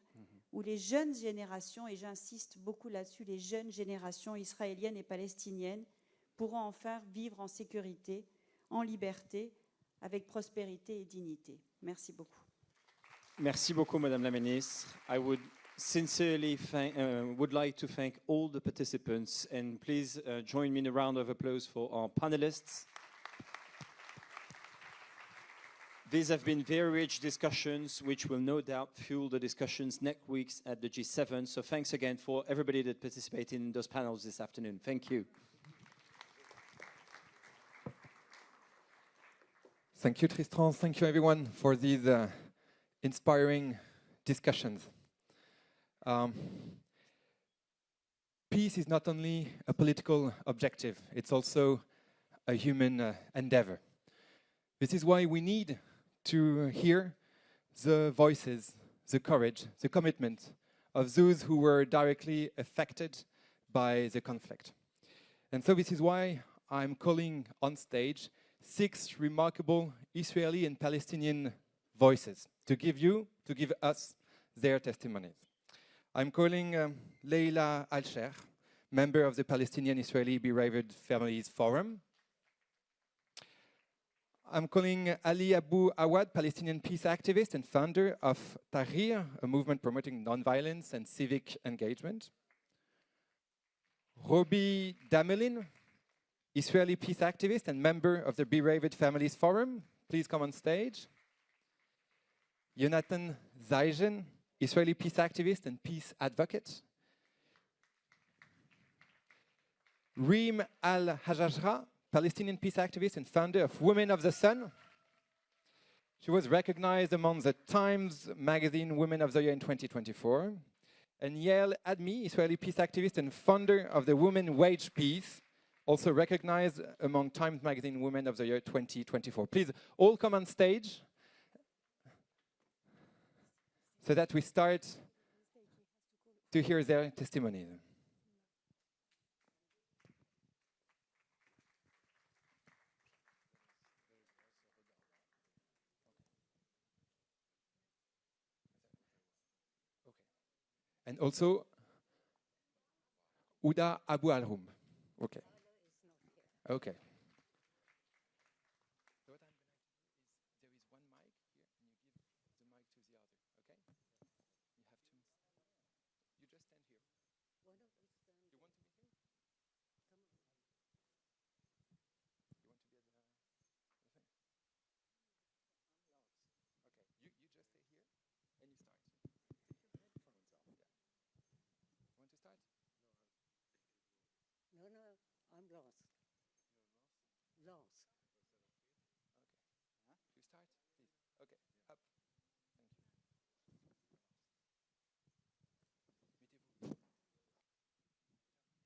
où les jeunes générations, et j'insiste beaucoup là-dessus, les jeunes générations israéliennes et palestiniennes pourront enfin vivre en sécurité, en liberté, avec prospérité et dignité. Merci beaucoup. Merci beaucoup, Madame la Ministre. I would sincerely would like to thank all the participants, and please join me in a round of applause for our panelists. These have been very rich discussions, which will no doubt fuel the discussions next week at the G7. So thanks again for everybody that participated in those panels this afternoon. Thank you. Thank you, Tristan. Thank you, everyone, for these inspiring discussions. Peace is not only a political objective, it's also a human endeavor. This is why we need to hear the voices, the courage, the commitment of those who were directly affected by the conflict. And so this is why I'm calling on stage 6 remarkable Israeli and Palestinian voices to give us their testimonies. I'm calling Leila Alsher, member of the Palestinian-Israeli Bereaved Families Forum. I'm calling Ali Abu Awad, Palestinian peace activist and founder of Tahrir, a movement promoting nonviolence and civic engagement. Robi Damelin, Israeli peace activist and member of the Bereaved Families Forum. Please come on stage. Yonatan Zaygen, Israeli peace activist and peace advocate. Reem Al-Hajajra, Palestinian peace activist and founder of Women of the Sun. She was recognized among the Times Magazine Women of the Year in 2024. And Yael Admi, Israeli peace activist and founder of the Women Wage Peace, also recognized among Times Magazine Women of the Year 2024. Please all come on stage so that we start to hear their testimonies. And also, Uda Abu Al-Rum. Okay. Okay. So what I'm going to do is, there is one mic here, and you give the mic to the other, okay? You have to, you just stand here. You want to be here? You want to be at the thing? Okay, you just stay here, and you start. Headphones off, yeah. You want to start? No, I'm lost. You're lost? Lost. Okay. Huh? You start, please. Okay, up. Thank you. Mettez-vous. Maybe you can go in the middle.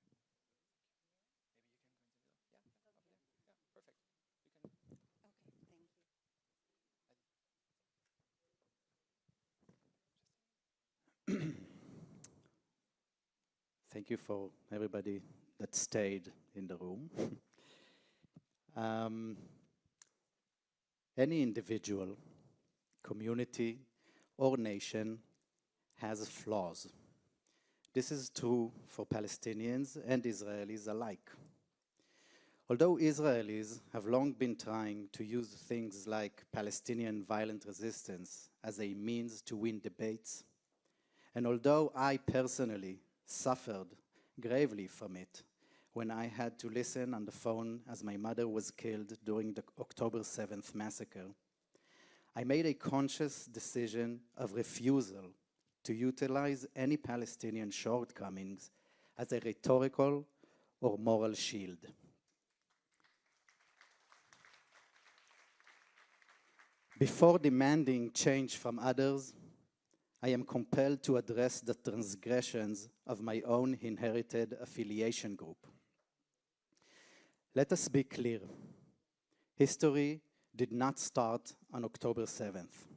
Yeah, up there. Yeah, perfect. You can. Okay, thank you. Thank you for everybody that stayed in the room. Any individual, community, or nation has flaws. This is true for Palestinians and Israelis alike. Although Israelis have long been trying to use things like Palestinian violent resistance as a means to win debates, and although I personally suffered gravely from it when I had to listen on the phone as my mother was killed during the October 7th massacre, I made a conscious decision of refusal to utilize any Palestinian shortcomings as a rhetorical or moral shield. Before demanding change from others, I am compelled to address the transgressions of my own inherited affiliation group. Let us be clear. History did not start on October 7th.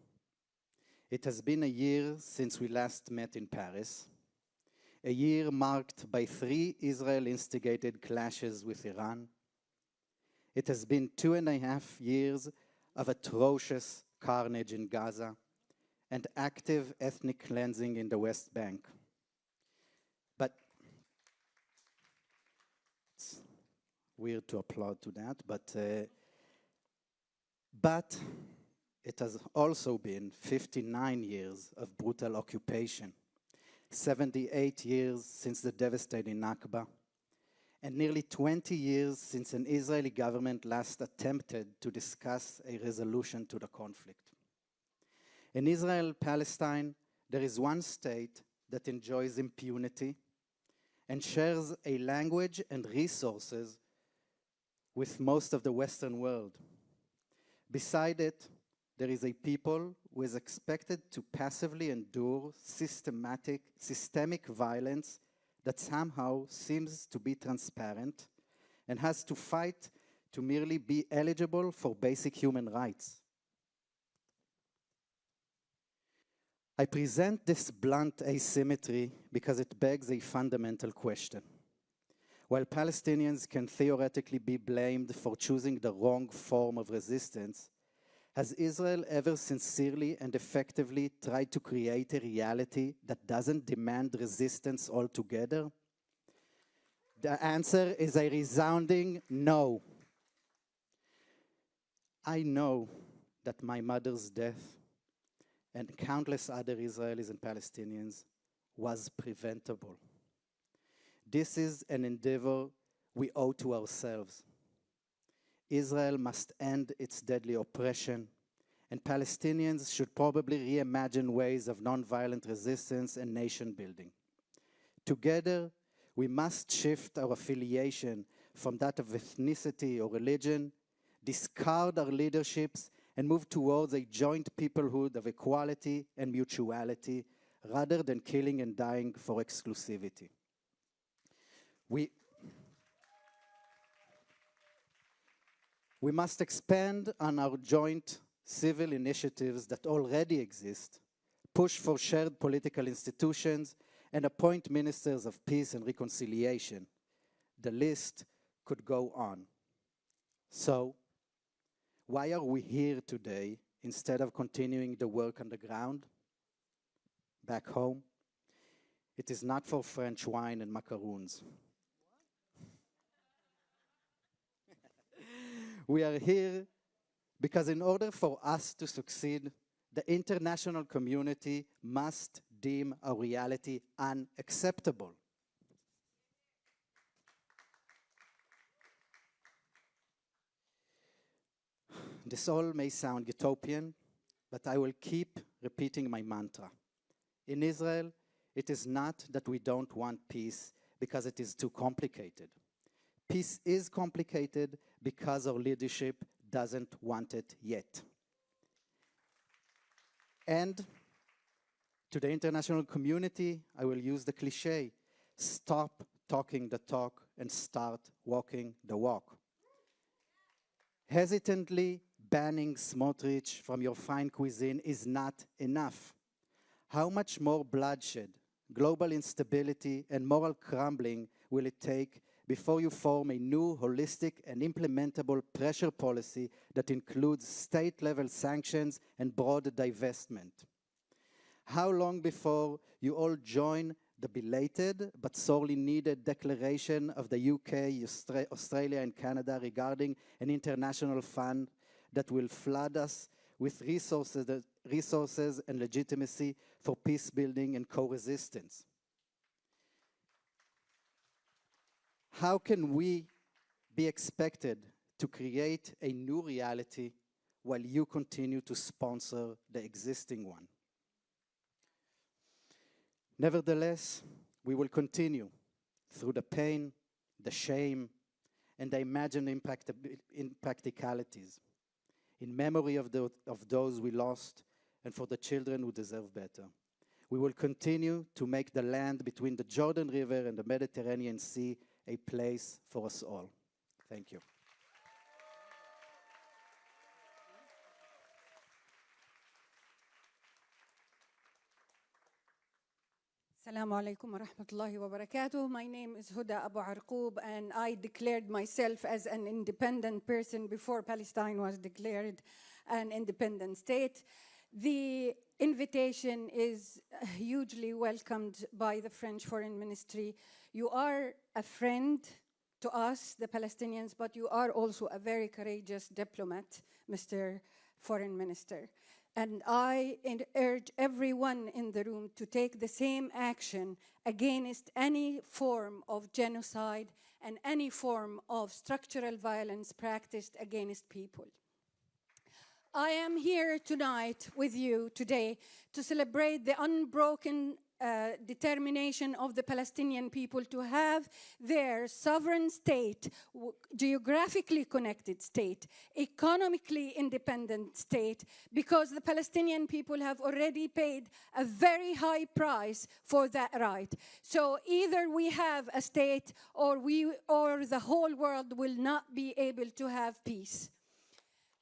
It has been a year since we last met in Paris, a year marked by 3 Israel-instigated clashes with Iran. It has been 2.5 years of atrocious carnage in Gaza and active ethnic cleansing in the West Bank. But it's weird to applaud to that, but it has also been 59 years of brutal occupation, 78 years since the devastating Nakba, and nearly 20 years since an Israeli government last attempted to discuss a resolution to the conflict. In Israel-Palestine, there is one state that enjoys impunity and shares a language and resources with most of the Western world. Beside it, there is a people who is expected to passively endure systemic violence that somehow seems to be transparent and has to fight to merely be eligible for basic human rights. I present this blunt asymmetry because it begs a fundamental question. While Palestinians can theoretically be blamed for choosing the wrong form of resistance, has Israel ever sincerely and effectively tried to create a reality that doesn't demand resistance altogether? The answer is a resounding no. I know that my mother's death and countless other Israelis and Palestinians was preventable. This is an endeavor we owe to ourselves. Israel must end its deadly oppression, and Palestinians should probably reimagine ways of nonviolent resistance and nation building. Together, we must shift our affiliation from that of ethnicity or religion, discard our leaderships, and move towards a joint peoplehood of equality and mutuality, rather than killing and dying for exclusivity. We must expand on our joint civil initiatives that already exist, push for shared political institutions, and appoint ministers of peace and reconciliation. The list could go on. So, why are we here today instead of continuing the work on the ground? Back home? It is not for French wine and macaroons. We are here because in order for us to succeed, the international community must deem our reality unacceptable. This all may sound utopian, but I will keep repeating my mantra. In Israel, it is not that we don't want peace because it is too complicated. Peace is complicated because our leadership doesn't want it yet. And to the international community, I will use the cliche, stop talking the talk and start walking the walk. Hesitantly banning Smotrich from your fine cuisine is not enough. How much more bloodshed, global instability, and moral crumbling will it take before you form a new, holistic, and implementable pressure policy that includes state-level sanctions and broad divestment? How long before you all join the belated but sorely needed declaration of the UK, Australia, and Canada regarding an international fund that will flood us with resources and legitimacy for peace building and co-resistance? How can we be expected to create a new reality while you continue to sponsor the existing one? Nevertheless, we will continue through the pain, the shame, and the imagined impracticalities, in memory of those we lost and for the children who deserve better. We will continue to make the land between the Jordan River and the Mediterranean Sea a place for us all. Thank you. Assalamu alaikum wa rahmatullahi wa barakatuh. My name is Huda Abu Arqoub, and I declared myself as an independent person before Palestine was declared an independent state. The invitation is hugely welcomed by the French Foreign Ministry. You are a friend to us, the Palestinians, but you are also a very courageous diplomat, Mr. Foreign Minister. And I urge everyone in the room to take the same action against any form of genocide and any form of structural violence practiced against people. I am here tonight with you today to celebrate the unbroken determination of the Palestinian people to have their sovereign state, geographically connected state, economically independent state, because the Palestinian people have already paid a very high price for that right. So either we have a state or the whole world will not be able to have peace.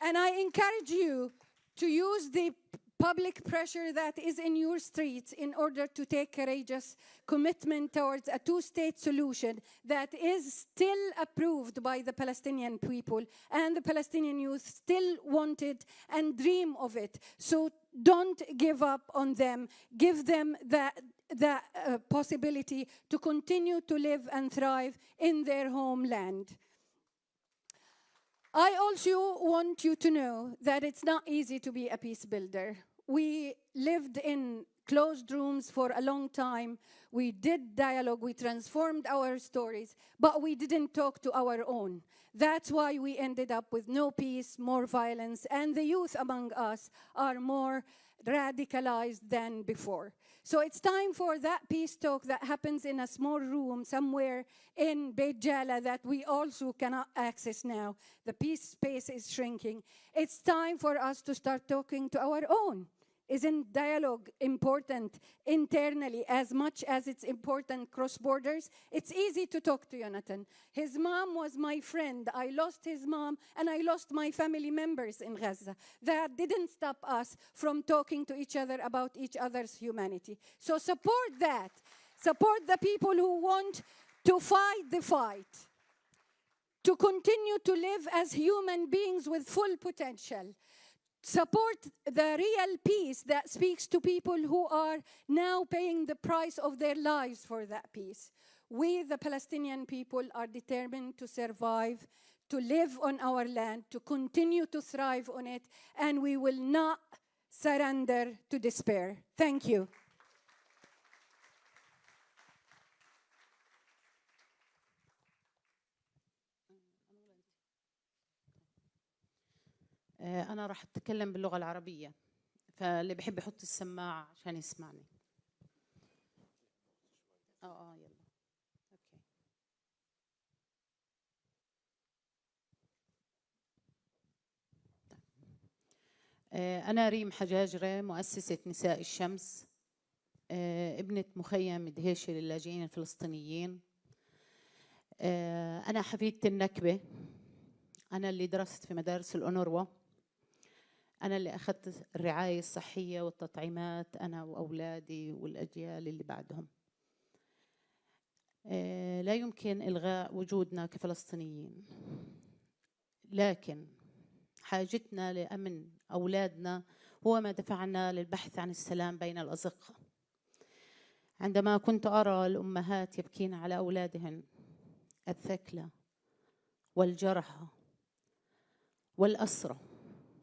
And I encourage you to use the public pressure that is in your streets in order to take courageous commitment towards a two-state solution that is still approved by the Palestinian people, and the Palestinian youth still want it and dream of it. So don't give up on them. Give them the the possibility to continue to live and thrive in their homeland. I also want you to know that it's not easy to be a peace builder. We lived in closed rooms for a long time. We did dialogue, we transformed our stories, but we didn't talk to our own. That's why we ended up with no peace, more violence, and the youth among us are more radicalized than before. So it's time for that peace talk that happens in a small room somewhere in Beit Jala that we also cannot access now. The peace space is shrinking. It's time for us to start talking to our own. Isn't dialogue important internally as much as it's important cross borders? It's easy to talk to Jonathan. His mom was my friend. I lost his mom and I lost my family members in Gaza. That didn't stop us from talking to each other about each other's humanity. So support that. Support the people who want to fight the fight, to continue to live as human beings with full potential. Support the real peace that speaks to people who are now paying the price of their lives for that peace. We, the Palestinian people, are determined to survive, to live on our land, to continue to thrive on it, and we will not surrender to despair. Thank you. أنا راح أتكلم باللغة العربية، فاللي بحب يحط السماعة عشان يسمعني. يلا. أوكي. أنا ريم حجاجرة، مؤسسة نساء الشمس، ابنة مخيم دهيشة للاجئين الفلسطينيين. أنا حفيدة النكبة، أنا اللي درست في مدارس الأونروا، أنا اللي أخذت الرعاية الصحية والتطعيمات أنا وأولادي والأجيال اللي بعدهم. لا يمكن إلغاء وجودنا كفلسطينيين، لكن حاجتنا لأمن أولادنا هو ما دفعنا للبحث عن السلام بين الأزقة. عندما كنت أرى الأمهات يبكين على أولادهن الثكلى والجرحى والأسرى،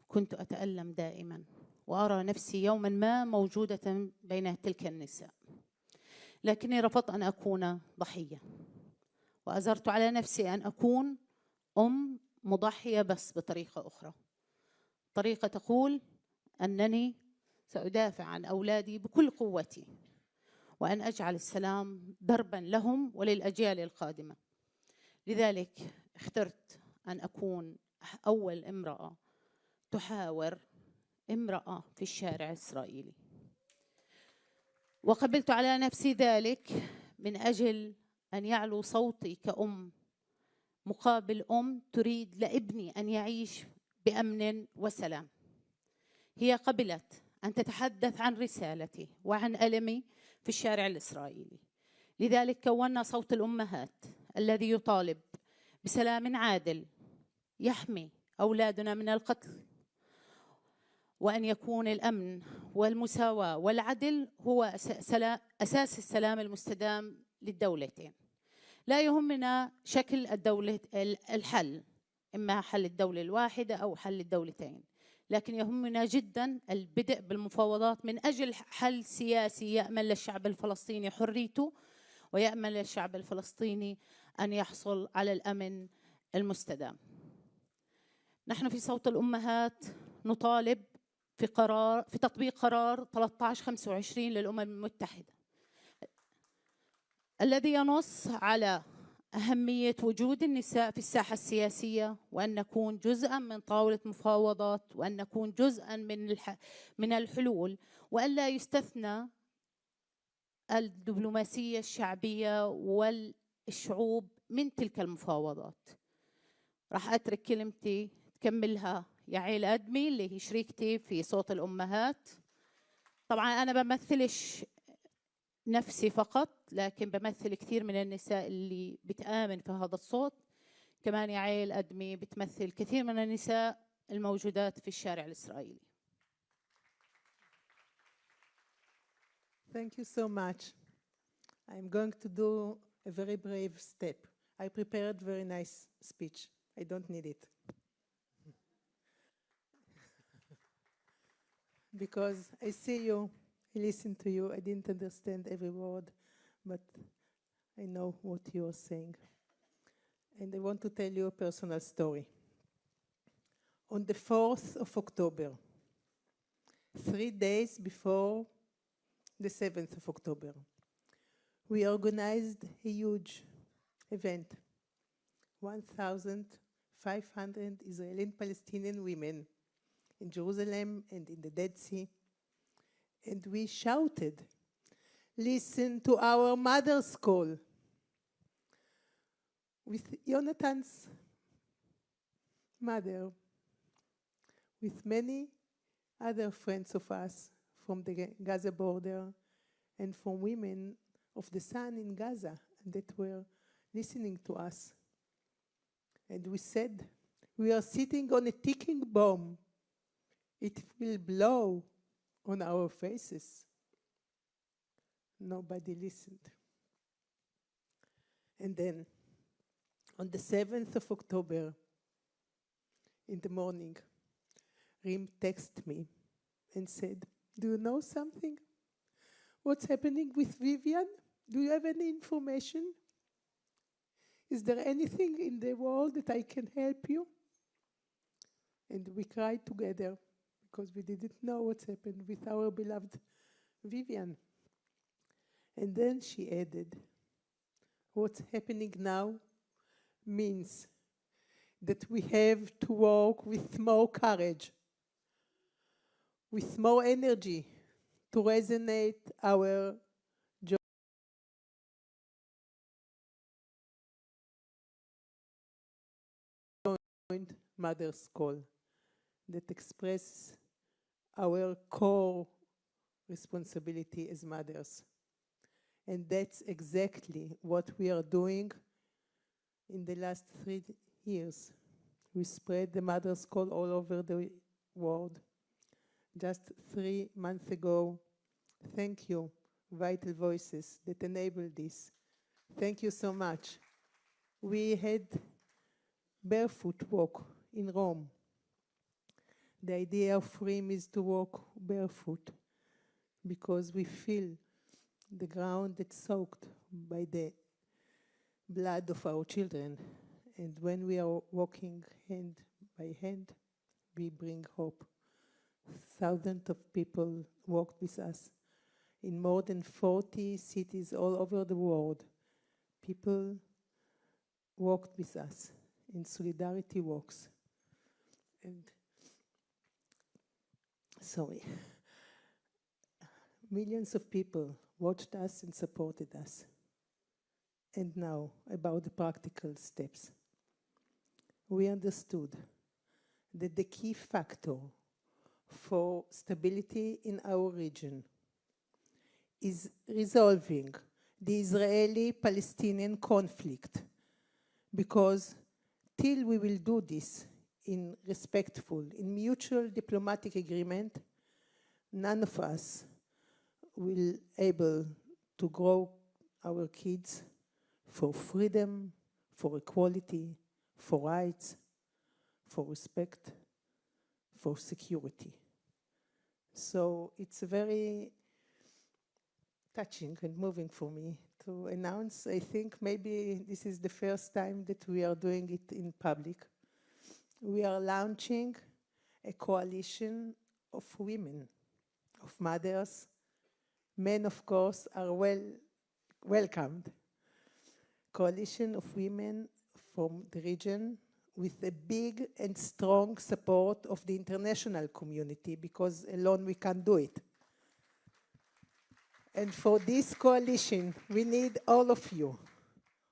كنت أتألم دائما وأرى نفسي يوما ما موجودة بين تلك النساء، لكني رفضت أن أكون ضحية، وأزرت على نفسي أن أكون أم مضحية بس بطريقة أخرى، طريقة تقول أنني سأدافع عن أولادي بكل قوتي وأن أجعل السلام دربا لهم وللأجيال القادمة. لذلك اخترت أن أكون أول امرأة تحاور امرأة في الشارع الإسرائيلي، وقبلت على نفسي ذلك من أجل أن يعلو صوتي كأم مقابل أم تريد لابني أن يعيش بأمن وسلام. هي قبلت أن تتحدث عن رسالتي وعن ألمي في الشارع الإسرائيلي. لذلك كونا صوت الأمهات الذي يطالب بسلام عادل يحمي أولادنا من القتل، وأن يكون الأمن والمساواة والعدل هو أساس السلام المستدام للدولتين. لا يهمنا شكل الدولة الحل، إما حل الدولة الواحدة أو حل الدولتين، لكن يهمنا جدا البدء بالمفاوضات من أجل حل سياسي يأمن للشعب الفلسطيني حريته ويأمن للشعب الفلسطيني أن يحصل على الأمن المستدام. نحن في صوت الأمهات نطالب في تطبيق قرار 1325 للأمم المتحدة الذي ينص على أهمية وجود النساء في الساحة السياسية، وأن نكون جزءاً من طاولة مفاوضات، وأن نكون جزءاً من الحلول، وأن لا يستثنى الدبلوماسية الشعبية والشعوب من تلك المفاوضات. راح أترك كلمتي تكملها يعيل أدمي اللي هي شريكتي في صوت الأمهات. طبعاً أنا بمثلش نفسي فقط، لكن بمثل كثير من النساء اللي بتآمن في هذا الصوت. كمان يعيل أدمي بتمثل كثير من النساء الموجودات في الشارع الإسرائيلي. Thank you so much. I'm going to do a very brave step. I prepared a very nice speech. I don't need it. Because I see you, I listen to you, I didn't understand every word, but I know what you are saying. And I want to tell you a personal story. On the 4th of October, 3 days before the 7th of October, we organized a huge event. 1,500 Israeli and Palestinian women in Jerusalem and in the Dead Sea. And we shouted, "Listen to our mother's call." With Jonathan's mother, with many other friends of us from the Gaza border and from women of the Sun in Gaza that were listening to us. And we said, we are sitting on a ticking bomb. It will blow on our faces. Nobody listened. And then, on the 7th of October, in the morning, Rim texted me and said, "Do you know something? What's happening with Vivian? Do you have any information? Is there anything in the world that I can help you?" And we cried together because we didn't know what's happened with our beloved Vivian. And then she added, "What's happening now means that we have to work with more courage, with more energy to resonate our joint mother's call that expresses our core responsibility as mothers." And that's exactly what we are doing in the last 3 years. We spread the mother's call all over the world. Just 3 months ago, thank you, Vital Voices, that enabled this. Thank you so much. We had barefoot walk in Rome. The idea of Rim is to walk barefoot because we feel the ground that's soaked by the blood of our children. And when we are walking hand by hand, we bring hope. Thousands of people walked with us in more than 40 cities all over the world. People walked with us in solidarity walks. And millions of people watched us and supported us. And now, about the practical steps. We understood that the key factor for stability in our region is resolving the Israeli-Palestinian conflict, because till we will do this in respectful, in mutual diplomatic agreement, none of us will able to grow our kids for freedom, for equality, for rights, for respect, for security. So it's very touching and moving for me to announce. I think maybe this is the first time that we are doing it in public. We are launching a coalition of women, of mothers. Men, of course, are welcomed. Coalition of women from the region with a big and strong support of the international community, because alone we can't do it. And for this coalition, we need all of you,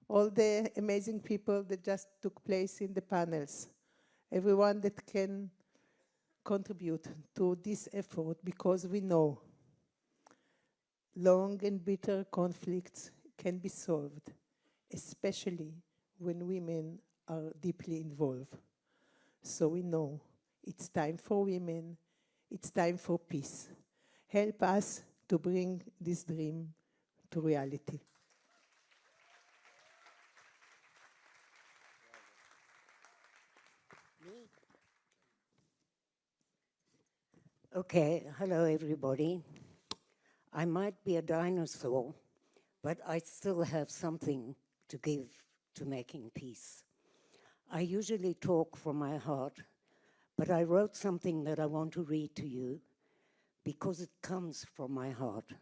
all the amazing people that just took place in the panels, everyone that can contribute to this effort, because we know long and bitter conflicts can be solved, especially when women are deeply involved. So we know it's time for women, it's time for peace. Help us to bring this dream to reality. Okay, hello everybody. I might be a dinosaur, but I still have something to give to making peace. I usually talk from my heart, but I wrote something that I want to read to you because it comes from my heart.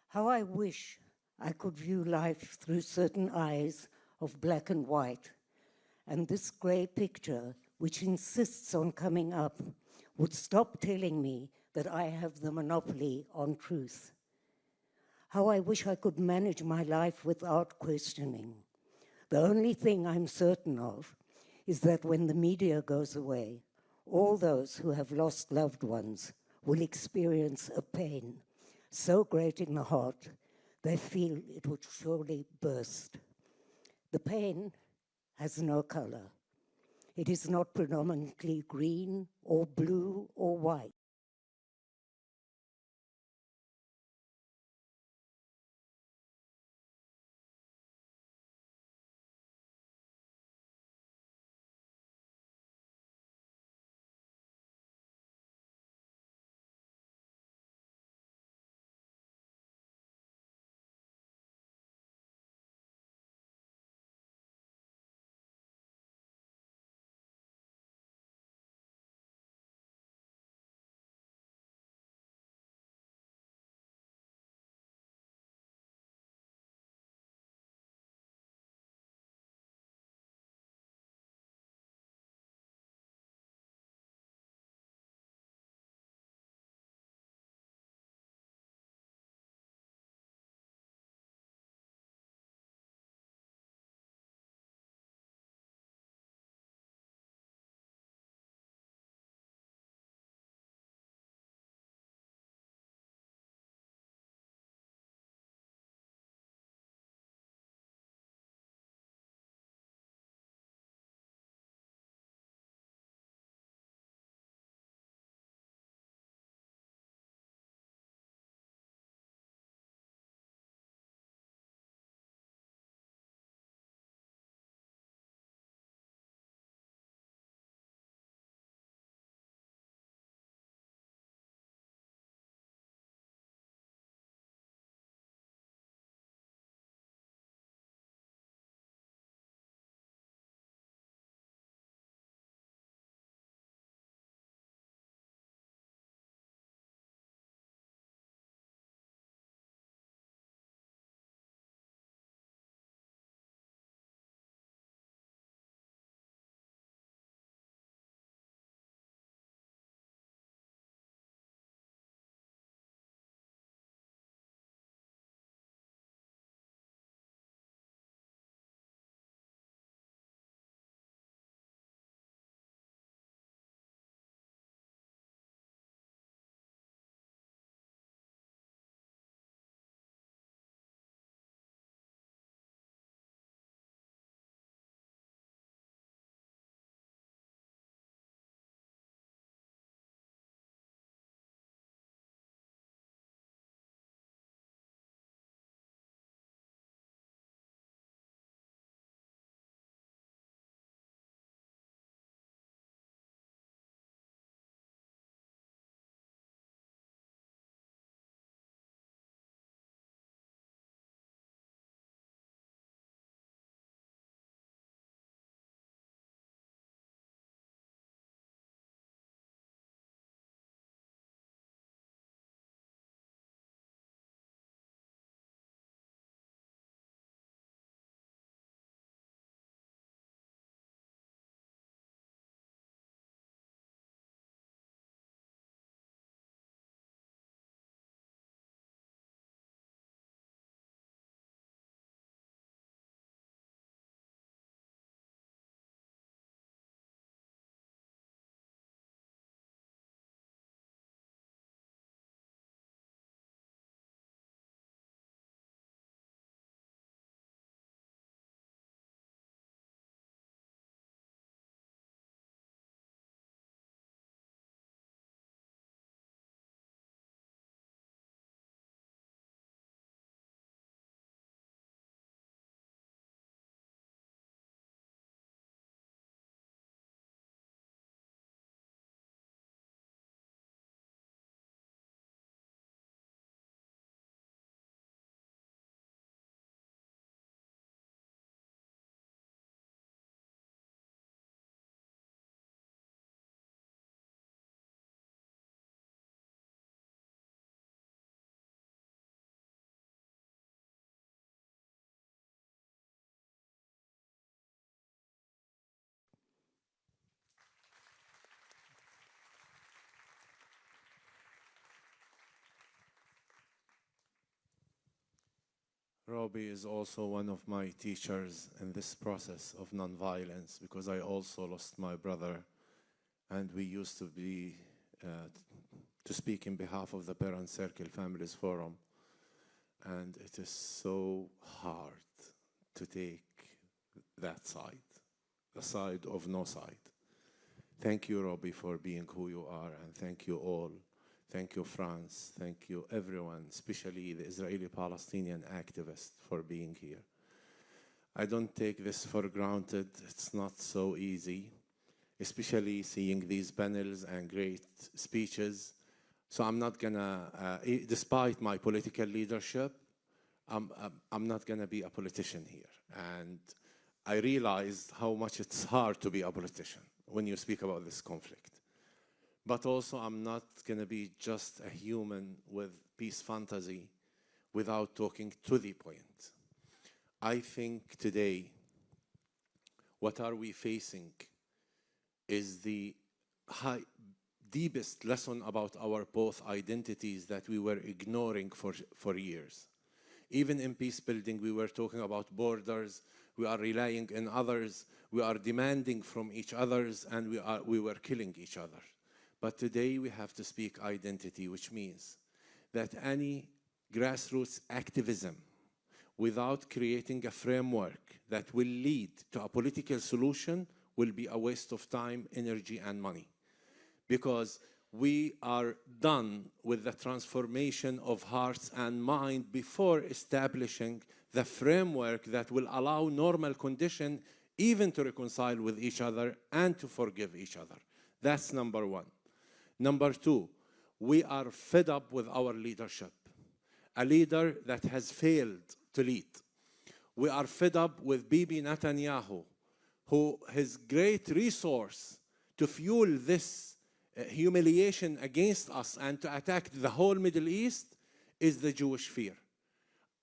How I wish I could view life through certain eyes of black and white, and this grey picture, which insists on coming up, would stop telling me that I have the monopoly on truth. How I wish I could manage my life without questioning. The only thing I'm certain of is that when the media goes away, all those who have lost loved ones will experience a pain so great in the heart they feel it would surely burst. The pain has no color. It is not predominantly green or blue or white. Robbie is also one of my teachers in this process of nonviolence, because I also lost my brother, and we used to be to speak in behalf of the Parent Circle Families Forum, and it is so hard to take that side, the side of no side. Thank you, Robbie, for being who you are, and thank you all. Thank you, France. Thank you, everyone, especially the Israeli-Palestinian activists, for being here. I don't take this for granted. It's not so easy, especially seeing these panels and great speeches. So I'm not gonna, despite my political leadership, I'm not gonna be a politician here. And I realized how much it's hard to be a politician when you speak about this conflict. But also, I'm not gonna be just a human with peace fantasy without talking to the point. I think today, what are we facing is the deepest lesson about our both identities that we were ignoring for years. Even in peace building, we were talking about borders, we are relying on others, we are demanding from each others, and we were killing each other. But today we have to speak identity, which means that any grassroots activism without creating a framework that will lead to a political solution will be a waste of time, energy, and money. Because we are done with the transformation of hearts and mind before establishing the framework that will allow normal condition even to reconcile with each other and to forgive each other. That's number one. Number two, we are fed up with our leadership, a leader that has failed to lead. We are fed up with Bibi Netanyahu, who his great resource to fuel this humiliation against us and to attack the whole Middle East is the Jewish fear.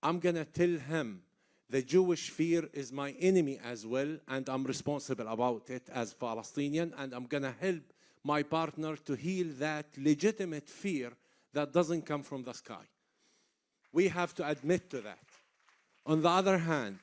I'm gonna tell him the Jewish fear is my enemy as well, and I'm responsible about it as Palestinian, and I'm gonna help my partner to heal that legitimate fear that doesn't come from the sky. We have to admit to that. On the other hand,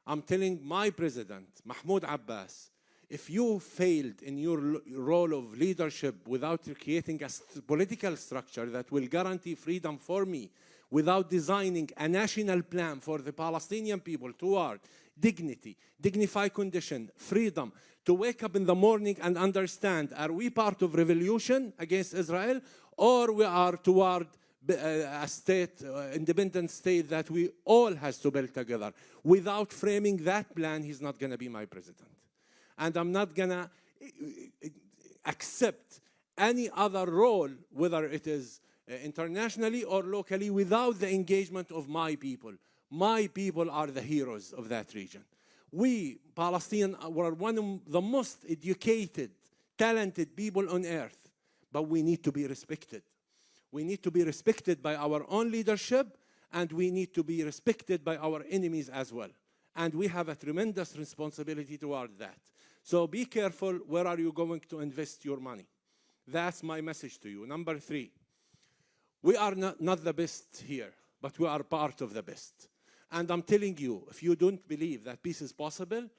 I'm telling my president, Mahmoud Abbas, if you failed in your role of leadership without creating a political structure that will guarantee freedom for me, without designing a national plan for the Palestinian people toward dignity, dignified condition, freedom, to wake up in the morning and understand, are we part of revolution against Israel, or we are toward a state, independent state that we all has to build together? Without framing that plan, he's not gonna be my president. And I'm not gonna accept any other role, whether it is internationally or locally, without the engagement of my people. My people are the heroes of that region. We, Palestinians, were one of the most educated, talented people on earth, but we need to be respected. We need to be respected by our own leadership, and we need to be respected by our enemies as well. And we have a tremendous responsibility toward that. So be careful, where are you going to invest your money? That's my message to you. Number three, we are not the best here, but we are part of the best. And I'm telling you, if you don't believe that peace is possible,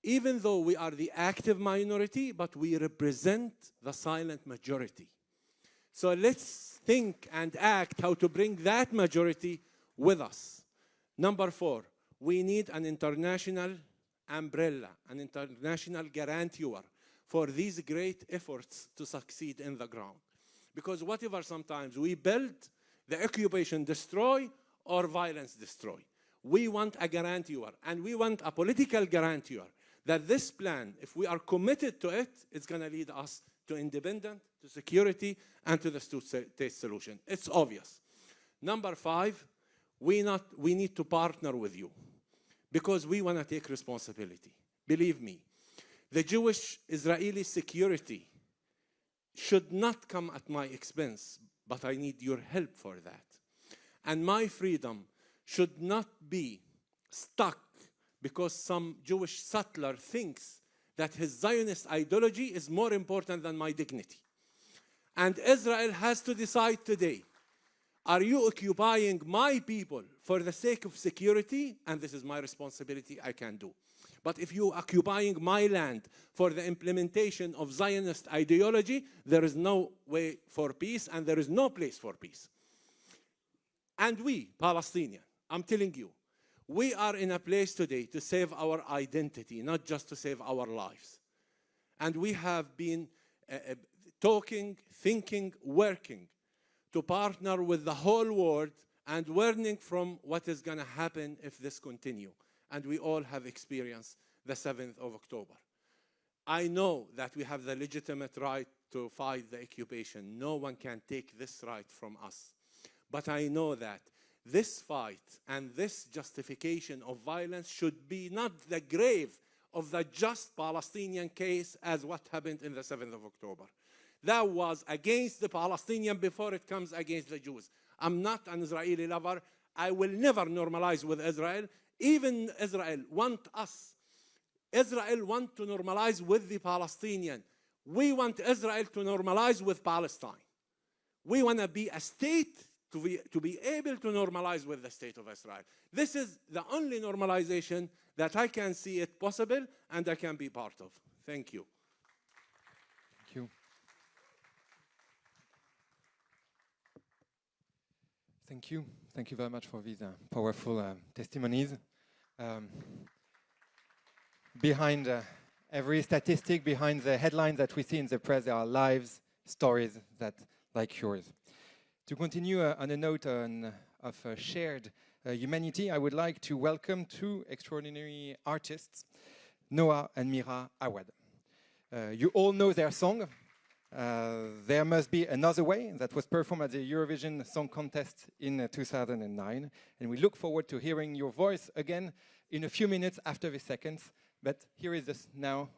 even though we are the active minority, but we represent the silent majority. So let's think and act how to bring that majority with us. Number four, we need an international umbrella, an international guarantor for these great efforts to succeed in the ground. Because whatever sometimes we build, the occupation destroy or violence destroy. We want a guarantor, and we want a political guarantor that this plan, if we are committed to it, it's going to lead us to independence, to security, and to the two-state solution. It's obvious. Number five, we need to partner with you because we want to take responsibility. Believe me, the Jewish-Israeli security should not come at my expense, but I need your help for that. And my freedom should not be stuck because some Jewish settler thinks that his Zionist ideology is more important than my dignity. And Israel has to decide today, Are you occupying my people for the sake of security? And this is my responsibility, I can do. But if you're occupying my land for the implementation of Zionist ideology, there is no way for peace and there is no place for peace. And we, Palestinians, I'm telling you, we are in a place today to save our identity, not just to save our lives. And we have been talking, thinking, working to partner with the whole world and learning from what is going to happen if this continues. And we all have experienced the 7th of October. I know that we have the legitimate right to fight the occupation. No one can take this right from us. But I know that this fight and this justification of violence should be not the grave of the just Palestinian case as what happened in the 7th of October. That was against the Palestinian before it comes against the Jews. I'm not an Israeli lover. I will never normalize with Israel. Even Israel want us. Israel want to normalize with the Palestinian. We want Israel to normalize with Palestine. We want to be a state to be able to normalize with the state of Israel. This is the only normalization that I can see it possible and I can be part of. Thank you. Thank you. Thank you. Thank you very much for these powerful testimonies. Behind every statistic, behind the headlines that we see in the press, there are lives, stories that, like yours. To continue on a note of shared humanity, I would like to welcome two extraordinary artists, Noah and Mira Awad. You all know their song, There Must Be Another Way, that was performed at the Eurovision Song Contest in 2009. And we look forward to hearing your voice again in a few minutes after the seconds. But here is this now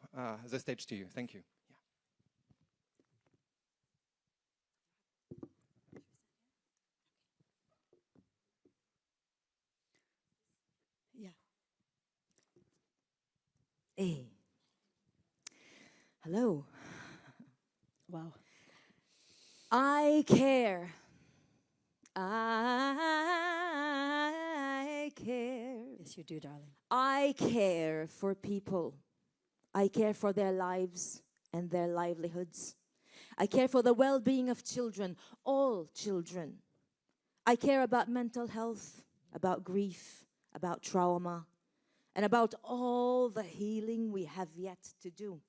the stage to you. Thank you. Yeah. Hey. Hello. Wow. I care. I care. Yes, you do, darling. I care for people. I care for their lives and their livelihoods. I care for the well-being of children, all children. I care about mental health, about grief, about trauma, and about all the healing we have yet to do.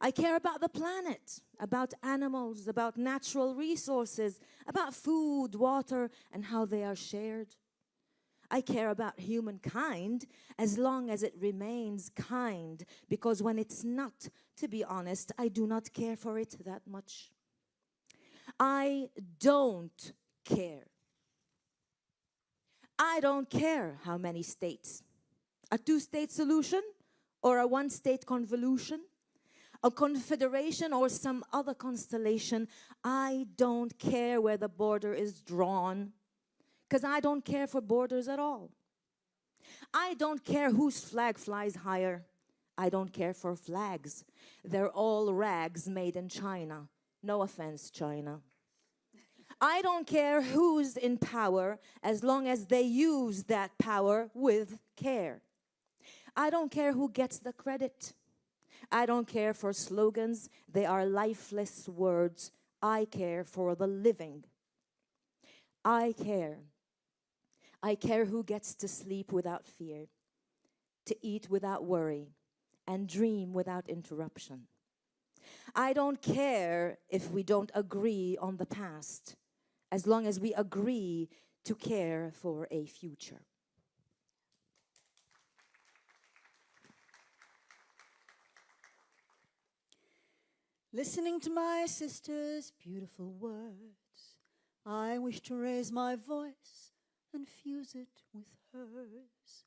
I care about the planet, about animals, about natural resources, about food, water, and how they are shared. I care about humankind as long as it remains kind, because when it's not, to be honest, I do not care for it that much. I don't care. I don't care how many states. A two-state solution or a one-state convolution, a confederation or some other constellation. I don't care where the border is drawn, because I don't care for borders at all. I don't care whose flag flies higher. I don't care for flags. They're all rags made in China. No offense, China. I don't care who's in power as long as they use that power with care. I don't care who gets the credit. I don't care for slogans. They are lifeless words. I care for the living. I care. I care who gets to sleep without fear, to eat without worry, and dream without interruption. I don't care if we don't agree on the past, as long as we agree to care for a future. Listening to my sister's beautiful words, I wish to raise my voice and fuse it with hers.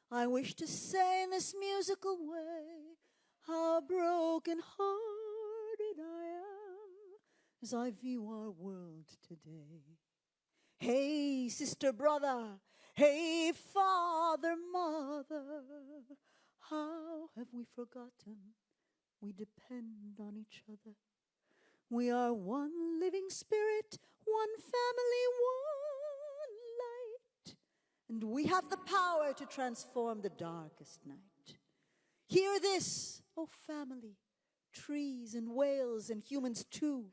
I wish to say in this musical way how broken-hearted I am as I view our world today. Hey, sister, brother, hey, father, mother, how have we forgotten we depend on each other? We are one living spirit, one family, one light. And we have the power to transform the darkest night. Hear this, O family, trees and whales and humans too.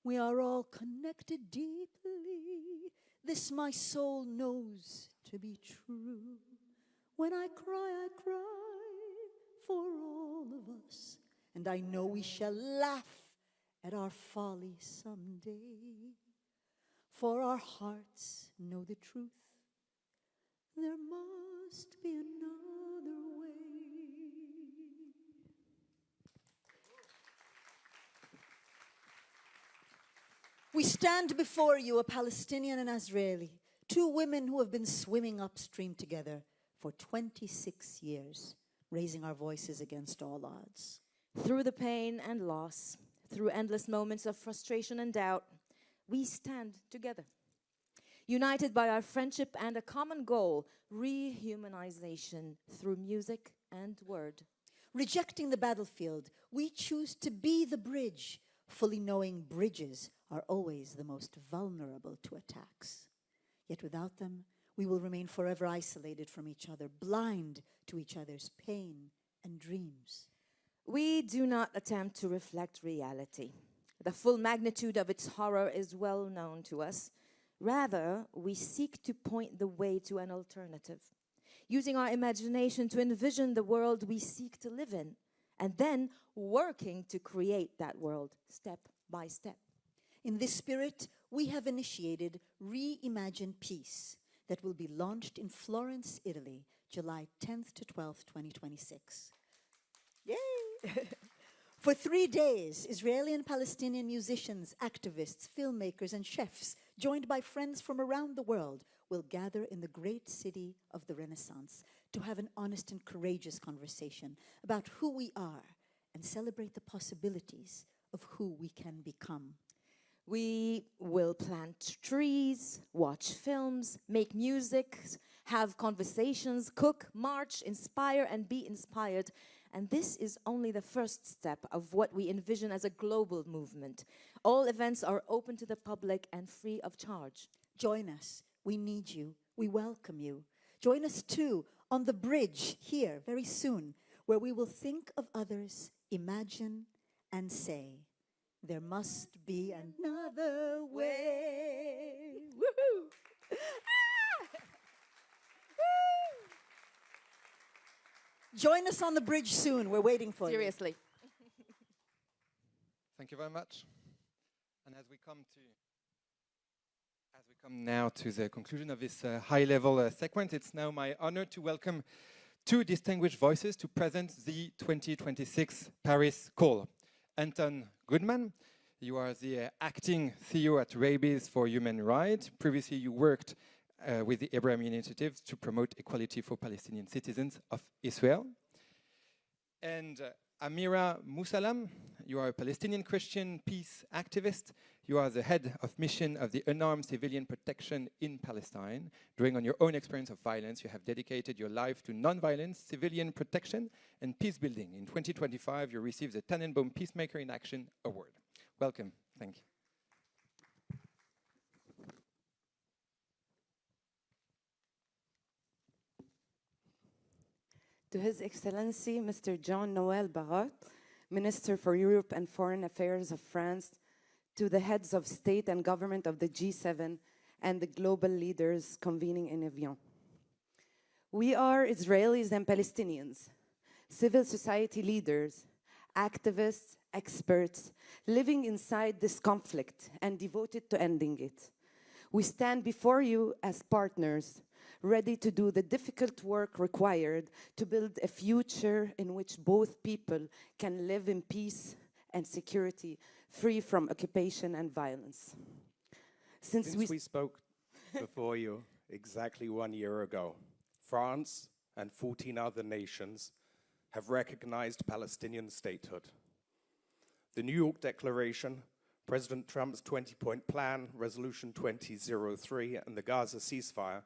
We are all connected deeply. This my soul knows to be true. When I cry for all of us. And I know we shall laugh at our folly someday. For our hearts know the truth. There must be another way. We stand before you, a Palestinian and Israeli, two women who have been swimming upstream together for 26 years, raising our voices against all odds. Through the pain and loss, through endless moments of frustration and doubt, we stand together. United by our friendship and a common goal, rehumanization through music and word. Rejecting the battlefield, we choose to be the bridge, fully knowing bridges are always the most vulnerable to attacks. Yet without them, we will remain forever isolated from each other, blind to each other's pain and dreams. We do not attempt to reflect reality. The full magnitude of its horror is well known to us. Rather, we seek to point the way to an alternative, using our imagination to envision the world we seek to live in, and then working to create that world step by step. In this spirit, we have initiated Reimagine Peace that will be launched in Florence, Italy, July 10th to 12th, 2026. Yay! For 3 days, Israeli and Palestinian musicians, activists, filmmakers, and chefs, joined by friends from around the world, will gather in the great city of the Renaissance to have an honest and courageous conversation about who we are and celebrate the possibilities of who we can become. We will plant trees, watch films, make music, have conversations, cook, march, inspire, and be inspired. And this is only the first step of what we envision as a global movement. All events are open to the public and free of charge. Join us. We need you. We welcome you. Join us too on the bridge here very soon, where we will think of others, imagine, and say, there must be another way. Woohoo! Join us on the bridge soon. We're waiting for you. Seriously. Thank you very much. And as we come now to the conclusion of this high-level sequence, it's now my honor to welcome two distinguished voices to present the 2026 Paris Call. Anton Goodman, you are the acting CEO at Rabies for Human Rights. Previously, you worked with the Abraham Initiative to promote equality for Palestinian citizens of Israel. And Amira Musalam, you are a Palestinian Christian peace activist. You are the head of mission of the Unarmed Civilian Protection in Palestine. Drawing on your own experience of violence, you have dedicated your life to nonviolence, civilian protection, and peace building. In 2025, you received the Tannenbaum Peacemaker in Action Award. Welcome. Thank you. To His Excellency, Mr. John Noel Barrot, Minister for Europe and Foreign Affairs of France, to the heads of state and government of the G7 and the global leaders convening in Evian. We are Israelis and Palestinians, civil society leaders, activists, experts, living inside this conflict and devoted to ending it. We stand before you as partners, ready to do the difficult work required to build a future in which both people can live in peace and security, free from occupation and violence. Since we spoke before you exactly 1 year ago, France and 14 other nations have recognized Palestinian statehood. The New York Declaration, President Trump's 20-point plan, Resolution 2003, and the Gaza ceasefire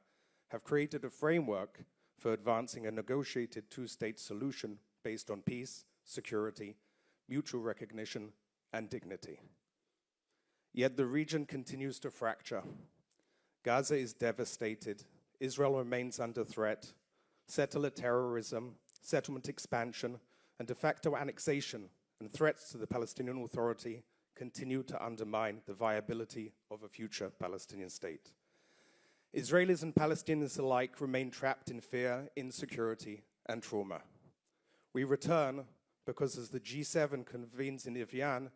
have created a framework for advancing a negotiated two-state solution based on peace, security, mutual recognition, and dignity. Yet the region continues to fracture. Gaza is devastated. Israel remains under threat. Settler terrorism, settlement expansion, and de facto annexation and threats to the Palestinian Authority continue to undermine the viability of a future Palestinian state. Israelis and Palestinians alike remain trapped in fear, insecurity, and trauma. We return because as the G7 convenes in Evian,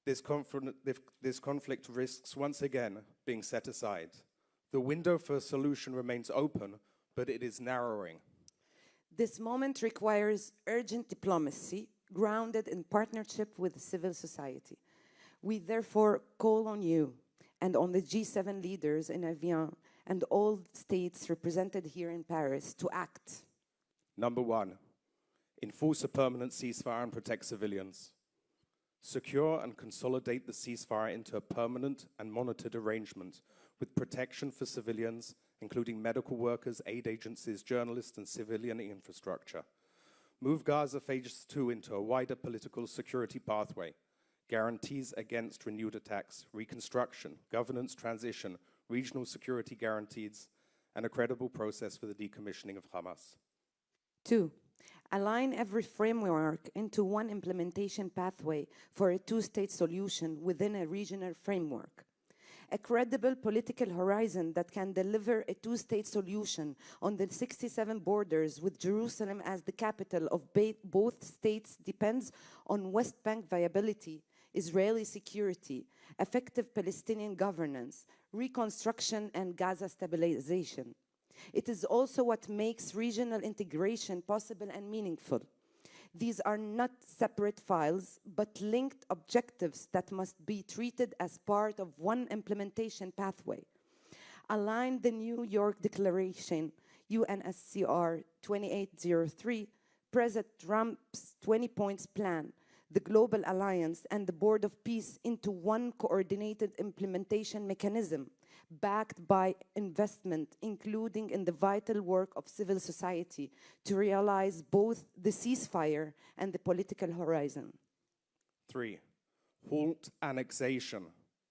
this conflict risks once again being set aside. The window for a solution remains open, but it is narrowing. This moment requires urgent diplomacy grounded in partnership with civil society. We therefore call on you and on the G7 leaders in Evian and all states represented here in Paris to act. Number one, enforce a permanent ceasefire and protect civilians. Secure and consolidate the ceasefire into a permanent and monitored arrangement with protection for civilians, including medical workers, aid agencies, journalists, and civilian infrastructure. Move Gaza Phase 2 into a wider political security pathway, guarantees against renewed attacks, reconstruction, governance transition, regional security guarantees, and a credible process for the decommissioning of Hamas. 2. Align every framework into one implementation pathway for a two-state solution within a regional framework. A credible political horizon that can deliver a two-state solution on the 67 borders with Jerusalem as the capital of both states depends on West Bank viability, Israeli security, effective Palestinian governance, reconstruction, and Gaza stabilization. It is also what makes regional integration possible and meaningful. These are not separate files, but linked objectives that must be treated as part of one implementation pathway. Align the New York Declaration, UNSCR 2803, President Trump's 20 points plan, the Global Alliance, and the Board of Peace into one coordinated implementation mechanism, backed by investment, including in the vital work of civil society, to realize both the ceasefire and the political horizon. 3. Halt annexation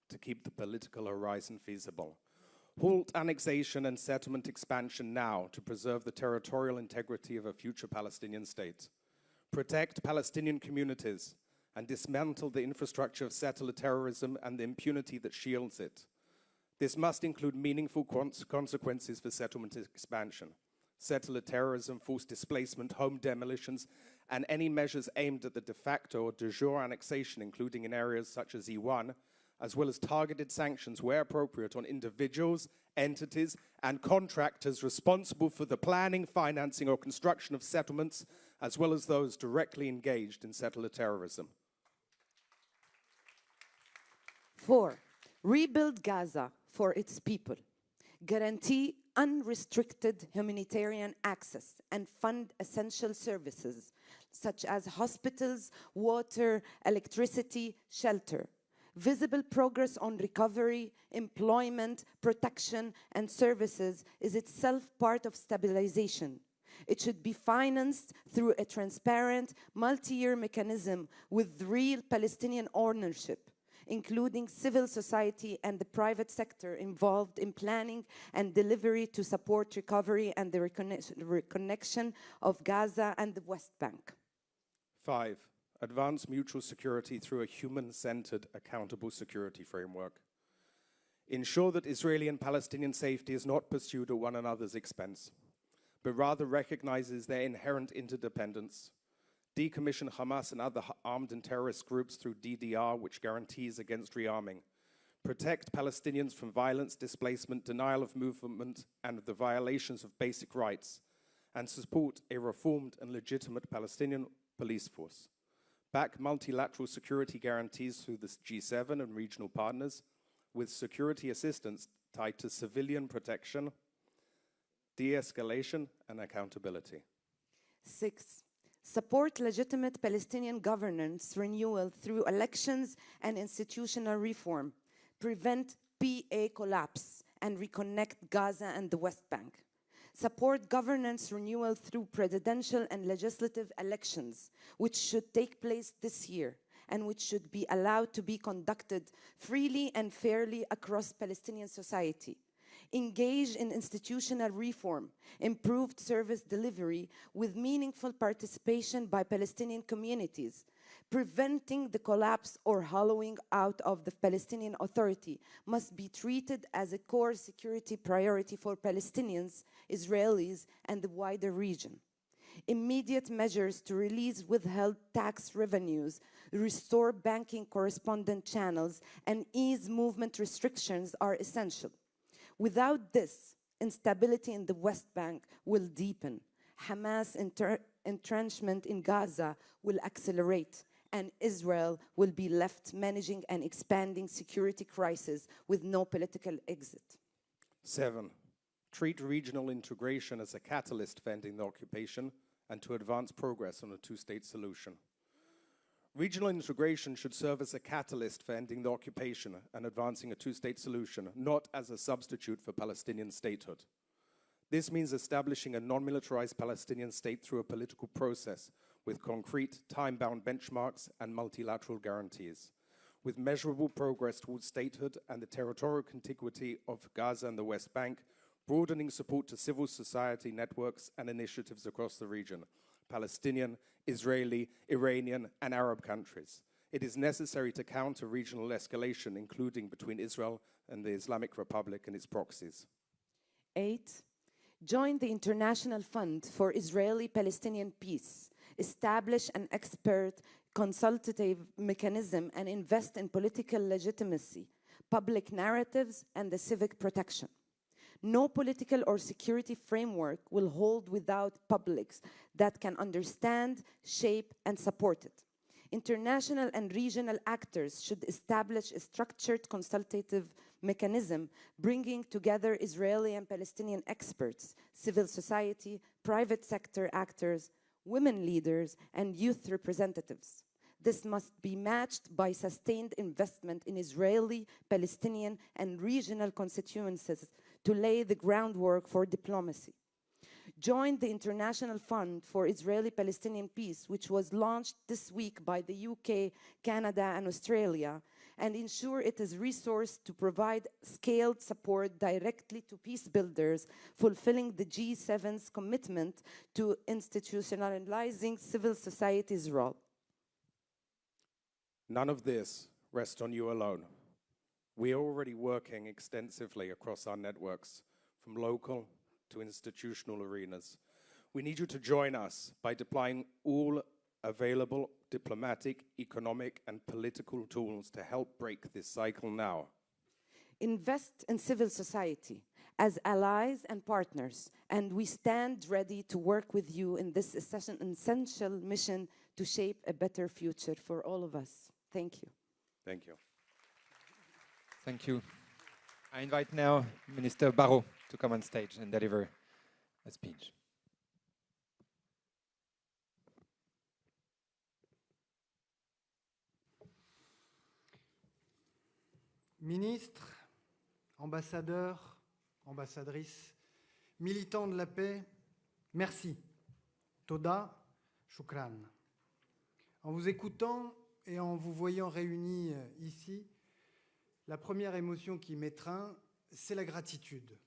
to keep the political horizon feasible. Halt annexation and settlement expansion now to preserve the territorial integrity of a future Palestinian state. Protect Palestinian communities and dismantle the infrastructure of settler terrorism and the impunity that shields it. This must include meaningful consequences for settlement expansion, settler terrorism, forced displacement, home demolitions, and any measures aimed at the de facto or de jure annexation, including in areas such as E1, as well as targeted sanctions where appropriate on individuals, entities, and contractors responsible for the planning, financing, or construction of settlements, as well as those directly engaged in settler terrorism. 4. Rebuild Gaza for its people. Guarantee unrestricted humanitarian access and fund essential services such as hospitals, water, electricity, shelter. Visible progress on recovery, employment, protection, and services is itself part of stabilization. It should be financed through a transparent, multi-year mechanism with real Palestinian ownership, including civil society and the private sector involved in planning and delivery to support recovery and the reconnection of Gaza and the West Bank. 5. Advance mutual security through a human-centered, accountable security framework. Ensure that Israeli and Palestinian safety is not pursued at one another's expense, but rather recognizes their inherent interdependence. Decommission Hamas and other armed and terrorist groups through DDR, which guarantees against rearming. Protect Palestinians from violence, displacement, denial of movement, and the violations of basic rights, and support a reformed and legitimate Palestinian police force. Back multilateral security guarantees through the G7 and regional partners, with security assistance tied to civilian protection, de-escalation, and accountability. 6. Support legitimate Palestinian governance renewal through elections and institutional reform. Prevent PA collapse and reconnect Gaza and the West Bank. Support governance renewal through presidential and legislative elections, which should take place this year, and which should be allowed to be conducted freely and fairly across Palestinian society. Engage in institutional reform, improved service delivery with meaningful participation by Palestinian communities, preventing the collapse or hollowing out of the Palestinian Authority must be treated as a core security priority for Palestinians, Israelis, and the wider region. Immediate measures to release withheld tax revenues, restore banking correspondent channels, and ease movement restrictions are essential. Without this, instability in the West Bank will deepen. Hamas entrenchment in Gaza will accelerate, and Israel will be left managing an expanding security crisis with no political exit. 7, treat regional integration as a catalyst for ending the occupation and to advance progress on a two-state solution. Regional integration should serve as a catalyst for ending the occupation and advancing a two-state solution, not as a substitute for Palestinian statehood. This means establishing a non-militarized Palestinian state through a political process with concrete, time-bound benchmarks and multilateral guarantees, with measurable progress towards statehood and the territorial contiguity of Gaza and the West Bank, broadening support to civil society networks and initiatives across the region, Palestinian, Israeli, Iranian, and Arab countries. It is necessary to counter regional escalation, including between Israel and the Islamic Republic and its proxies. 8, join the International Fund for Israeli-Palestinian Peace, establish an expert consultative mechanism, and invest in political legitimacy, public narratives, and the civic protection. No political or security framework will hold without publics that can understand, shape, and support it. International and regional actors should establish a structured consultative mechanism bringing together Israeli and Palestinian experts, civil society, private sector actors, women leaders, and youth representatives. This must be matched by sustained investment in Israeli, Palestinian, and regional constituencies to lay the groundwork for diplomacy. Join the International Fund for Israeli-Palestinian Peace, which was launched this week by the UK, Canada, and Australia, and ensure it is resourced to provide scaled support directly to peace builders, fulfilling the G7's commitment to institutionalizing civil society's role. None of this rests on you alone. We are already working extensively across our networks, from local to institutional arenas. We need you to join us by deploying all available diplomatic, economic, and political tools to help break this cycle now. Invest in civil society as allies and partners, and we stand ready to work with you in this essential mission to shape a better future for all of us. Thank you. Thank you. Thank you. I invite now Minister Barrot to come on stage and deliver a speech. Ministres, ambassadeurs, ambassadrices, militants de la paix, merci. Toda, shukran. En vous écoutant et en vous voyant réunis ici, la première émotion qui m'étreint, c'est la gratitude.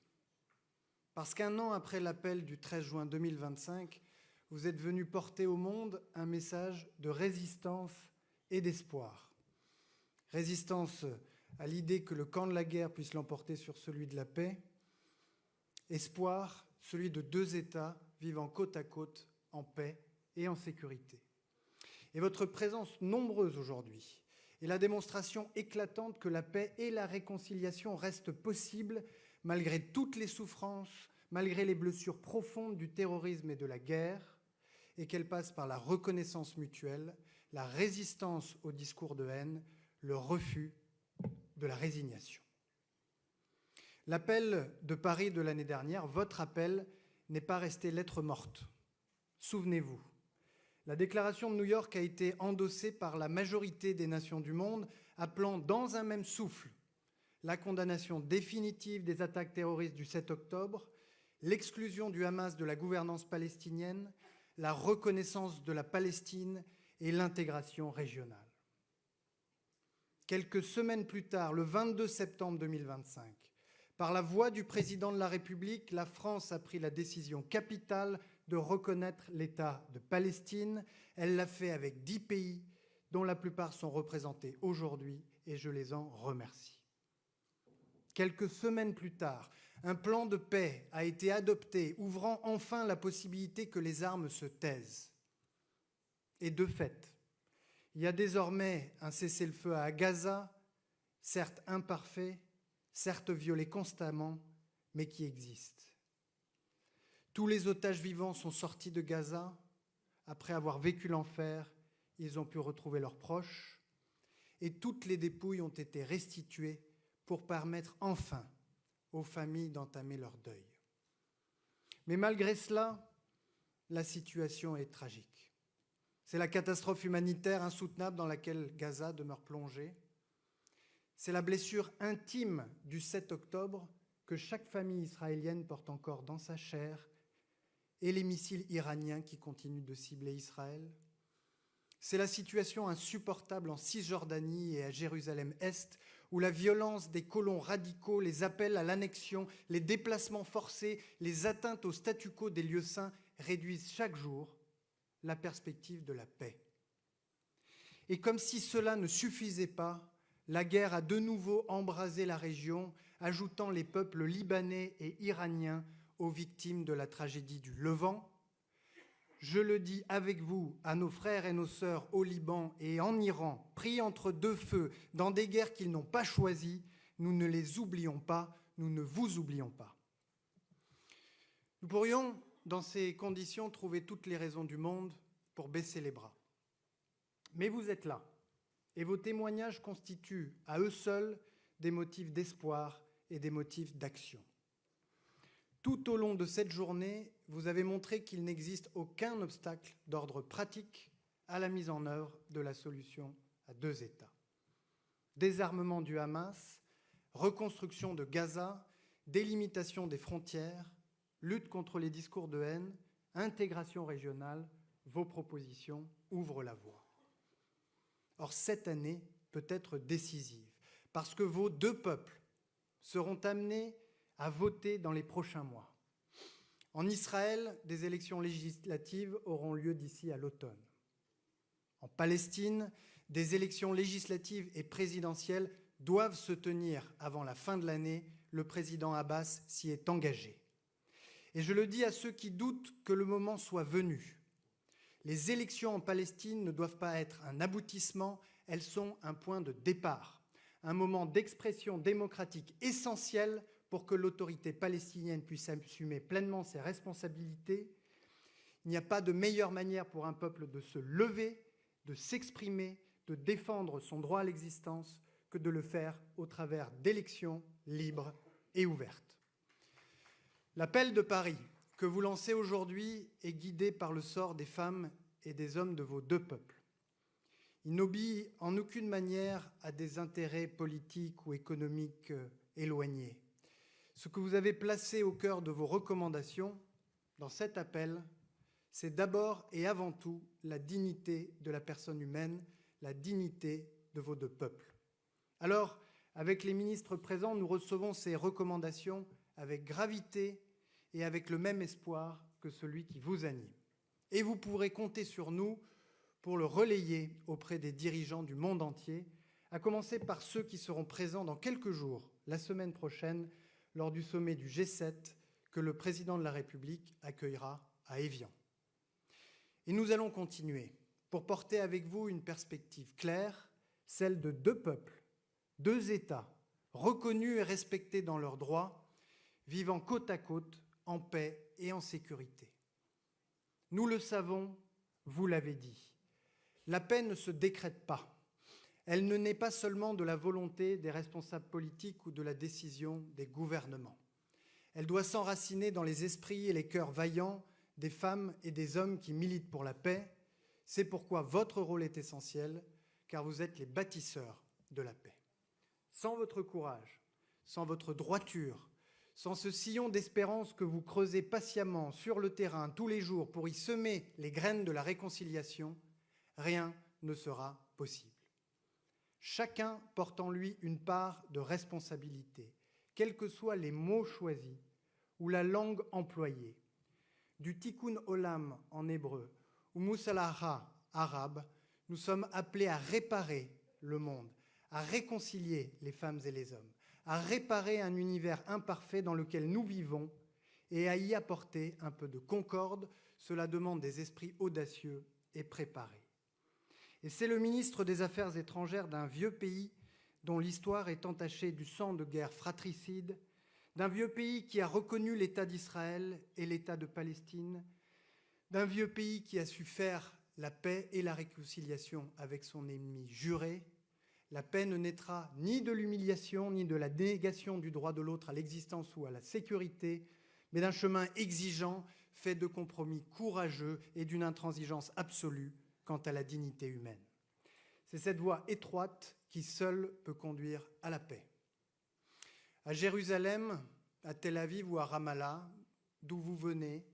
Parce qu'un an après l'appel du 13 juin 2025, vous êtes venus porter au monde un message de résistance et d'espoir. Résistance à l'idée que le camp de la guerre puisse l'emporter sur celui de la paix. Espoir, celui de deux États vivant côte à côte en paix et en sécurité. Et votre présence nombreuse aujourd'hui est la démonstration éclatante que la paix et la réconciliation restent possibles malgré toutes les souffrances, malgré les blessures profondes du terrorisme et de la guerre, et qu'elle passe par la reconnaissance mutuelle, la résistance au discours de haine, le refus de la résignation. L'appel de Paris de l'année dernière, votre appel, n'est pas resté lettre morte. Souvenez-vous, la déclaration de New York a été endossée par la majorité des nations du monde, appelant dans un même souffle la condamnation définitive des attaques terroristes du 7 octobre, l'exclusion du Hamas de la gouvernance palestinienne, la reconnaissance de la Palestine et l'intégration régionale. quelques semaines plus tard, le 22 septembre 2025, par la voix du président de la République, la France a pris la décision capitale de reconnaître l'État de Palestine. Elle l'a fait avec 10 pays, dont la plupart sont représentés aujourd'hui, et je les en remercie. Quelques semaines plus tard, un plan de paix a été adopté, ouvrant enfin la possibilité que les armes se taisent. Et de fait, il y a désormais un cessez-le-feu à Gaza, certes imparfait, certes violé constamment, mais qui existe. Tous les otages vivants sont sortis de Gaza. Après avoir vécu l'enfer, ils ont pu retrouver leurs proches. Et toutes les dépouilles ont été restituées pour permettre enfin aux familles d'entamer leur deuil. Mais malgré cela, la situation est tragique. C'est la catastrophe humanitaire insoutenable dans laquelle Gaza demeure plongée. C'est la blessure intime du 7 octobre que chaque famille israélienne porte encore dans sa chair et les missiles iraniens qui continuent de cibler Israël. C'est la situation insupportable en Cisjordanie et à Jérusalem-Est, où la violence des colons radicaux, les appels à l'annexion, les déplacements forcés, les atteintes au statu quo des lieux saints réduisent chaque jour la perspective de la paix. Et comme si cela ne suffisait pas, la guerre a de nouveau embrasé la région, ajoutant les peuples libanais et iraniens aux victimes de la tragédie du Levant. Je le dis avec vous, à nos frères et nos sœurs au Liban et en Iran, pris entre deux feux, dans des guerres qu'ils n'ont pas choisies, nous ne les oublions pas, nous ne vous oublions pas. Nous pourrions, dans ces conditions, trouver toutes les raisons du monde pour baisser les bras. Mais vous êtes là, et vos témoignages constituent à eux seuls des motifs d'espoir et des motifs d'action. Tout au long de cette journée, vous avez montré qu'il n'existe aucun obstacle d'ordre pratique à la mise en œuvre de la solution à deux États. Désarmement du Hamas, reconstruction de Gaza, délimitation des frontières, lutte contre les discours de haine, intégration régionale, vos propositions ouvrent la voie. Or, cette année peut être décisive, parce que vos deux peuples seront amenés à voter dans les prochains mois. En Israël, des élections législatives auront lieu d'ici à l'automne. En Palestine, des élections législatives et présidentielles doivent se tenir avant la fin de l'année. Le président Abbas s'y est engagé. Et je le dis à ceux qui doutent que le moment soit venu. Les élections en Palestine ne doivent pas être un aboutissement, elles sont un point de départ, un moment d'expression démocratique essentiel pour que l'autorité palestinienne puisse assumer pleinement ses responsabilités. Il n'y a pas de meilleure manière pour un peuple de se lever, de s'exprimer, de défendre son droit à l'existence que de le faire au travers d'élections libres et ouvertes. L'appel de Paris que vous lancez aujourd'hui est guidé par le sort des femmes et des hommes de vos deux peuples. Il n'obéit en aucune manière à des intérêts politiques ou économiques éloignés. Ce que vous avez placé au cœur de vos recommandations dans cet appel, c'est d'abord et avant tout la dignité de la personne humaine, la dignité de vos deux peuples. Alors, avec les ministres présents, nous recevons ces recommandations avec gravité et avec le même espoir que celui qui vous anime. Et vous pourrez compter sur nous pour le relayer auprès des dirigeants du monde entier, à commencer par ceux qui seront présents dans quelques jours, la semaine prochaine, lors du sommet du G7 que le président de la République accueillera à Évian. Et nous allons continuer pour porter avec vous une perspective claire, celle de deux peuples, deux États, reconnus et respectés dans leurs droits, vivant côte à côte, en paix et en sécurité. Nous le savons, vous l'avez dit, la paix ne se décrète pas. Elle ne naît pas seulement de la volonté des responsables politiques ou de la décision des gouvernements. Elle doit s'enraciner dans les esprits et les cœurs vaillants des femmes et des hommes qui militent pour la paix. C'est pourquoi votre rôle est essentiel, car vous êtes les bâtisseurs de la paix. Sans votre courage, sans votre droiture, sans ce sillon d'espérance que vous creusez patiemment sur le terrain tous les jours pour y semer les graines de la réconciliation, rien ne sera possible. Chacun porte en lui une part de responsabilité, quels que soient les mots choisis ou la langue employée. Du tikkun olam en hébreu ou musalaha arabe, nous sommes appelés à réparer le monde, à réconcilier les femmes et les hommes, à réparer un univers imparfait dans lequel nous vivons et à y apporter un peu de concorde. Cela demande des esprits audacieux et préparés. Et c'est le ministre des Affaires étrangères d'un vieux pays dont l'histoire est entachée du sang de guerre fratricide, d'un vieux pays qui a reconnu l'État d'Israël et l'État de Palestine, d'un vieux pays qui a su faire la paix et la réconciliation avec son ennemi juré. La paix ne naîtra ni de l'humiliation, ni de la négation du droit de l'autre à l'existence ou à la sécurité, mais d'un chemin exigeant, fait de compromis courageux et d'une intransigeance absolue quant à la dignité humaine. C'est cette voie étroite qui seule peut conduire à la paix. À Jérusalem, à Tel Aviv ou à Ramallah, d'où vous venez,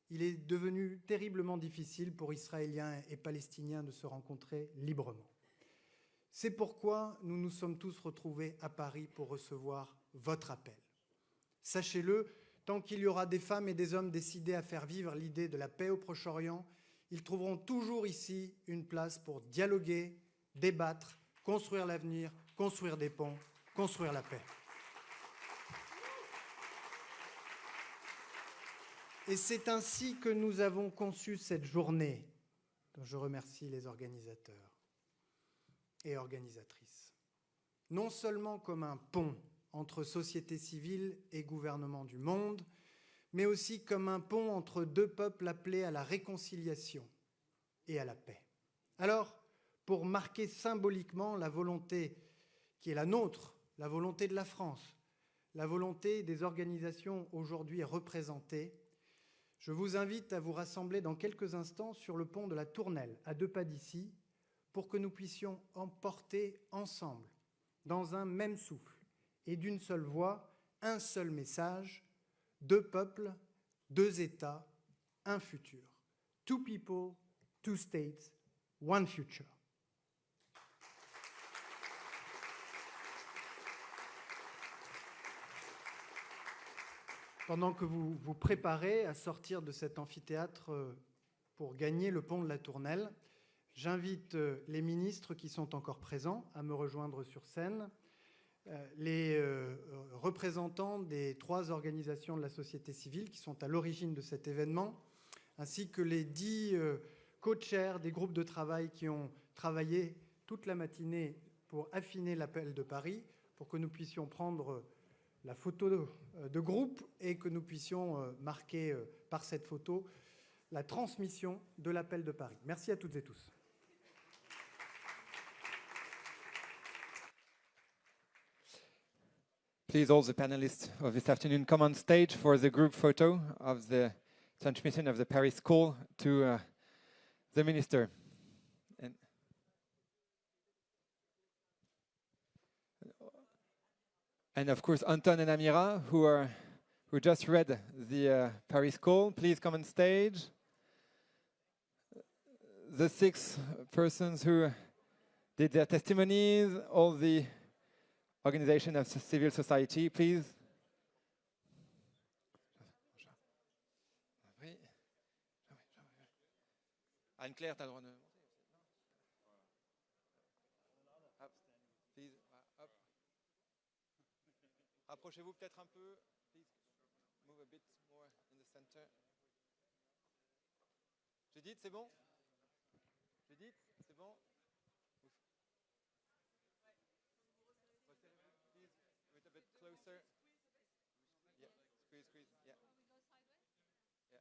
il est devenu terriblement difficile pour Israéliens et Palestiniens de se rencontrer librement. C'est pourquoi nous nous sommes tous retrouvés à Paris pour recevoir votre appel. Sachez-le, tant qu'il y aura des femmes et des hommes décidés à faire vivre l'idée de la paix au Proche-Orient, ils trouveront toujours ici une place pour dialoguer, débattre, construire l'avenir, construire des ponts, construire la paix. Et c'est ainsi que nous avons conçu cette journée, dont je remercie les organisateurs et organisatrices. Non seulement comme un pont entre société civile et gouvernement du monde, mais aussi comme un pont entre deux peuples appelés à la réconciliation et à la paix. Alors, pour marquer symboliquement la volonté qui est la nôtre, la volonté de la France, la volonté des organisations aujourd'hui représentées, je vous invite à vous rassembler dans quelques instants sur le pont de la Tournelle, à 2 pas d'ici, pour que nous puissions emporter ensemble, dans un même souffle et d'une seule voix, un seul message: 2 peuples, 2 États, un futur. 2 people, 2 states, 1 future. Pendant que vous vous préparez à sortir de cet amphithéâtre pour gagner le pont de la Tournelle, j'invite les ministres qui sont encore présents à me rejoindre sur scène, les représentants des 3 organisations de la société civile qui sont à l'origine de cet événement, ainsi que les 10 co-chairs des groupes de travail qui ont travaillé toute la matinée pour affiner l'appel de Paris, pour que nous puissions prendre la photo de groupe et que nous puissions marquer par cette photo la transmission de l'appel de Paris. Merci à toutes et tous. Please, all the panelists of this afternoon come on stage for the group photo of the transmission of the Paris call to the minister. And of course, Anton and Amira, who just read the Paris call, please come on stage. The 6 persons who did their testimonies, all the organization of civil society, please. Anne-Claire, tu as le droit de... Hop, please, hop. Rapprochez-vous peut-être un peu. Please move a bit more in the center. Judith, c'est bon? Judith, c'est bon? Please, wait a bit closer. Yeah, squeeze, yeah. Yeah.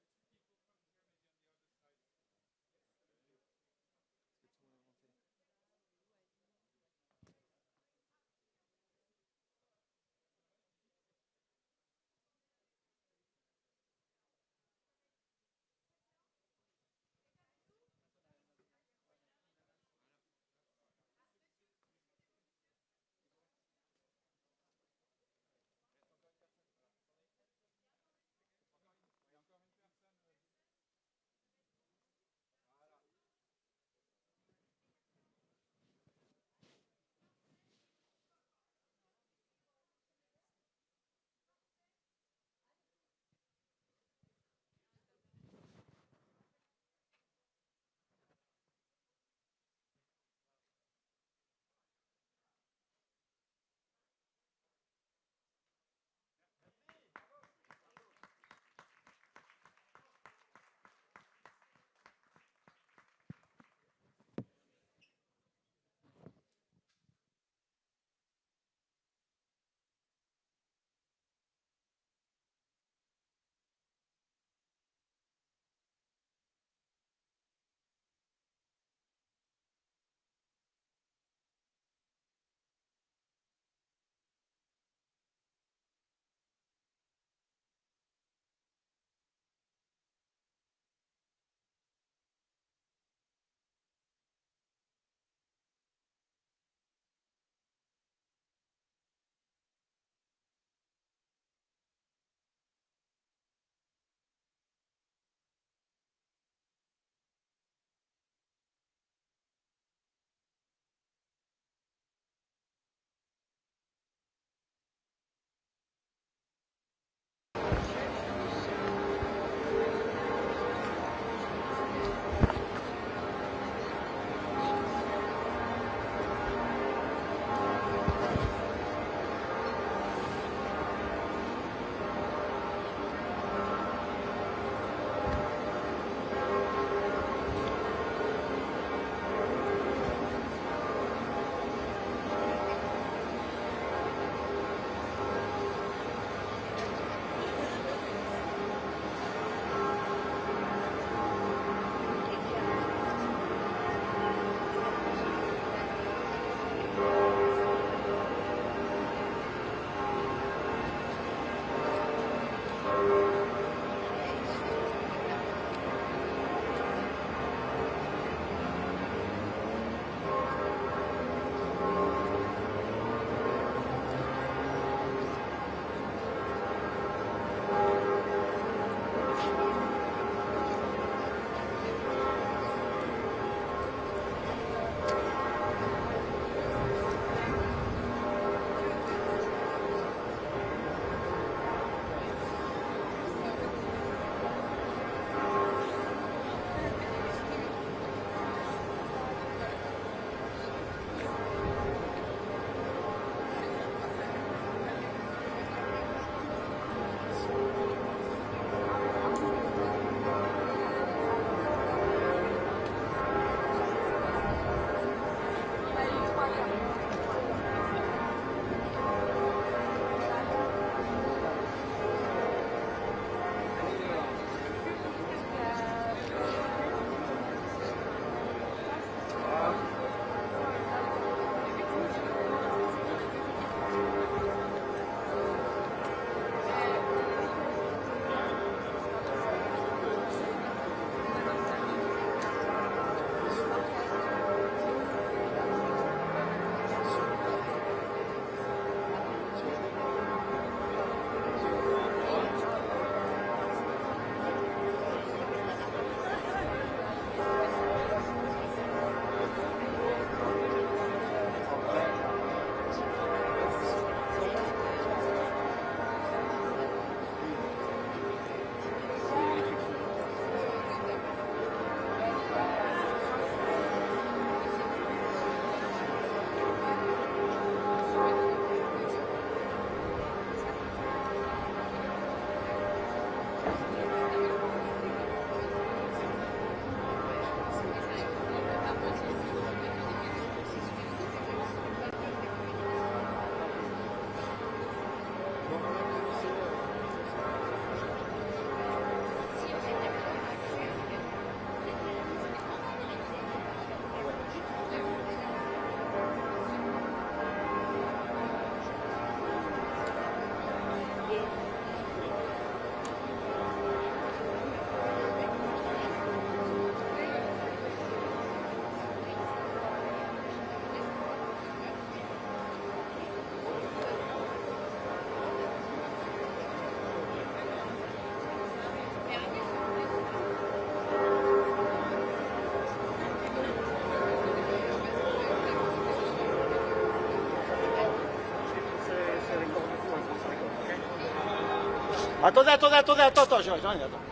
Attendez, attends, j'arrive, attends.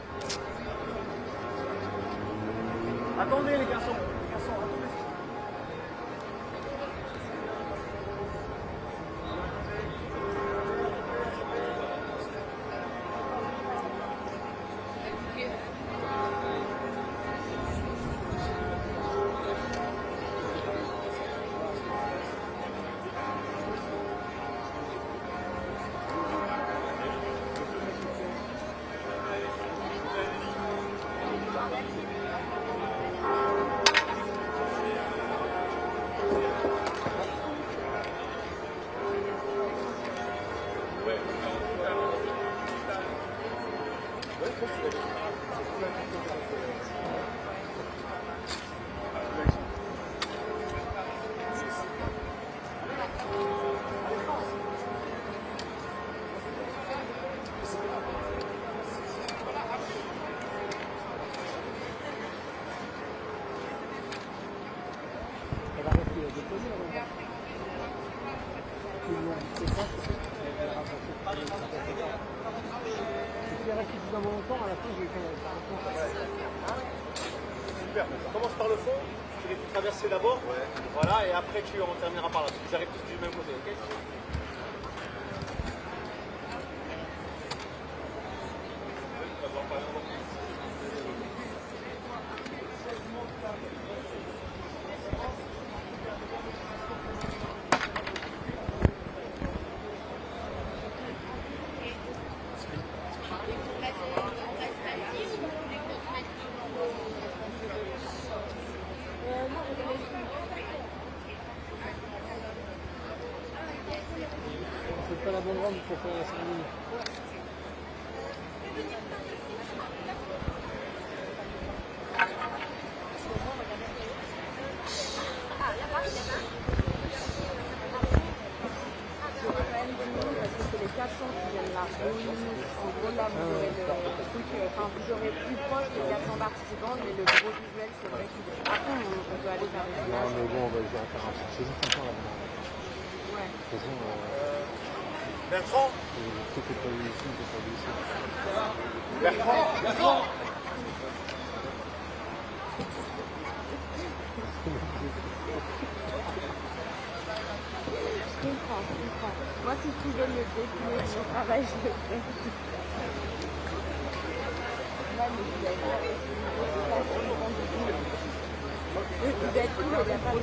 Attendez les garçons, attendez. Super, on commence par le fond, tu les fais traverser d'abord, voilà, et après on terminera par là, parce qu'ils arrivent tous du même côté, ok? C'est pas la bonne rampe pour faire la cérémonie. C'est les 400 qui viennent là. En gros, là, vous aurez le truc, enfin, vous aurez plus proche les 400 participants, mais le gros visuel, c'est vrai qu'il est. Après, on peut aller vers les images. Non, mais bon, on va faire un chez nous, là. Ouais. De toute façon, Bertrand tout est pas vu ici, c'est pas vu ici. Bertrand Je comprends. Moi, si je pouvais me définir mon travail, je le ferais. Là, mais vous avez pas vous êtes où, il n'y a pas de...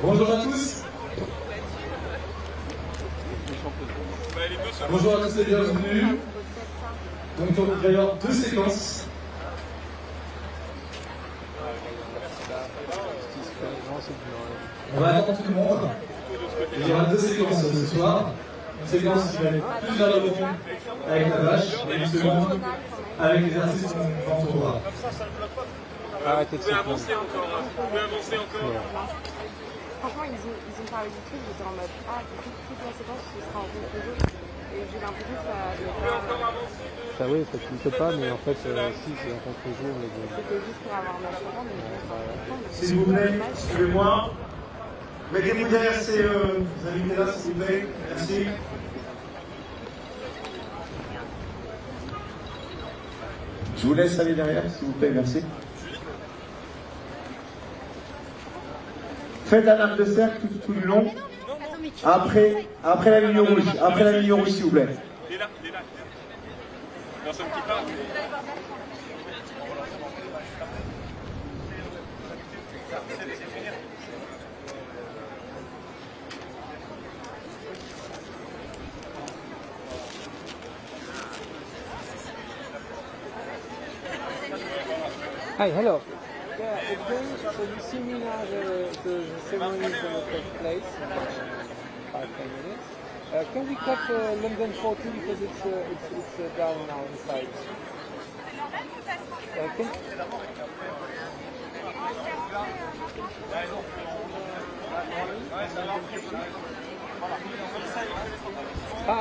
Bonjour à tous. Bonjour à tous et bienvenue. Donc il va y avoir deux séquences. On va attendre tout le monde. Il y aura deux séquences ce soir. Une séquence qui va aller plus vers le fond avec la vache et une seconde avec les artistes qu'on entourera. Arrêtez de se plaindre. Franchement, ils ont parlé du truc, j'étais en mode toute la séquence, ce sera en contre-jour. Et j'ai l'impression que ça Ça oui, ça tilte pas, mais en fait, si, c'est en contre-jour. C'était juste pour avoir un assurant, mais S'il vous plaît, suivez-moi. Mettez-vous derrière ces invités-là, s'il vous plaît. Merci. Je vous laisse aller derrière, s'il vous plaît, merci. Faites un arc de cercle tout du long. Après la ligne rouge. Après la ligne rouge, s'il vous plaît. Personne qui parle. Hi, hello. Yeah, so you see me now, the ceremony is going to take place in 5-10 minutes. Can we cut London 40 because it's down now inside?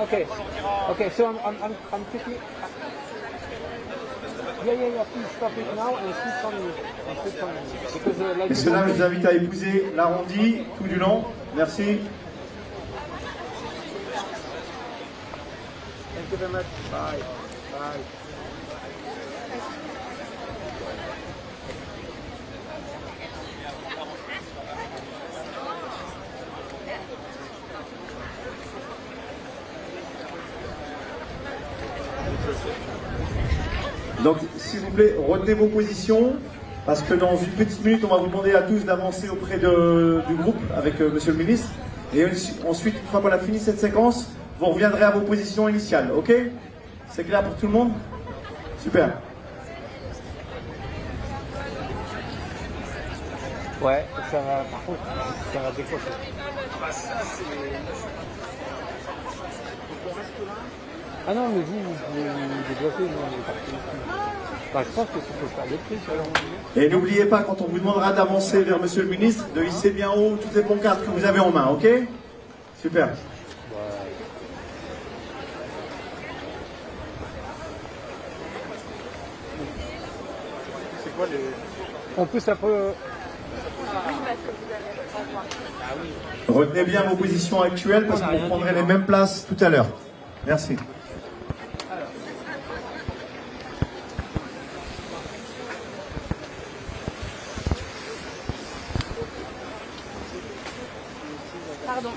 Okay. Okay, so I'm picking. Yeah, please stop it now and switch on me. Because, like Messieurs, dames, je vous invite à épouser l'arrondi tout du long. Merci. you very much. Bye. Bye. Donc, s'il vous plaît, retenez vos positions, parce que dans une petite minute, on va vous demander à tous d'avancer auprès du groupe avec Monsieur le ministre. Et ensuite, une fois qu'on a fini cette séquence, vous reviendrez à vos positions initiales, ok? C'est clair pour tout le monde? Super. Ouais, ça va, par contre, ça va décrocher. Ah non, mais vous débloquez, nous on est parti ici. Enfin, je pense que ça peut faire des prix, alors. Et n'oubliez pas, quand on vous demandera d'avancer vers Monsieur le ministre, de hisser bien haut toutes les pancartes que vous avez en main, ok? Super. C'est quoi les... En plus, un peu... Retenez bien vos positions actuelles, parce que vous prendrez les mêmes places tout à l'heure. Merci. Pardon.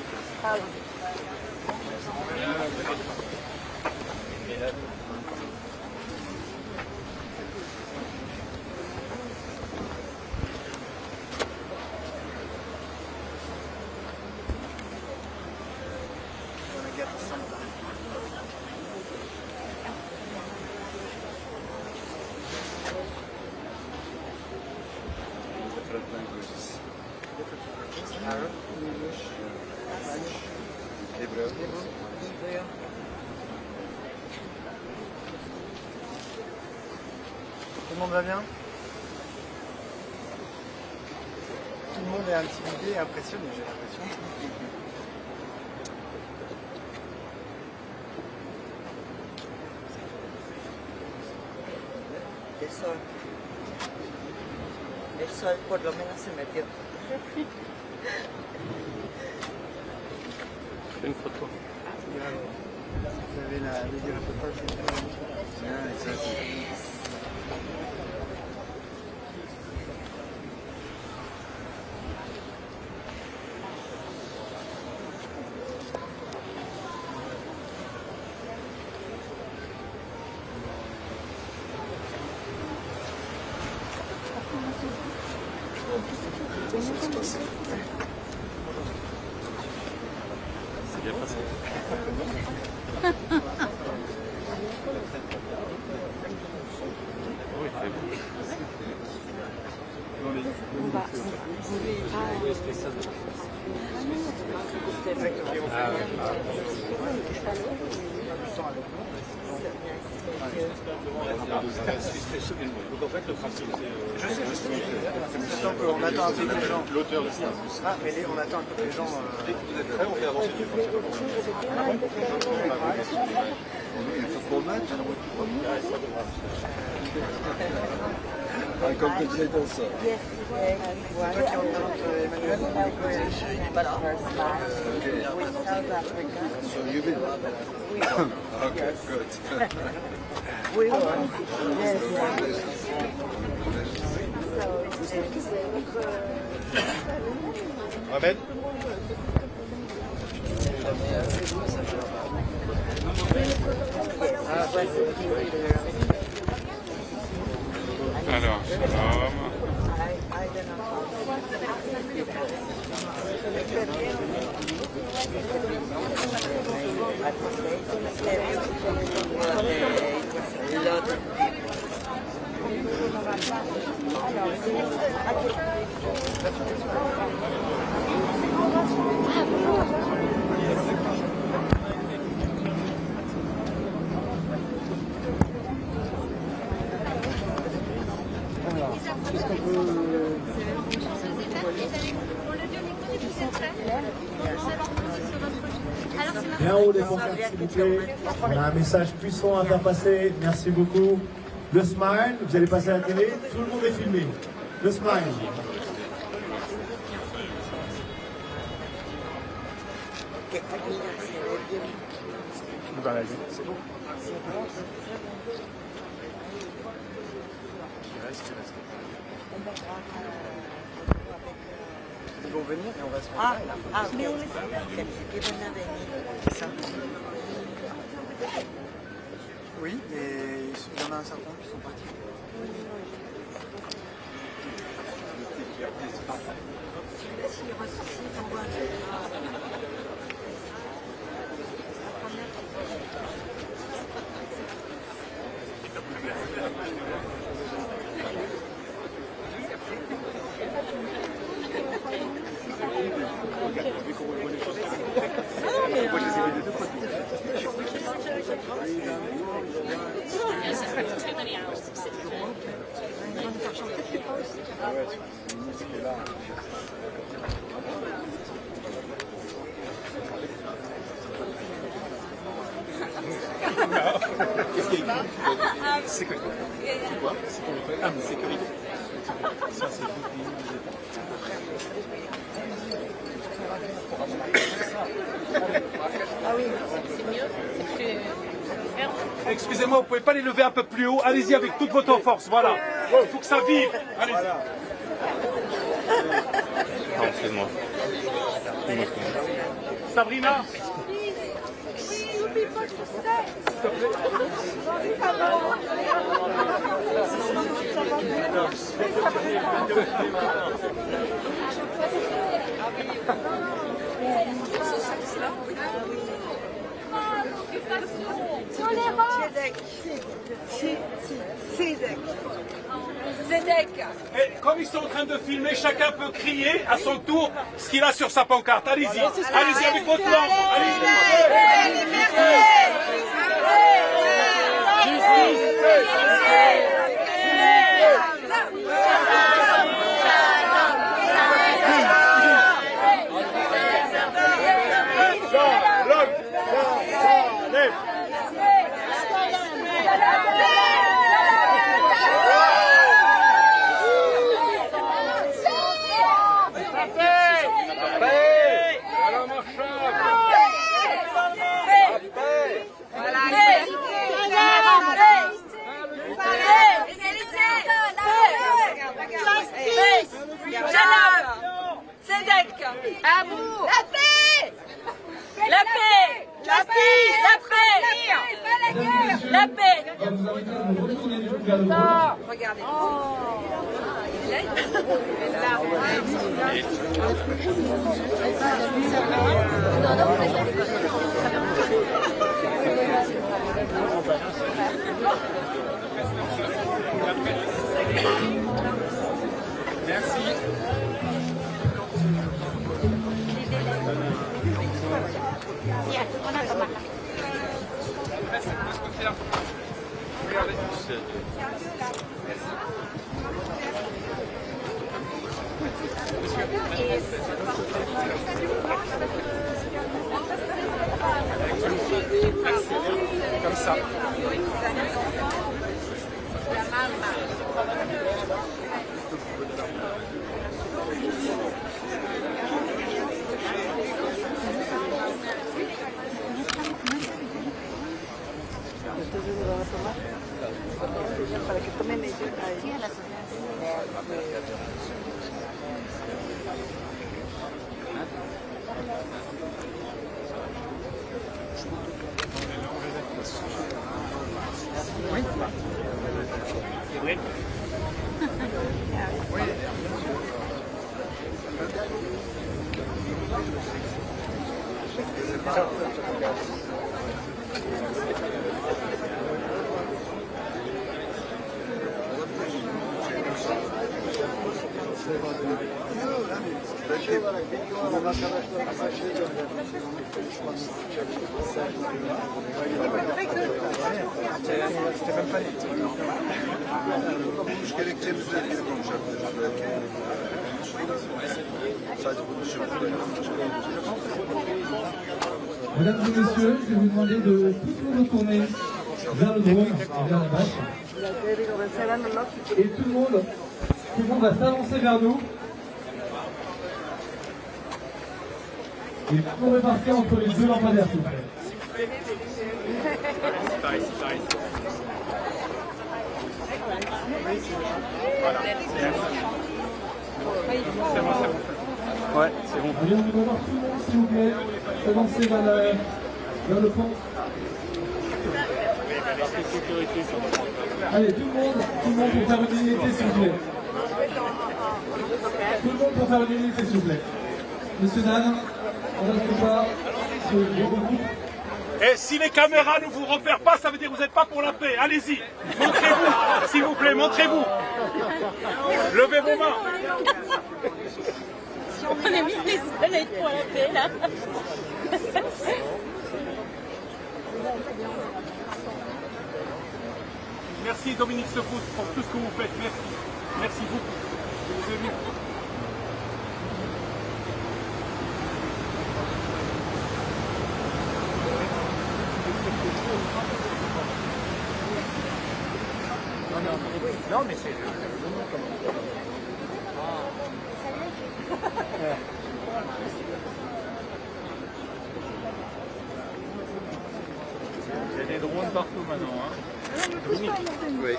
Arab, English, French, Hébreu. Tout le monde va bien? Tout le monde est intimidé et impressionné, j'ai l'impression. El sol por lo menos se metió. Une photo. Vous avez la video reportage. Yeah, exactly. C'est bien passé. Oui, très bien. Donc en fait, le principe, c'est... Je sais. Donc on attend un peu que les gens... L'auteur de ça. Ah, mais on attend un peu que les gens... Dès que vous êtes prêts, on fait avancer du I compensate also. Yes, Toi qui représente Emmanuel. with South Africa. So you will? Okay, good. We won. Yes. Ahmed? Alors, shalom. Qu'est-ce qu'on peut... Bien haut les pancartes, s'il vous plaît. On a un message puissant à faire passer. Merci beaucoup. Le smile, vous allez passer à la télé. Tout le monde est filmé. Le smile. Dans la vie, c'est bon. Ils vont venir et on va se Ah, rencontrer là. ah, ok. Oui, mais il y en a un certain nombre qui sont partis. Qu'est-ce qu'il y a écrit? C'est quoi? C'est quoi? Ah, mais sécurité. Ça, c'est Ah oui, c'est mieux. Excusez-moi, vous pouvez pas les lever un peu plus haut? Allez-y avec toute votre force, voilà. Il faut que ça vive. Allez-y. Non, excuse-moi. Sabrina. Et comme ils sont en train de filmer, chacun peut crier à son tour ce qu'il a sur sa pancarte. Allez-y, allez-y avec votre langue. La paix. Regardez. Merci. Comme ça. Para que tomen ellos Oui. Mesdames et messieurs, je vais vous demander de tous vous retourner vers le drone et vers la bâche. Et tout le monde va s'avancer vers nous. Il faut répartir entre les deux lampadaires, s'il vous plaît. Voilà. C'est bon, c'est bon. Ouais, c'est bon. Allez, on va voir tout le monde, s'il vous plaît. Avancez vers le pont. Allez, tout le monde pour faire une unité, s'il vous plaît. Tout le monde pour faire une unité, s'il vous plaît. Monsieur, dames, on ne reste pas sur le groupe. Et si les caméras ne vous repèrent pas, ça veut dire que vous n'êtes pas pour la paix. Allez-y, montrez-vous, s'il vous plaît, montrez-vous. Levez vos mains. On est mis les seuls à être pour la paix, là. Merci Dominique Secours pour tout ce que vous faites. Merci. Merci beaucoup. Je vous ai vu. Non, mais c'est... Il y a des drones partout maintenant. Hein. Dominique. Oui.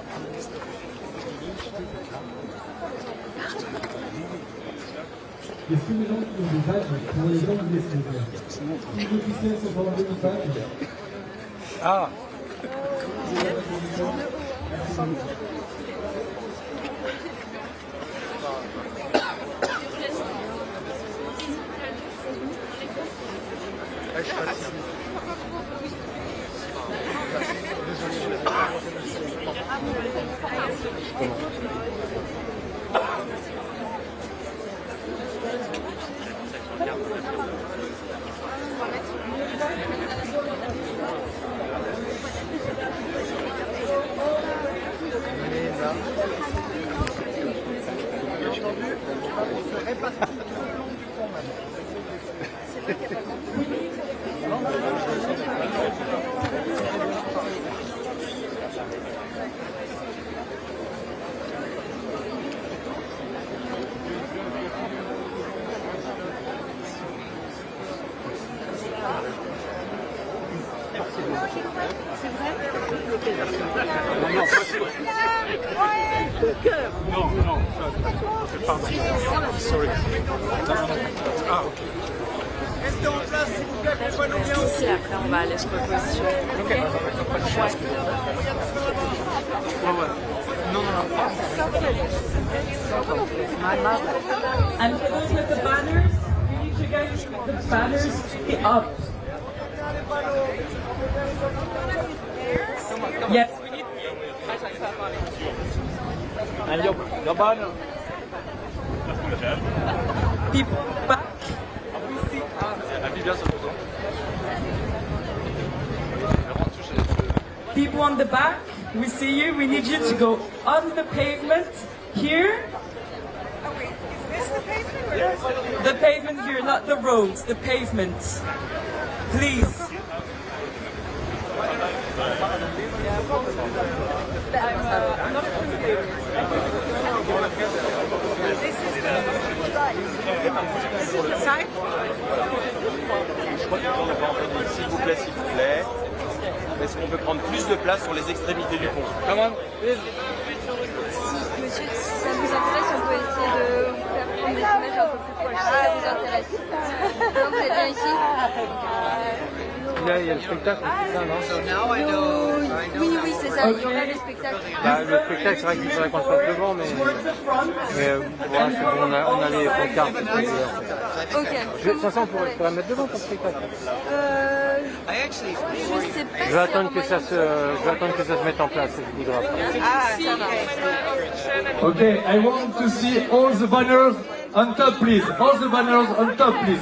Est-ce que les gens qui ont des badges pour les gens qui les font? Les officiels sont pas en des badges. Ah. Non, non, pardon. Sorry. Ah, ok. Restez en place, s'il vous plaît, qu'on voit nos biens aussi. Après, on va aller se repositionner. Ok. Ouais. Non, non, non. And for those with the banners, we need you guys, the banners to be up. Yes, we need And your banner. people back. People on the back, we see you. We need you to go on the pavement here. The pavement here, not the roads, the pavement. Please. I'm not familiar. S'il vous plaît. Est-ce qu'on peut prendre plus de place sur les extrémités du pont? Comment? Monsieur, si ça vous intéresse, on peut essayer de vous faire prendre des images un peu plus proches. Si ça vous intéresse. Non, vous êtes bien ici? Il y a le spectacle, c'est ça, non? Oui, c'est ça. Il y aura le spectacle. Bah, le spectacle, c'est vrai qu'il faudrait qu'on se fasse devant, mais voilà, c'est bon, on a les pancartes. Ok. De toute façon, on pourrait mettre devant ton spectacle. Je sais pas. Je vais attendre que ça se mette en place, je vous dirai après. Ah, ça va. Okay, I want to see all the banners on top, please. All the banners on top, please.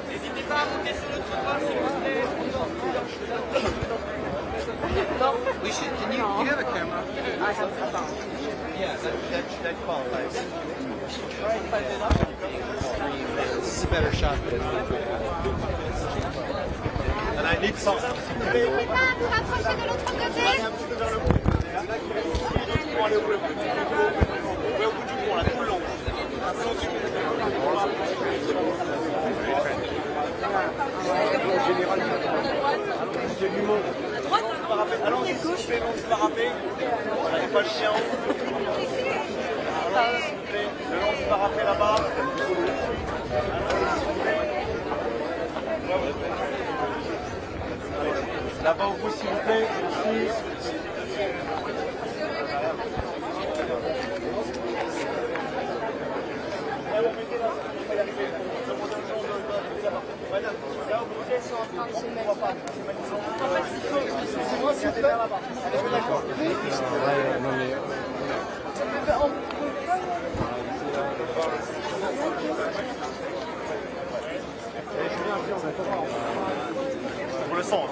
N'hésitez pas à monter sur le trottoir si vous voulez. We should. Do you have a camera? I have a phone. Yeah, that qualifies. This is a better shot than. And I un nid de sang. Vous pouvez pas vous rapprocher de l'autre côté? Allez un petit peu vers le bout. Pour aller au bout. On va au bout du pont, là, tout le long. J'ai du monde. Allons-y, couchez, non du parapet. N'allez pas le chien. Allons-y, s'il vous plaît. Le long du parapet là-bas. Là-bas au bout, s'il vous plaît. Merci. Pour le sang.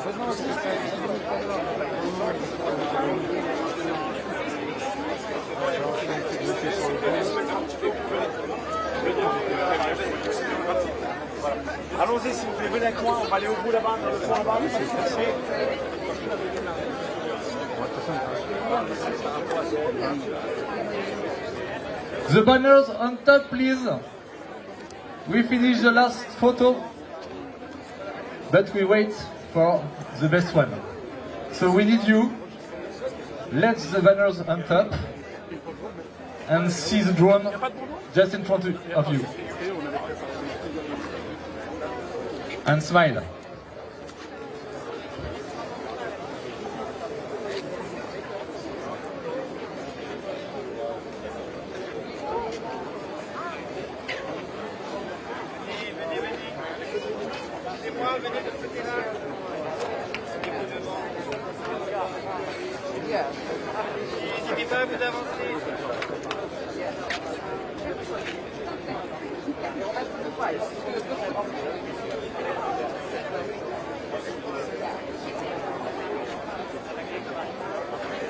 Allons-y s'il vous plaît, venez avec moi, on va aller au bout là-bas, dans le fond là-bas. The banners on top, please. We finish the last photo, but we wait for the best one. So we need you. Let the banners on top and see the drone just in front of you. And smile. N'hésitez pas à vous avancer.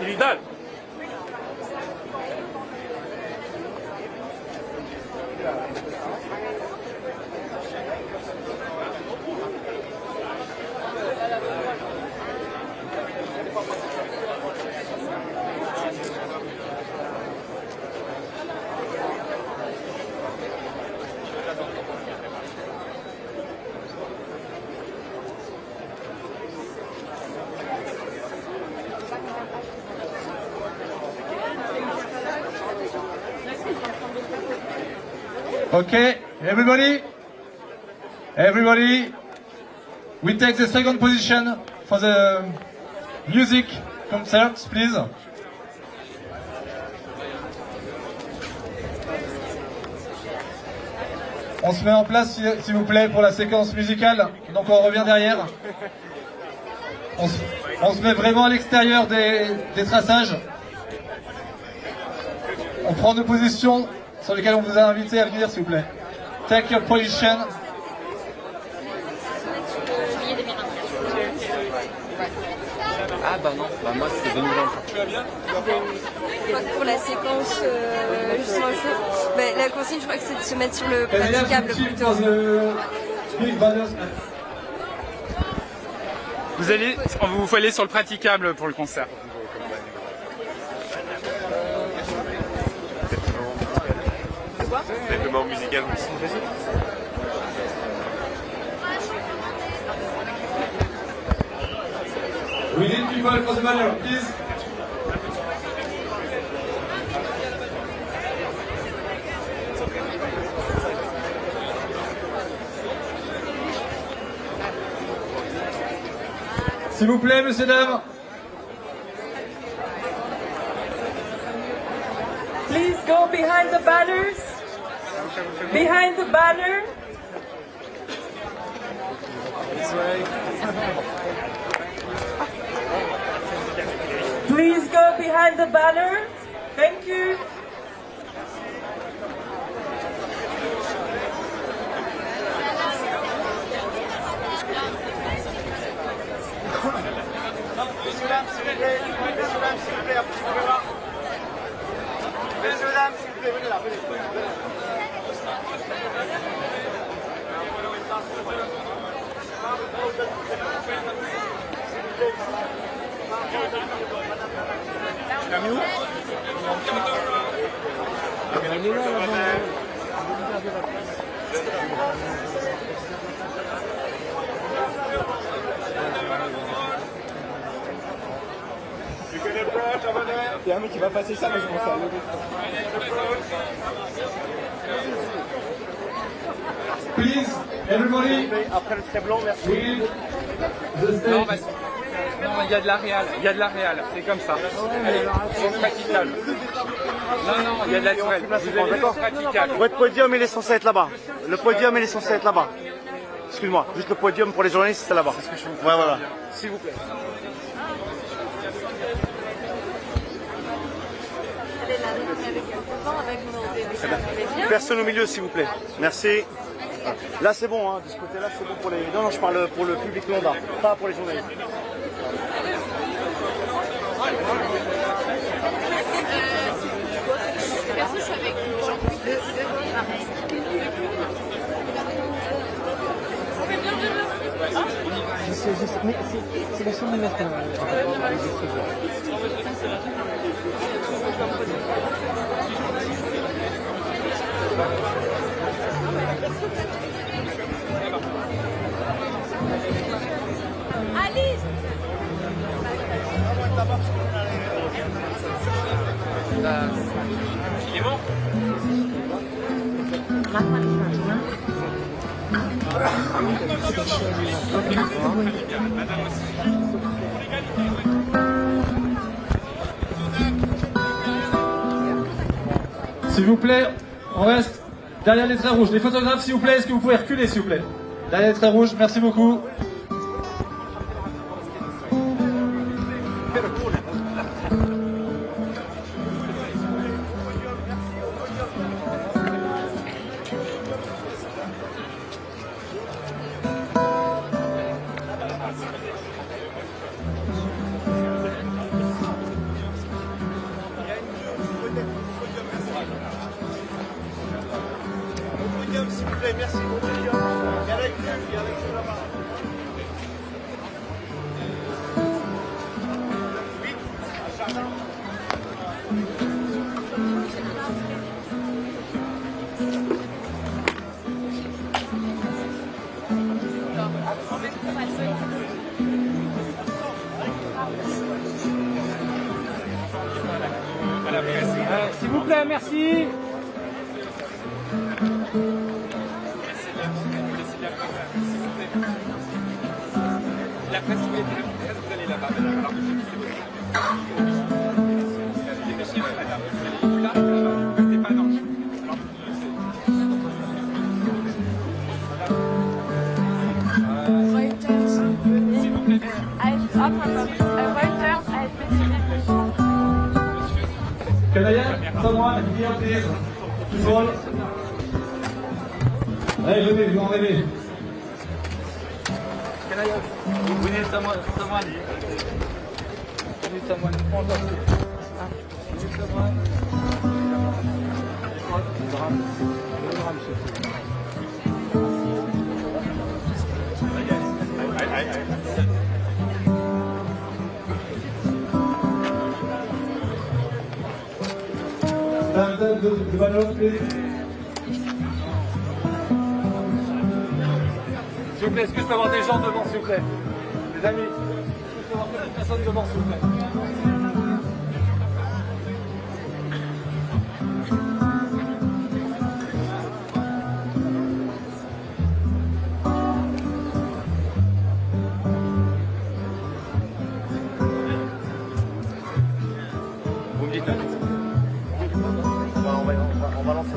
Vidal. Okay, everybody, we take the second position for the music concert, please. On se met en place, s'il vous plaît, pour la séquence musicale. Donc on revient derrière. On se met vraiment à l'extérieur des traçages. On prend nos positions sur lesquelles on vous a invité à venir, s'il vous plaît. Take your position. Ah bah non, bah moi c'était 2020. Tu vas bien? Pour la séquence, justement, la consigne, je crois que c'est de se mettre sur le praticable plutôt. Vous faut aller sur le praticable pour le concert. Simplement musical aussi. We need people for the banner, please. S'il vous plaît, messieurs, dames. Please go behind the banners. Behind the banner. Please go behind the banner. Thank you. Messieurs, dames, s'il vous plaît. Messieurs, dames, s'il vous plaît, un petit peu là. Messieurs, dames, s'il vous plaît, venez là, venez. Il y a un mec qui va passer ça, mais je commence à lever. Please, everybody. Après le très blanc, merci. Non, il y a de la réal, il y a de la réal, c'est comme ça. Allez, c'est praticable. Non, il y a de la naturelle. D'accord. Votre podium, il est censé être là-bas. Le podium, il est censé être là-bas. Excuse-moi, juste le podium pour les journalistes, c'est là-bas. Ouais, voilà. S'il vous plaît. Personne au milieu, s'il vous plaît. Merci. Là, c'est bon, hein. De ce côté-là, c'est bon pour les... Non, je parle pour le public lambda, pas pour les journalistes. Perso, je suis avec C'est la seule manière Alice. Il est bon. S'il vous plaît, on reste derrière les traits rouges. Les photographes, s'il vous plaît, est-ce que vous pouvez reculer, s'il vous plaît? Derrière les traits rouges, merci beaucoup. S'il vous plaît, merci. Il y a la queue là-bas. S'il vous plaît, merci. La presse, vous allez là-bas. Canadien, someone here, please. Tout all. Allez, venez, vous en rêvez. We need someone. We need someone. The Barrot, please. S'il vous plaît, est-ce que je peux avoir des gens devant, s'il vous plaît? Les amis, est-ce que je peux avoir quelques personnes devant, s'il vous plaît? Vous me dites un truc. On va lancer.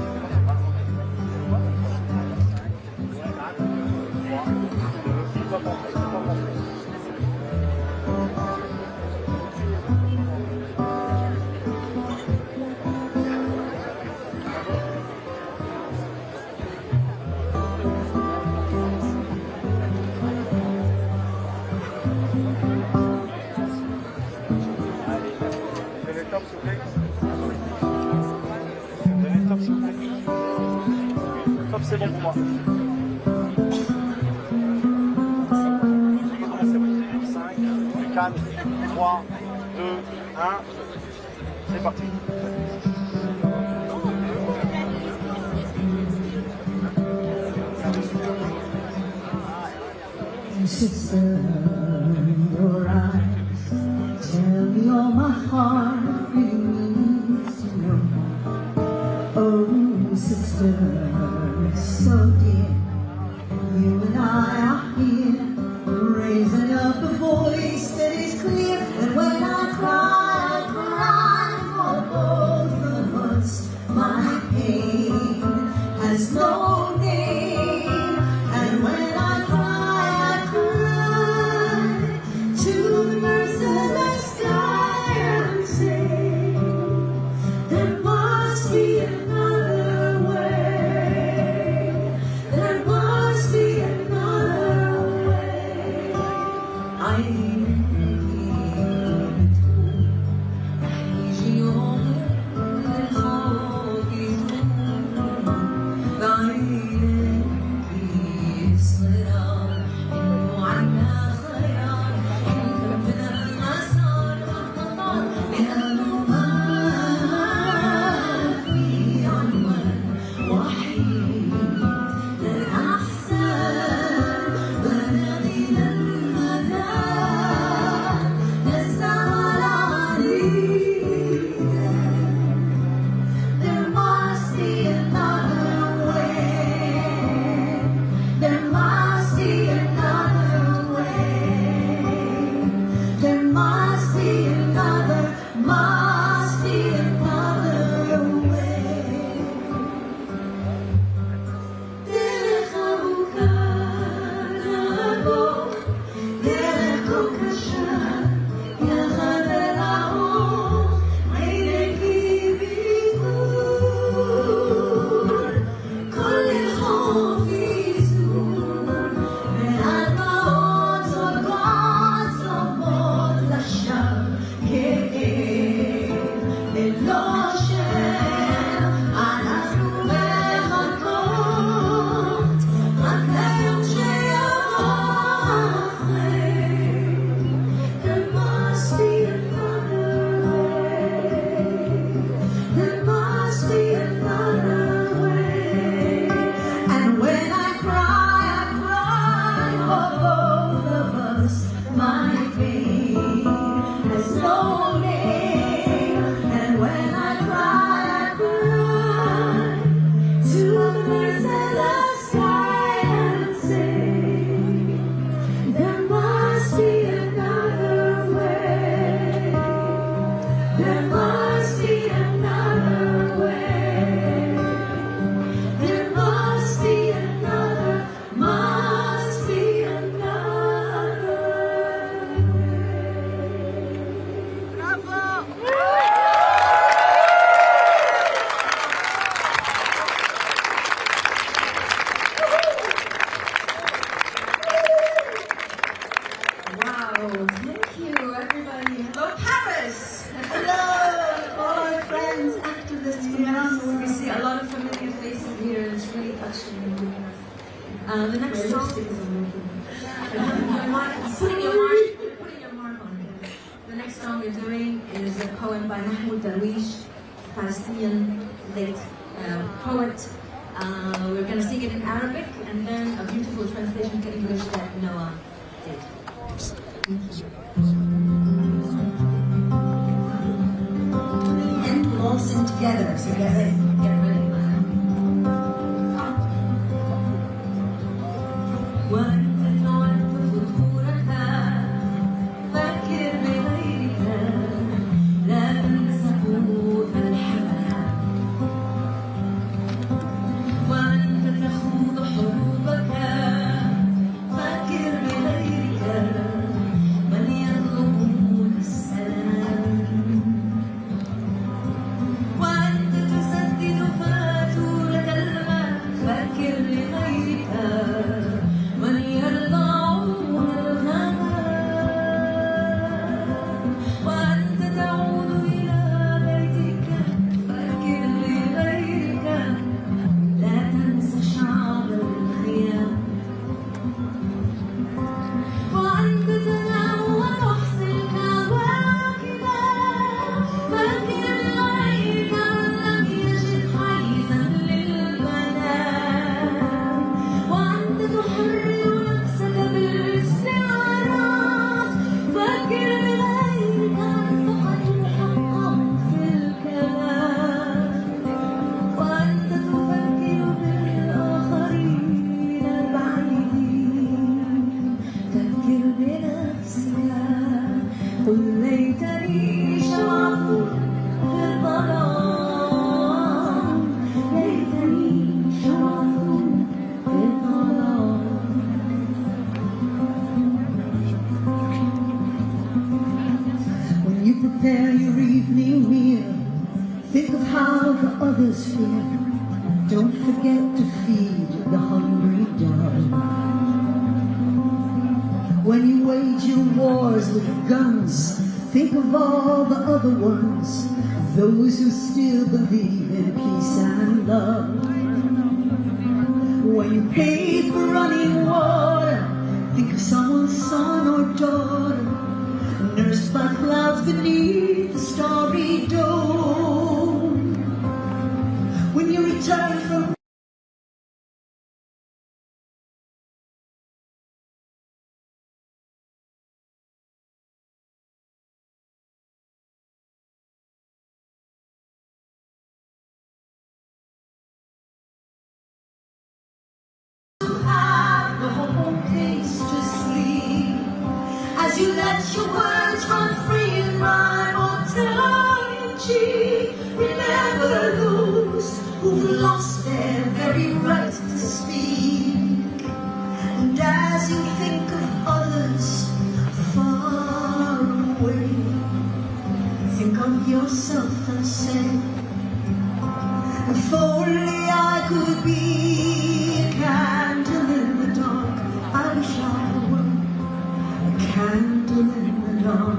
Top, c'est bon pour moi. 4, 3, 2, 1. C'est parti. Sister, your eyes tell me all my heart needs to know. Oh, sister, so dear, you and I are here, raising up a voice that is clear. And when I cry for both of us. My pain has no name, and when I cry to the merciless sky and say, there must be another way. There must be another way. The next song is putting your mark on it. The next song we're doing is a poem by Mahmoud Darwish, Palestinian late poet. We're going to sing it in Arabic and then a beautiful translation to English that Noel did. And we'll all sing together, so get ready. Get ready. وأنت تعرف فتورها فكر بغيرها لا تنسى قوت الحملة وأنت تخوض حروبك فكر بغيرك من يطلب السلام وأنت تسدد Think of how the others feel. Don't forget to feed the hungry dog. When you wage your wars with guns, think of all the other ones, those who still believe in peace and love. When you pay for running water, think of someone's son or daughter, nursed by clouds beneath the starry dome. When you return from the whole place to sleep, as you let your words run free in rhyme or tongue-in-cheek. Remember those who've lost their very right to speak, and as you think of others far away, think of yourself and say, if only I could be a candle in the dark, I wish I were a candle in the dark.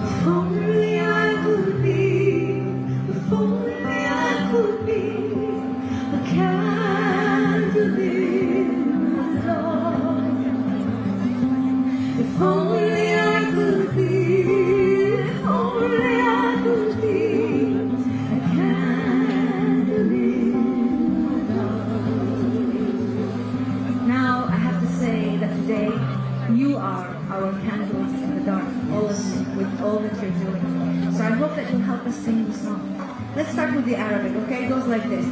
If only I could be, if only I could be a candle in the dark. If only I could be, if only I could be. Now, I have to say that today, you are our candles in the dark, all of you, with all that you're doing. So I hope that you'll help us sing the song. Let's start with the Arabic, okay? It goes like this.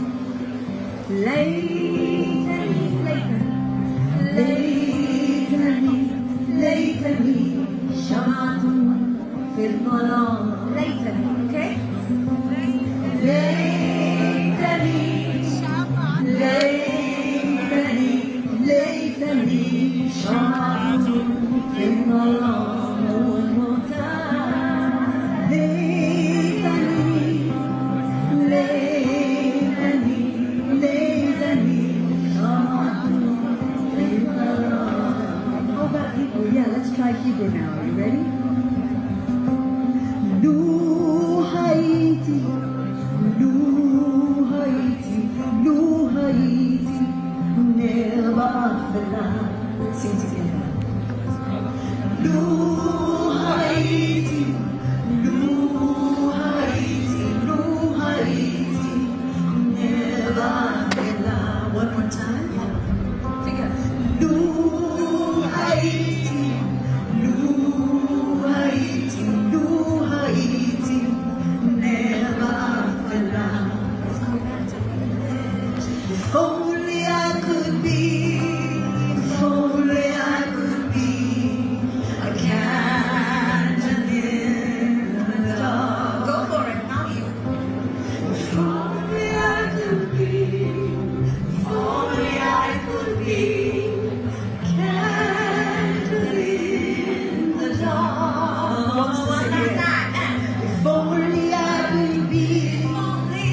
ليتني شمعة في الظلام. ليتني, okay? ليتني شمعة في الظلام والمتاع. ليتني شمعة في الظلام. How about Hebrew? Yeah, let's try Hebrew now. Are you ready? Let's sing together. One more time. Together. If only I could be, if only I could be a candle in the dark. Go for it, now you. If only I could be, if only I could be a candle in the dark. If only I could be, if only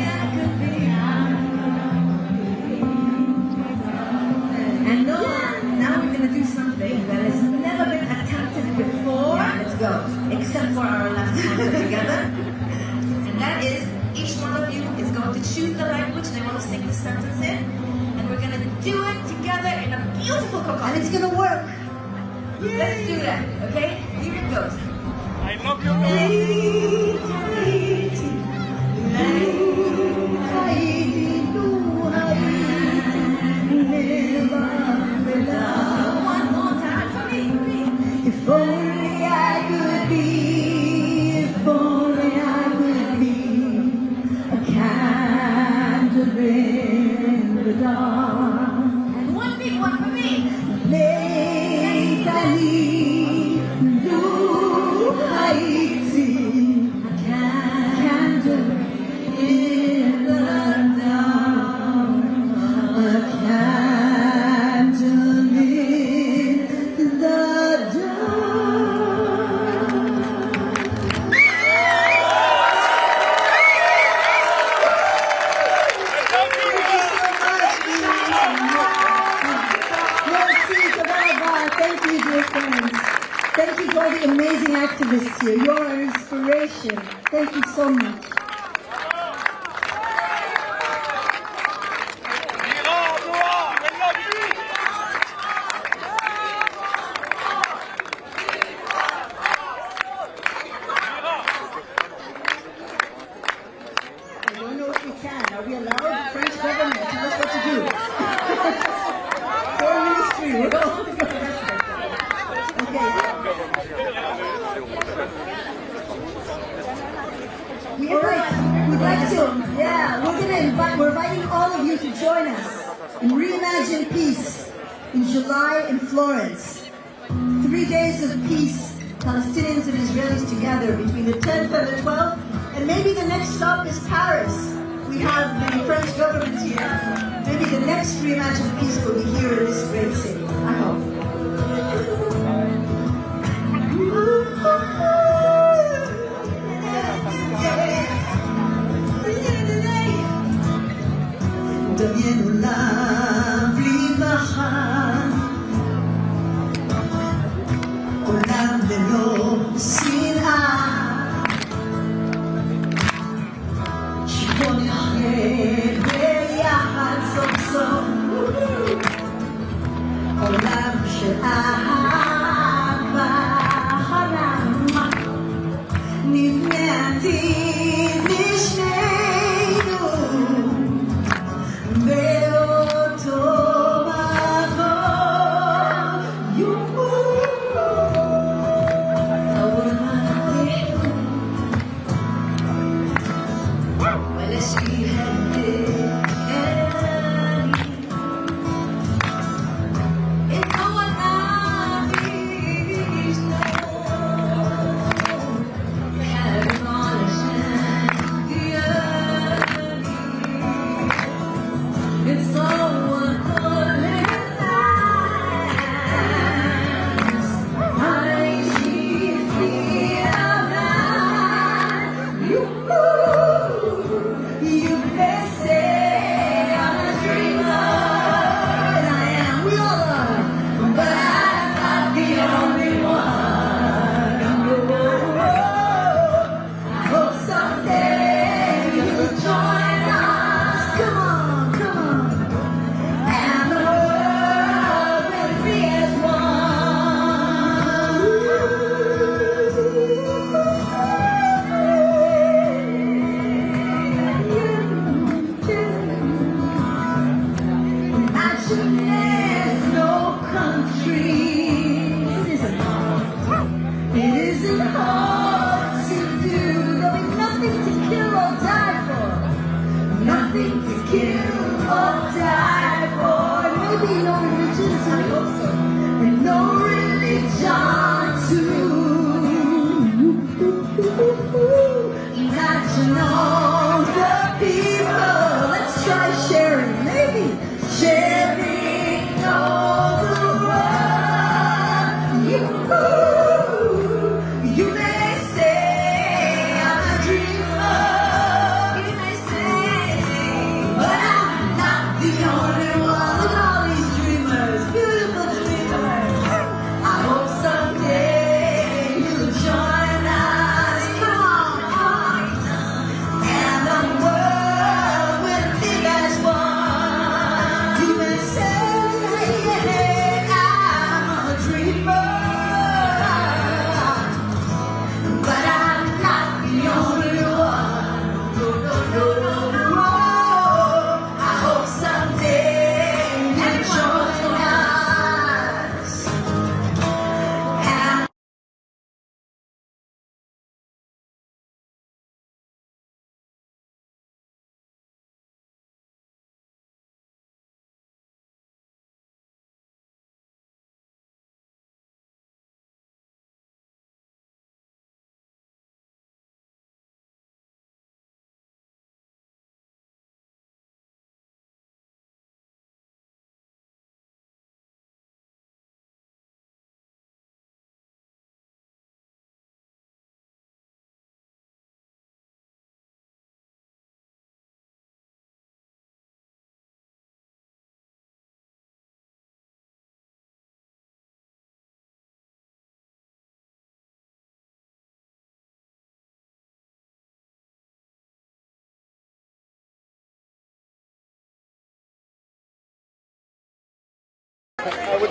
I could be. And now we're going to do something that has never been attempted before. Let's go. Except for our last concert together. And that is, each one of you is going to choose the language they want to sing the sentence in. And we're going to do it together in a beautiful cacophony. And it's going to work. Yay. Let's do that, okay? Here it goes. I love you. One more time for me. If only I could be, if only I could be a candle in the dark. And one big one for me. Lately, a candle in the dark, a candle in the dark. this year. You're an inspiration. Thank you so much. I don't know if we can. Are we allowed the French government to tell us what to do? Foreign ministry, we're all going to go. We'd like to, we're inviting all of you to join us in Reimagine Peace in July in Florence. 3 days of peace, Palestinians and Israelis together between the 10th and the 12th, and maybe the next stop is Paris. We have the French government here. Maybe the next Reimagine Peace will be here in this great city. I hope. דמיינו לה בלי מחר, עולם ללא שנאה, שבו נחיה ביחד סוף סוף, עולם של אהבה חנמה, נבנה עתיד לשנינו world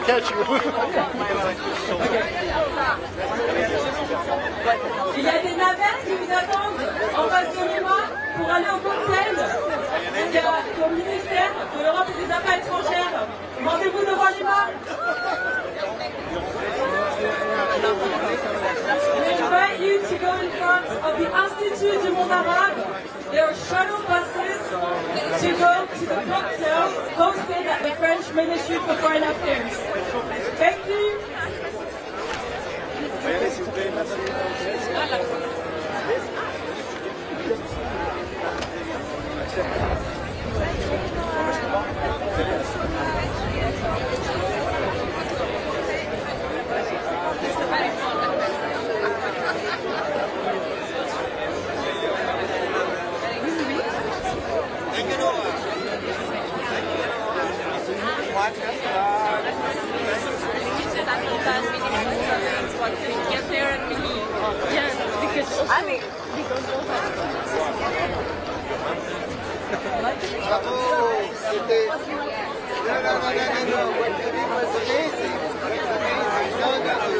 catch you. Il y a des navettes qui vous attendent en face de l'EMA pour aller au cocktail. Il y a au ministère de l'Europe et des Affaires étrangères. Rendez-vous devant l'EMA. We invite you to go in front of the Institut du Monde Arabe. There are shuttle buses to go to the cocktail hosted at the French Ministry for Foreign Affairs. Thank you. No, what you did was amazing. Amazing. No,